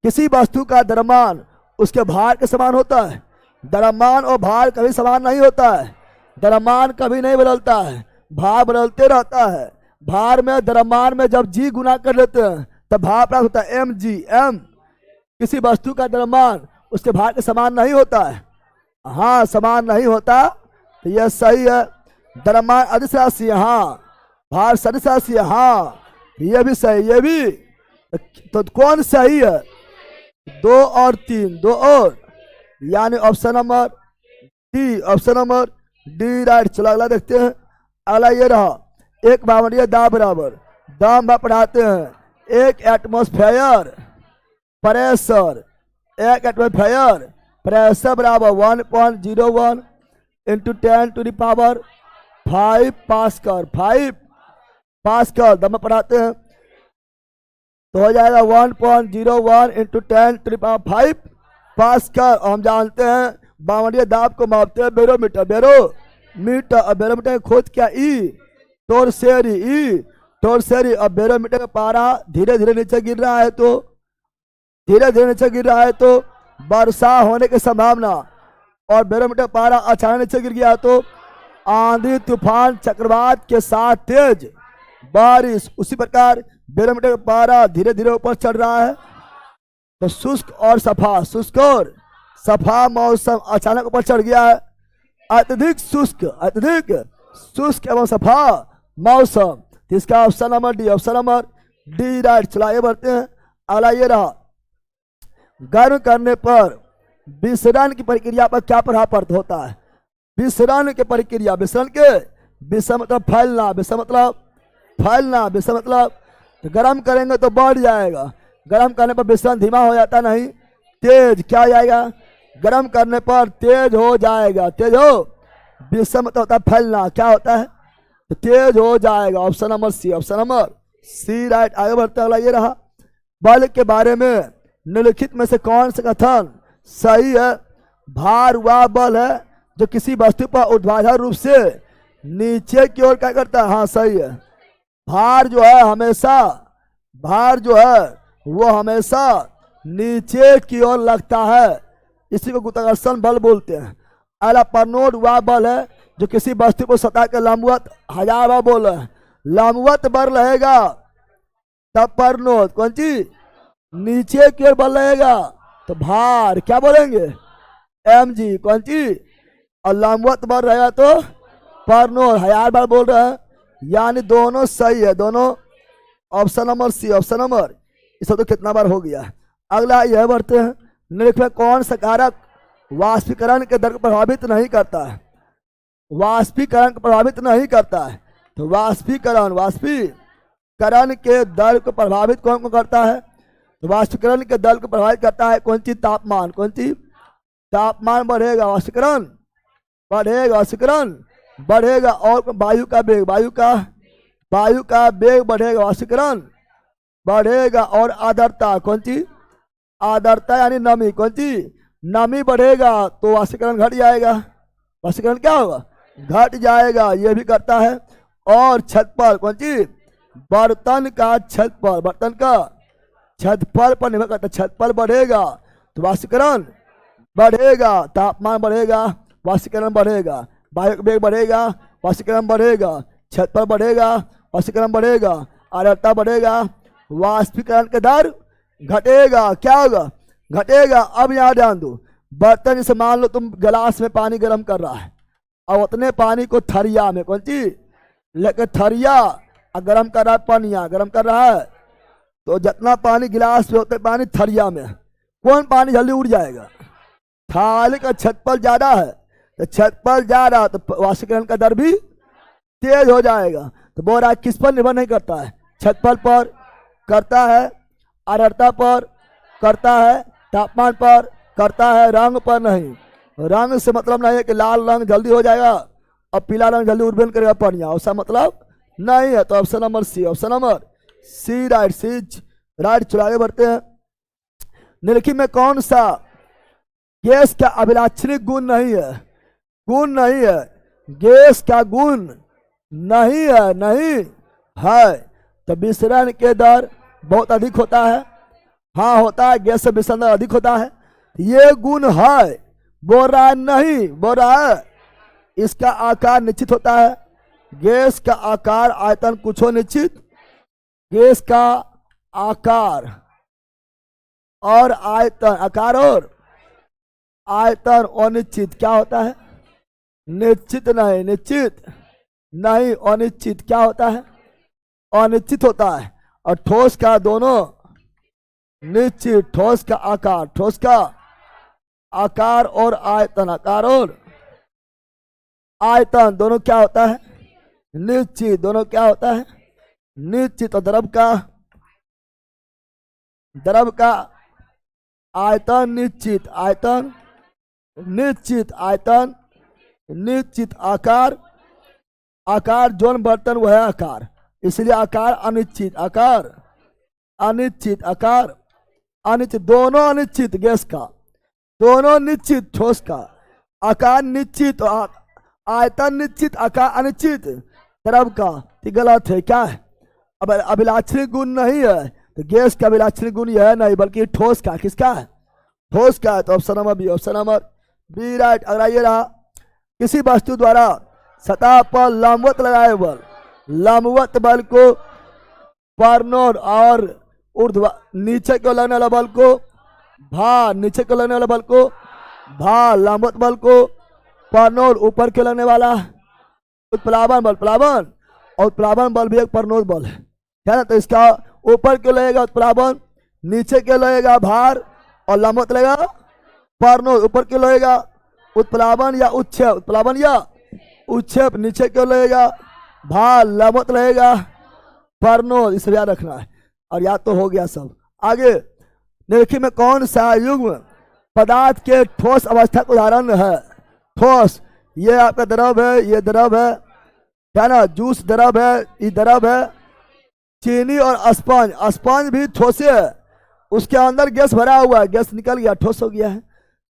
S1: किसी वस्तु का द्रव्यमान उसके भार के समान होता है। द्रव्यमान और भार कभी समान नहीं होता है। द्रव्यमान कभी नहीं बदलता है, भार बदलते रहता है। भार में द्रव्यमान में जब जी गुना कर लेते हैं तब भार प्राप्त होता है, एम जी एम। किसी वस्तु का द्रव्यमान उसके भार के समान नहीं होता है। हाँ, समान नहीं होता, तो यह सही है। द्रव्यमान अदिश राशि है, हाँ। भार सदिश राशि है, हाँ। ये भी सही, ये भी। तो कौन सही है? 2 और 3, 2 और, यानी option number D. Option number D right. चलो अगला देखते हैं। अगला ये रहा, एक बावड़िया दाब बराबर, दाम बा पढ़ाते हैं। एक एटमॉस्फेयर प्रेशर, एक एटमॉस्फेयर प्रेशर बराबर 1.01 into 10 to the power 5 pascal. 5 pascal दम में पढ़ाते हैं, तो हो जाएगा 1.01 into 10 to the power 5 pascal. हम जानते हैं बावड़िया दाब को मापते हैं बैरोमीटर। बैरोमीटर, और बैरोमीटर की खोज क्या? ई टोरसेरी। ई टोरसेरी। अब बैरोमीटर का पारा धीरे धीरे नीचे गिर रहा है, तो धीरे धीरे नीचे गिर रहा है तो वर्षा होने की संभावना। और बैरोमीटर पारा अचानक नीचे गिर गया तो आंधी तूफान चक्रवात के साथ तेज बारिश। उसी प्रकार बैरोमीटर का पारा धीरे धीरे ऊपर चढ़ रहा है, तो शुष्क और सफा, शुष्क और सफा मौसम अचानक ऊपर चढ़ गया है। अत्यधिक शुष्क एवं सफा मौसम। तो इसका option number D. Option number D right. चलो आगे बढ़ते हैं। अगला ये रहा, गर्म करने पर विसरण की प्रक्रिया पर क्या प्रभाव पड़ता होता है? विसरण की प्रक्रिया, विसरण के, विषय मतलब फैलना, विषय मतलब फैलना, विषय मतलब तो गर्म करेंगे तो बढ़ जाएगा। गर्म करने पर विसरण धीमा हो जाता नहीं, तेज क्या हो जाएगा? गर्म करने पर तेज हो जाएगा। तेज हो, विषय मतलब होता है फैलना, क्या होता है? तो तेज हो जाएगा। Option number C. Option number C right. आगे बढ़ते अगला ये रहा, बल के बारे में निम्नलिखित में से कौन सा कथन सही है? भार वह बल है जो किसी वस्तु पर ऊर्ध्वाधर रूप से नीचे की ओर क्या करता है? हाँ, सही है। भार जो है हमेशा, भार जो है वो हमेशा नीचे की ओर लगता है, इसी को गुरुत्वाकर्षण बल बोलते हैं। अगला परनोड वह बल है जो किसी वस्तु को सतह के लंबवत, हजार बार बोल है, लंबवत बल रहेगा तब परनोड। कौन चीज? नीचे की ओर बल रहेगा तो भार क्या बोलेंगे? M G. कौन चीज? और लंबवत बल रहेगा तो परनोड। हजार बार बोल रहे हैं, यानी दोनों सही है, दोनों। Option number C. Option number, इस तो कितना बार हो गया। अगला यह बढ़ते हैं, निम्नलिखित में कौन सा कारक वाष्पीकरण के दर को प्रभावित नहीं करता है? वाष्पीकरण को प्रभावित नहीं करता है, तो वाष्पीकरण के दर को प्रभावित कौन को करता है? तो वाष्पीकरण के दर को प्रभावित करता है कौन चीज? तापमान। कौन चीज? तापमान बढ़ेगा, वाष्पीकरण बढ़ेगा, वाष्पीकरण बढ़ेगा। और वायु का वेग, वायु का वेग बढ़ेगा, वाष्पीकरण बढ़ेगा। और आर्द्रता, कौन चीज? आर्द्रता यानी नमी। कौन चीज? नमी बढ़ेगा तो वाष्पीकरण घट जाएगा। वाष्पीकरण क्या होगा? घट जाएगा। यह भी करता है। और छतपल, कौन चीज? बर्तन का छतपल, बर्तन का छतपल पर निर्भर करता है। छतपल बढ़ेगा तो वाष्पीकरण बढ़ेगा, तापमान बढ़ेगा, वाष्पीकरण बढ़ेगा। वायु का वेग बढ़ेगा, वाष्पीकरण बढ़ेगा। छतपल बढ़ेगा, वाष्पीकरण बढ़ेगा। आर्द्रता बढ़ेगा, वाष्पीकरण के दर घटेगा। क्या होगा? घटेगा। अब यहाँ ध्यान दो, बर्तन जैसे मान लो तुम गिलास में पानी गर्म कर रहा है और उतने पानी को थरिया में, कौन चीज? लेके थरिया गर्म कर रहा है, पनिया गर्म कर रहा है, तो जितना पानी गिलास में उतने पानी थरिया में, कौन पानी जल्दी उड़ जाएगा? थाली का छतपल ज्यादा है, तो छतपल ज्यादा तो वाष्पीकरण का दर भी तेज हो जाएगा। तो बोल रहा है किस पर निर्भर नहीं करता है? छतपल पर करता है, आर्द्रता पर करता है, तापमान पर करता है, रंग पर नहीं। रंग से मतलब नहीं है कि लाल रंग जल्दी हो जाएगा और पीला रंग जल्दी उड़बेन करेगा पनिया, ऐसा मतलब नहीं है। तो option number C. Option number C right. C right. चलो आगे बढ़ते हैं। निम्नलिखित में कौन सा गैस का अभिलाक्षणिक गुण नहीं है? गुण नहीं है, गैस का गुण नहीं है, नहीं है, तो विसरण के दर बहुत अधिक होता है। हाँ होता है, गैस से विसरण दर अधिक होता है। ये गुण है, बोल रहा है नहीं, बोल रहा है इसका आकार निश्चित होता है। गैस का आकार आयतन कुछ हो निश्चित, गैस का आकार और आयतन, आकार और आयतन अनिश्चित क्या होता है? निश्चित नहीं, निश्चित नहीं, अनिश्चित क्या होता है? अनिश्चित होता है। और ठोस का दोनों निश्चित, ठोस का आकार, ठोस का आकार और आयतन, आकार और आयतन दोनों क्या होता है? निश्चित, दोनों क्या होता है? निश्चित। और द्रव का आयतन निश्चित, आयतन निश्चित, आयतन निश्चित, आकार, आकार जोन बर्तन वह है आकार, इसलिए आकार अनिश्चित, आकार अनिश्चित, आकार अनिश्चित, दोनों अनिश्चित। गैस का दोनों निश्चित, ठोस का आकार निश्चित, आयतन निश्चित, आकार अनिश्चित। द्रव का गलत है, क्या है? अब अभिलाक्षणी गुण नहीं है, तो गैस का अभिलाक्षणी गुण यह नहीं बल्कि ठोस का। किसका है? ठोस का है। तो option number B, option number B right. अगला ये रहा, किसी वस्तु द्वारा सतह पर लंबवत लगाए बल, लंबवत बल को परनोड और ऊर्ध्व नीचे को लगने वाला बल को भार, नीचे को लगने वाला बल को भार, लंबवत बल को परनोड, ऊपर के लगने वाला उत्प्लावन बल, प्लावन, और उत्प्लावन बल भी एक परनोद बल है ना। तो इसका ऊपर क्यों लगेगा उत्प्लावन, नीचे क्यों लगेगा भार, और लंबवत लगेगा परनोद। ऊपर क्यों लगेगा उत्प्लावन या उच्छेप, उत्प्लावन या उच्छेप। नीचे क्यों लगेगा भार, लंबवत लगेगा परनोद। इसे याद रखना है। और याद तो हो गया सब। आगे देखिए में कौन सा युग्म पदार्थ के ठोस अवस्था का उदाहरण है? ठोस, ये आपका द्रव है, ये द्रव है ना, जूस द्रव है, ये द्रव है। चीनी और स्पंज, स्पंज भी ठोस है, उसके अंदर गैस भरा हुआ है, गैस निकल गया, ठोस हो गया है।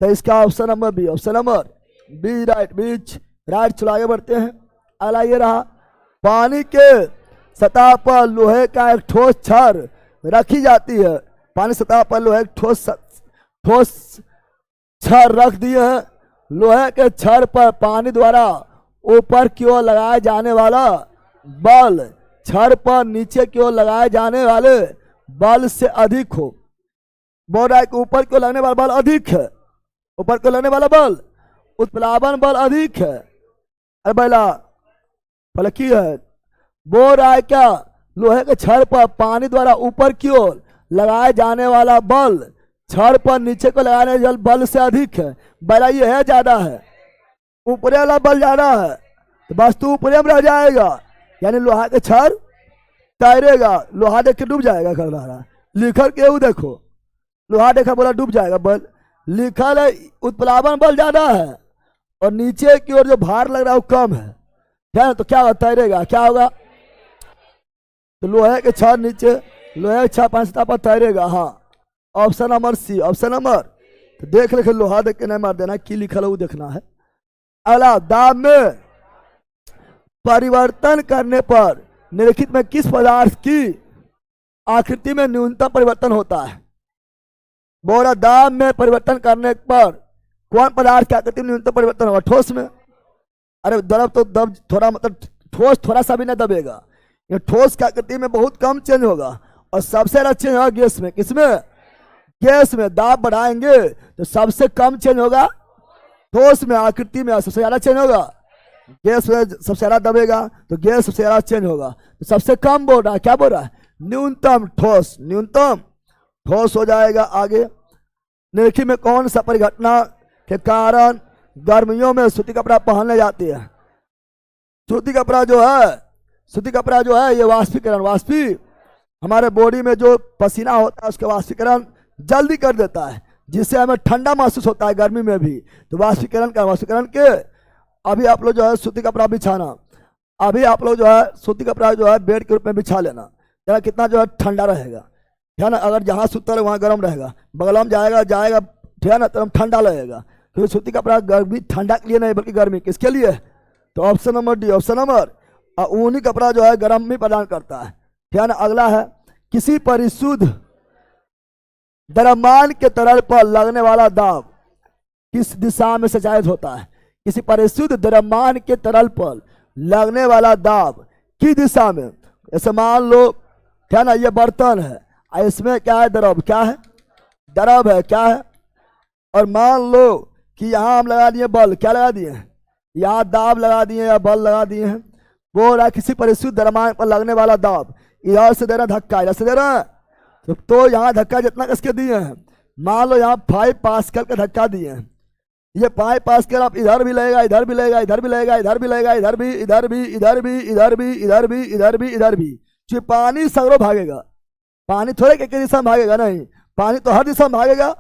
S1: तो इसका option number B, option number B right, बीच राइट। चलो आगे बढ़ते हैं। अगला ये रहा, पानी के सतह पर लोहे का एक ठोस छड़ रखी जाती है। पानी सतह पर लोहे ठोस छड़ रख दिए हैं। लोहे के छड़ पर पानी द्वारा ऊपर की ओर लगाए जाने वाला बल छड़ पर नीचे की ओर लगाए जाने वाले बल से अधिक हो। बोल रहा है कि ऊपर की ओर लगने वाला बल अधिक है, ऊपर को लगने वाला बल उत्प्लावन बल अधिक है। अरे बैला फलकी है। बोल रहा है क्या? लोहे के छड़ पर पानी द्वारा ऊपर की ओर लगाए जाने वाला बल छड़ पर नीचे को लगाने वाले बल से अधिक है। बैला ये है ज्यादा है, ऊपरे वाला बल ज्यादा है, तो वस्तु ऊपरे में रह जाएगा, यानी लोहा के छड़ तैरेगा। लोहा देख के डूब जाएगा, कर रहा लिखल के वो देखो, लोहा देखा बोला डूब जाएगा। बल लिखल है उत्प्लावन बल ज्यादा है और नीचे की ओर जो भार लग रहा है वो कम है, तो क्या होगा? तैरेगा। क्या होगा? तो लोहे के छड़ नीचे, लोहे के छड़ पांच सतह पर तैरेगा। हाँ, option number C, option number. तो देख लिखे, लोहा देख के नहीं मार देना, की लिखल है वो देखना है। अगला, दाब में परिवर्तन करने पर निम्नलिखित में किस पदार्थ की आकृति में न्यूनतम परिवर्तन होता है? बोरा, दाब में परिवर्तन करने पर कौन पदार्थ की आकृति में न्यूनतम परिवर्तन होगा? ठोस में। अरे द्रव तो दब थोड़ा, मतलब ठोस थोड़ा सा भी नहीं दबेगा, ये ठोस की आकृति में बहुत कम चेंज होगा। और सबसे ज्यादा चेंज होगा गैस में। किसमें? गैस में। दाब बढ़ाएंगे तो सबसे कम चेंज होगा ठोस में, आकृति में सबसे ज्यादा चेंज होगा गैस में। सबसे ज्यादा दबेगा तो गैस सबसे ज्यादा चेंज होगा। तो सबसे कम बोल रहा है, क्या बोल रहा है? न्यूनतम ठोस, न्यूनतम ठोस हो जाएगा। आगे, निम्नलिखित में कौन सा परिघटना के कारण गर्मियों में सूती कपड़ा पहनने जाती है? सूती कपड़ा जो है, सूती कपड़ा जो है, ये वाष्पीकरण, हमारे बॉडी में जो पसीना होता है उसका वाष्पीकरण जल्दी कर देता है, जिससे हमें ठंडा महसूस होता है गर्मी में भी। तो वाष्पीकरण के अभी आप लोग जो है सूती कपड़ा बिछाना, अभी आप लोग जो है सूती कपड़ा जो है बेड के रूप में बिछा लेना, जरा कितना जो है ठंडा रहेगा, है ना। अगर जहाँ सूता है वहाँ गर्म रहेगा, बगल में जाएगा, ठीक है ना, तो ठंडा लगेगा। क्योंकि सूती कपड़ा गर्मी ठंडा के लिए नहीं बल्कि गर्मी किसके लिए? तो option number D, option number. ऊनी कपड़ा जो है गर्म भी प्रदान करता है। ठीक है ना। अगला है किसी परिशुद्ध द्रव्यमान के तरल पर लगने वाला दाब किस दिशा में संचालित होता है? किसी परिशुद्ध द्रव्यमान के तरल पर लगने वाला दाब किस दिशा में? जैसे मान लो क्या ना, ये बर्तन है और इसमें क्या है? द्रव। क्या है? द्रव है। क्या है? और मान लो कि यहाँ हम लगा दिए बल। क्या लगा दिए? यहाँ दाब लगा दिए या बल लगा दिए हैं। वो रहा किसी परिशुद्ध द्रव्यमान पर लगने वाला दाब। इधर से दे रहा धक्का, इधर से दे रहा है तो यहाँ धक्का जितना किसके दिए हैं? मान लो यहाँ 5 पास्कल का धक्का दिए हैं। ये 5 पास्कल आप इधर भी लगेगा, इधर भी लगेगा, इधर भी लगेगा, इधर भी लगेगा, इधर भी, इधर भी, इधर भी, इधर भी, इधर भी, इधर भी, इधर भी। जो पानी सगरों भागेगा। पानी थोड़े एक दिशा में भागेगा, नहीं, पानी तो हर दिशा में भागेगा।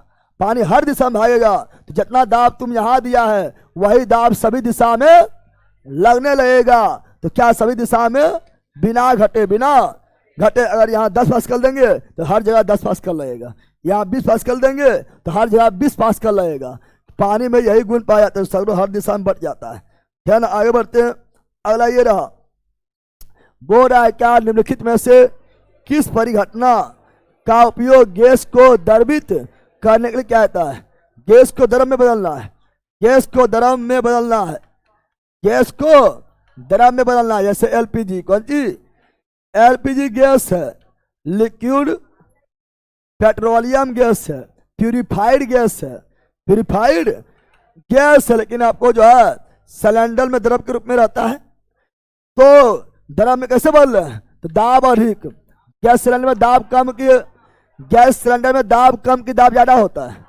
S1: पानी हर दिशा में भागेगा। तो जितना दाब तुम यहाँ दिया है वही दाब सभी दिशा में लगने लगेगा। तो क्या सभी दिशा में बिना घटे, बिना घटे। अगर यहाँ 10 पास्कल देंगे तो हर जगह 10 पास्कल लगेगा। यहाँ 20 पास्कल देंगे तो हर जगह 20 पास्कल लगेगा। पानी में यही गुण पाया जाता है, सगरों हर दिशा में बढ़ जाता है। क्या ना। आगे बढ़ते हैं। अगला ये रहा, बोल रहा है क्या निम्नलिखित में से किस परिघटना का उपयोग गैस को द्रवित करने के लिए क्या होता है? गैस को द्रव में बदलना है। गैस को द्रव में बदलना है। गैस को द्रव में बदलना है। जैसे एलपीजी। कौन सी? एलपीजी गैस है, लिक्विड पेट्रोलियम गैस है, प्यूरिफाइड गैस है। प्यूरिफाइड गैस है, लेकिन आपको जो है सिलेंडर में द्रव के रूप में रहता है। तो द्रव में कैसे बदल रहे हैं? तो दाब अधिक। गैस सिलेंडर में दाब कम की, गैस सिलेंडर में दाब कम की दाब ज्यादा होता है।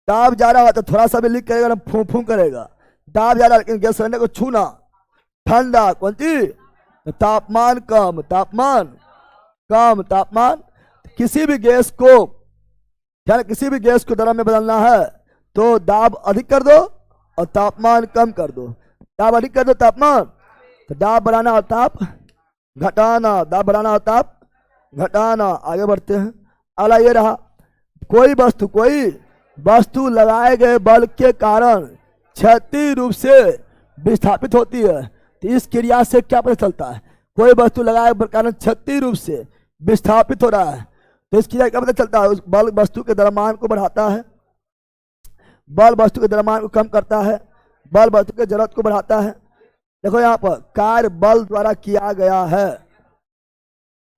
S1: दाब ज्यादा होता है, थोड़ा सा भी लीक करेगा ना फूं फूं करेगा, दाब ज्यादा। लेकिन गैस सिलेंडर को छूना ठंडा। कौन सी? तापमान कम, तापमान कम, तापमान। किसी भी गैस को, किसी भी गैस को द्रव में बदलना है तो दाब अधिक कर दो और तापमान कम कर दो। दाब अधिक कर दो, तापमान। तो दाब बढ़ाना और ताप घटाना, दाब बढ़ाना और ताप घटाना। आगे बढ़ते हैं। अगला ये रहा, कोई वस्तु लगाए गए बल के कारण क्षैतिज रूप से विस्थापित होती है। तो इस क्रिया से क्या पता चलता है? कोई वस्तु लगाए बल के कारण क्षैतिज रूप से विस्थापित हो रहा है तो इस क्रिया क्या पता चलता है? उस बल वस्तु के द्रव्यमान को बढ़ाता है, बल वस्तु के द्रव्यमान को कम करता है, बल वस्तु के जरूरत को बढ़ाता है। देखो यहाँ पर कार्य बल द्वारा किया गया है।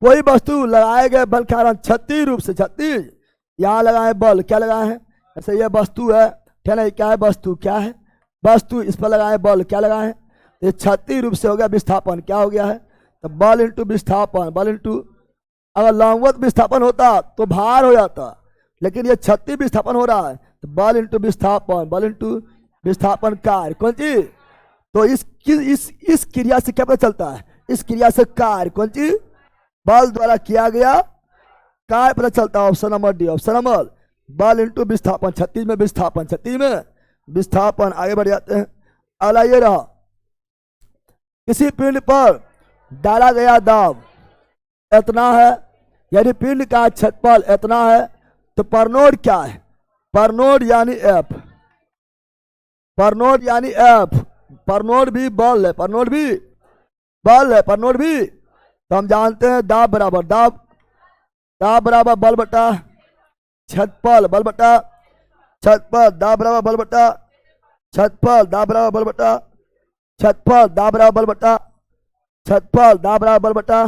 S1: कोई वस्तु लगाए गए बल के कारण क्षैतिज रूप से, क्षैतिज यहाँ लगाए बल, क्या लगाए हैं? ऐसे ये वस्तु है, क्या नहीं, क्या है? वस्तु। क्या है? वस्तु। इस पर लगाए बल, क्या लगाए हैं? ये क्षैतिज रूप से हो गया विस्थापन। क्या हो गया है? तो बल इंटू विस्थापन, बल इंटू। अगर लंबवत विस्थापन होता तो भार हो जाता, लेकिन ये क्षैतिज विस्थापन हो रहा है तो बल इंटू विस्थापन, बल इंटू विस्थापन कार्य। कौन सी? तो इस क्रिया से क्या पता चलता है? इस क्रिया से कार्य, कौन सी? बल द्वारा किया गया कार्य पता चलता है। Option number D, option number. बल इंटू विस्थापन, क्षैतिज में विस्थापन, क्षैतिज में विस्थापन। आगे बढ़ जाते हैं। अगला ये रहा, किसी पिंड पर डाला गया दाब इतना है, यदि पिंड का क्षेत्रफल इतना है तो परनोड क्या है? परनोड यानी एफ। परनोड यानी एफ। परनोड भी बल है, परनोड भी बल है, परनोड भी। तो हम जानते हैं दाब बराबर दाब, दाब बराबर बल बटा क्षेत्रफल, बल बटा क्षेत्रफल। दाब बराबर बल बटा क्षेत्रफल, दाब बराबर बल बटा क्षेत्रफल, दाब बराबर बल बटा क्षेत्रफल, दाब बराबर बल बटा,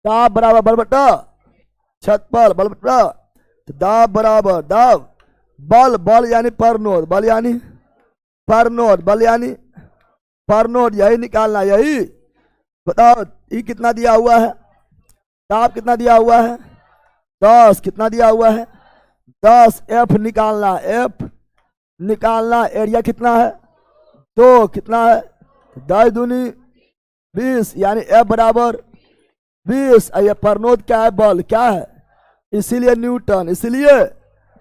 S1: दाब बराबर बल बटा क्षेत्रफल, बल बटा। तो दाब बराबर दाब, बल, बल यानी परनोड, बल यानी परनोड, बल यानी परनोड। यही निकालना, यही। बताओ ये कितना दिया हुआ है? दाब कितना दिया हुआ है? 10। कितना दिया हुआ है? 10। एफ निकालना, एफ निकालना। एरिया कितना है? 2। कितना है? 10 दूनी 20, यानी एफ बराबर 20। ये परनोद क्या है? बल। क्या है? इसीलिए न्यूटन, इसीलिए।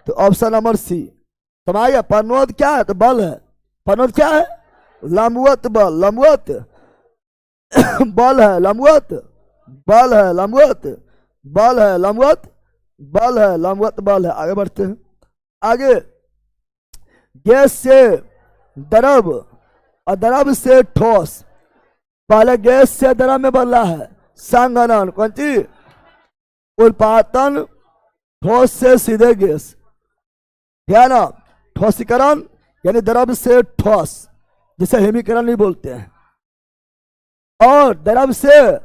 S1: तो ऑप्शन नंबर सी। समझ गया? परनोद क्या है? तो बल है। परनोद क्या है? लंबवत बल, लंबवत बल है, लंबवत बल है, लंबवत बल है, लंबवत बल है, लंबवत बल है। आगे बढ़ते हैं। आगे, गैस से द्रव और द्रव से ठोस पहले गैस से द्रव में बदला है संघनन, कौन सी? उत्पादन ठोस से सीधे गैस, है ना। ठोसीकरण यानी द्रव से ठोस, जिसे हिमीकरण नहीं बोलते हैं, और द्रव से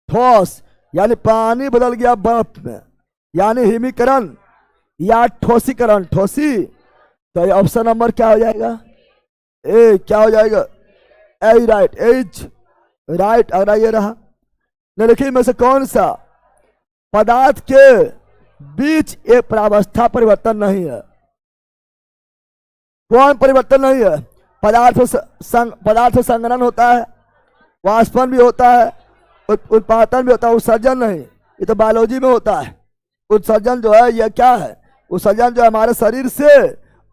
S1: ठोस यानी पानी बदल गया बर्फ में, यानी हिमीकरण या ठोसीकरण। ठोसी, तो ये ऑप्शन नंबर क्या हो जाएगा? ए। क्या हो जाएगा? ए राइट, एज राइट। अगला ये रहा, निम्नलिखित में से कौन सा पदार्थ के बीच एक प्रावस्था परिवर्तन नहीं है? कौन परिवर्तन नहीं है? पदार्थ संघनन होता है, वाष्पन भी होता है, उत्पादन भी होता है, उत्सर्जन नहीं। ये तो बायोलॉजी में होता है। उत्सर्जन जो है ये क्या है? उत्सर्जन जो है हमारे शरीर से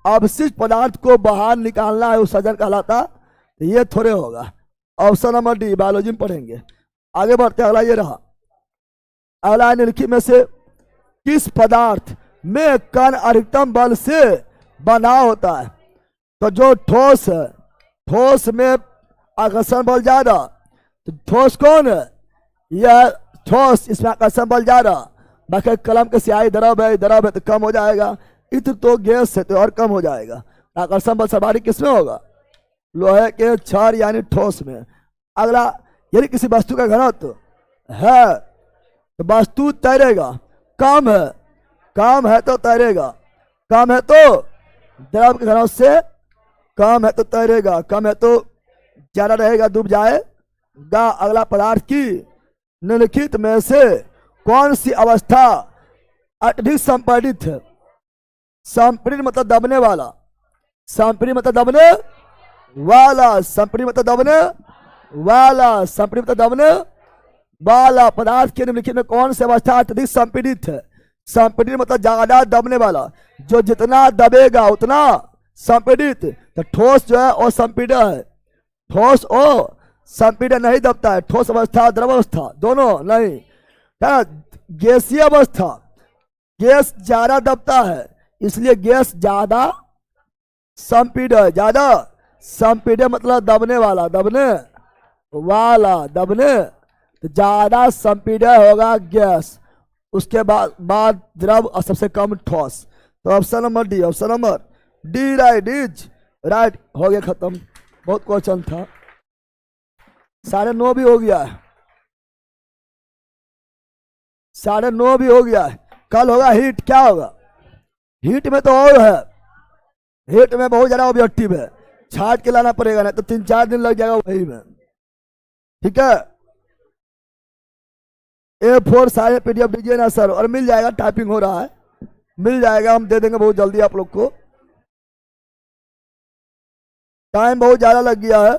S1: अवशिष्ट पदार्थ को बाहर निकालना है, उत्सर्जन कहलाता। तो ये थोड़े होगा। ऑप्शन नंबर डी, बायोलॉजी में पढ़ेंगे। आगे बढ़ते, अगला ये रहा, अगला निम्नलिखित में से किस पदार्थ में कण अधिकतम बल से बना होता है? तो जो ठोस है, ठोस में आकर्षण बल ज्यादा, तो ठोस कौन है? यह ठोस, इसमें आकर्षण बल ज्यादा। बाकी कलम के स्याही द्रव है, द्रव है तो कम हो जाएगा, इत्र तो गैस है तो और कम हो जाएगा। आकर्षण बल सर्वाधिक किसमें होगा? लोहे के क्षार यानी ठोस में। अगला, यदि किसी वस्तु का घनत्व है तो वस्तु तैरेगा, कम है तो तैरेगा, कम है तो द्रव के घनत्व से कम है तो तैरेगा, कम है तो ज्यादा रहेगा, डूब जाएगा। अगला, पदार्थ की निम्नलिखित में से कौन सी अवस्था अत्यधिक संपीड़ित है? संपीड़ित मतलब दबने वाला, संपीड़ित मतलब दबने वाला, संपीड़ित मतलब दबने वाला, संपीड़ित मतलब दबने वाला। पदार्थ के निम्नलिखित में कौन सी अवस्था अत्यधिक संपीड़ित है? संपीड़ित मतलब ज्यादा दबने वाला, जो जितना दबेगा उतना संपीड़ित। तो ठोस जो है और संपीड़ित है, ठोस और संपीड़ित नहीं दबता है। ठोस अवस्था द्रव अवस्था दोनों नहीं है। गैसीय अवस्था, गैस ज्यादा दबता है, इसलिए गैस ज्यादा संपीड़ित है। ज्यादा संपीड़ित मतलब दबने वाला, दबने वाला, दबने, तो ज्यादा संपीड़ित होगा गैस, उसके बाद द्रव और सबसे कम ठोस। तो option number D, option number D right, is right. हो गया खत्म, बहुत क्वेश्चन था। 9:30 भी हो गया है, 9:30 भी हो गया है। कल होगा हीट, क्या होगा? हीट में तो और है, हीट में बहुत ज्यादा ऑब्जेक्टिव है, छाट के लाना पड़ेगा, नहीं तो 3-4 दिन लग जाएगा वही में। ठीक है, A4 सारे PDF दीजिए ना सर, और मिल जाएगा, टाइपिंग हो रहा है, मिल जाएगा, हम दे देंगे बहुत जल्दी आप लोग को। टाइम बहुत ज्यादा लग गया है।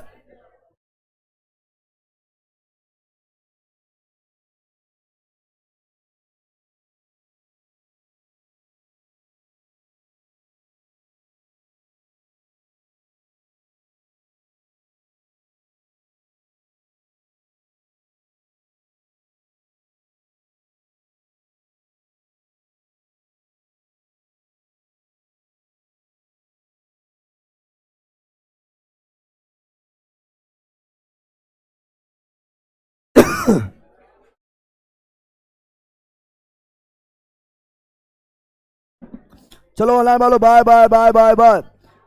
S1: चलो ऑनलाइन वालों, bye bye bye bye bye.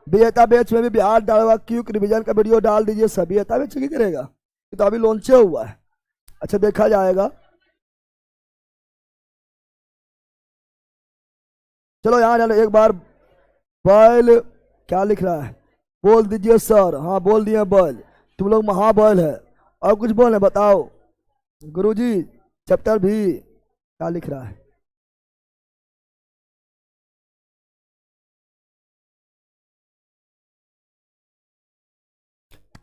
S1: बेहता बेच में भी बिहार डालवा क्यूक रिवीजन का वीडियो डाल दीजिए सभी। बेहता बेच की करेगा, ये तो अभी लॉन्च हुआ है। अच्छा, देखा जाएगा। चलो यहाँ डालो एक बार। बैल क्या लिख रहा है? बोल दीजिए सर। हाँ बोल दिए बैल, तुम लोग महाबैल है। और कुछ बोले बताओ गुरुजी। चैप्टर भी क्या लिख रहा है?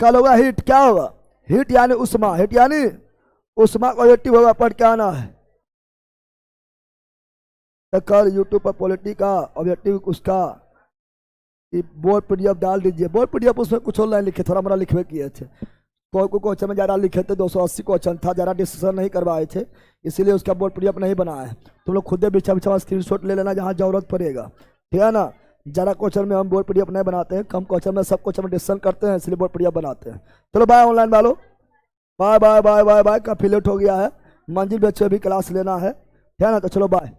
S1: कल होगा हीट, क्या होगा? हीट यानी उष्मा, हीट यानी उष्मा का ऑब्जेक्टिव होगा, पढ़ के आना है। तो कल यूट्यूब पर पॉलिटी का ऑब्जेक्टिव उसका बोर्ड PDF डाल दीजिए। बोर्ड PDF उसमें कुछ और लाइन लिखे, थोड़ा मोड़ा लिखवे किए थे। कोई क्वेश्चन में ज़्यादा लिखे थे, 280 क्वेश्चन था, ज़्यादा डिस्कशन नहीं करवाए थे, इसीलिए उसका बोर्ड PDF नहीं बना है। तुम लोग खुद बिछा बिछा स्क्रीनशॉट ले लेना जहाँ जरूरत पड़ेगा, ठीक है ना। ज़्यादा क्वेश्चन में हम बोर्ड PDF नहीं बनाते हैं, कम क्वेश्चन में सब क्वेश्चन में डिस्कशन करते हैं, इसलिए बोर्ड PDF बनाते हैं। चलो बाय ऑनलाइन वालों। Bye bye bye bye bye, काफी लेट हो गया है, मंजिल बच्चे भी क्लास लेना है ना, तो चलो बाय।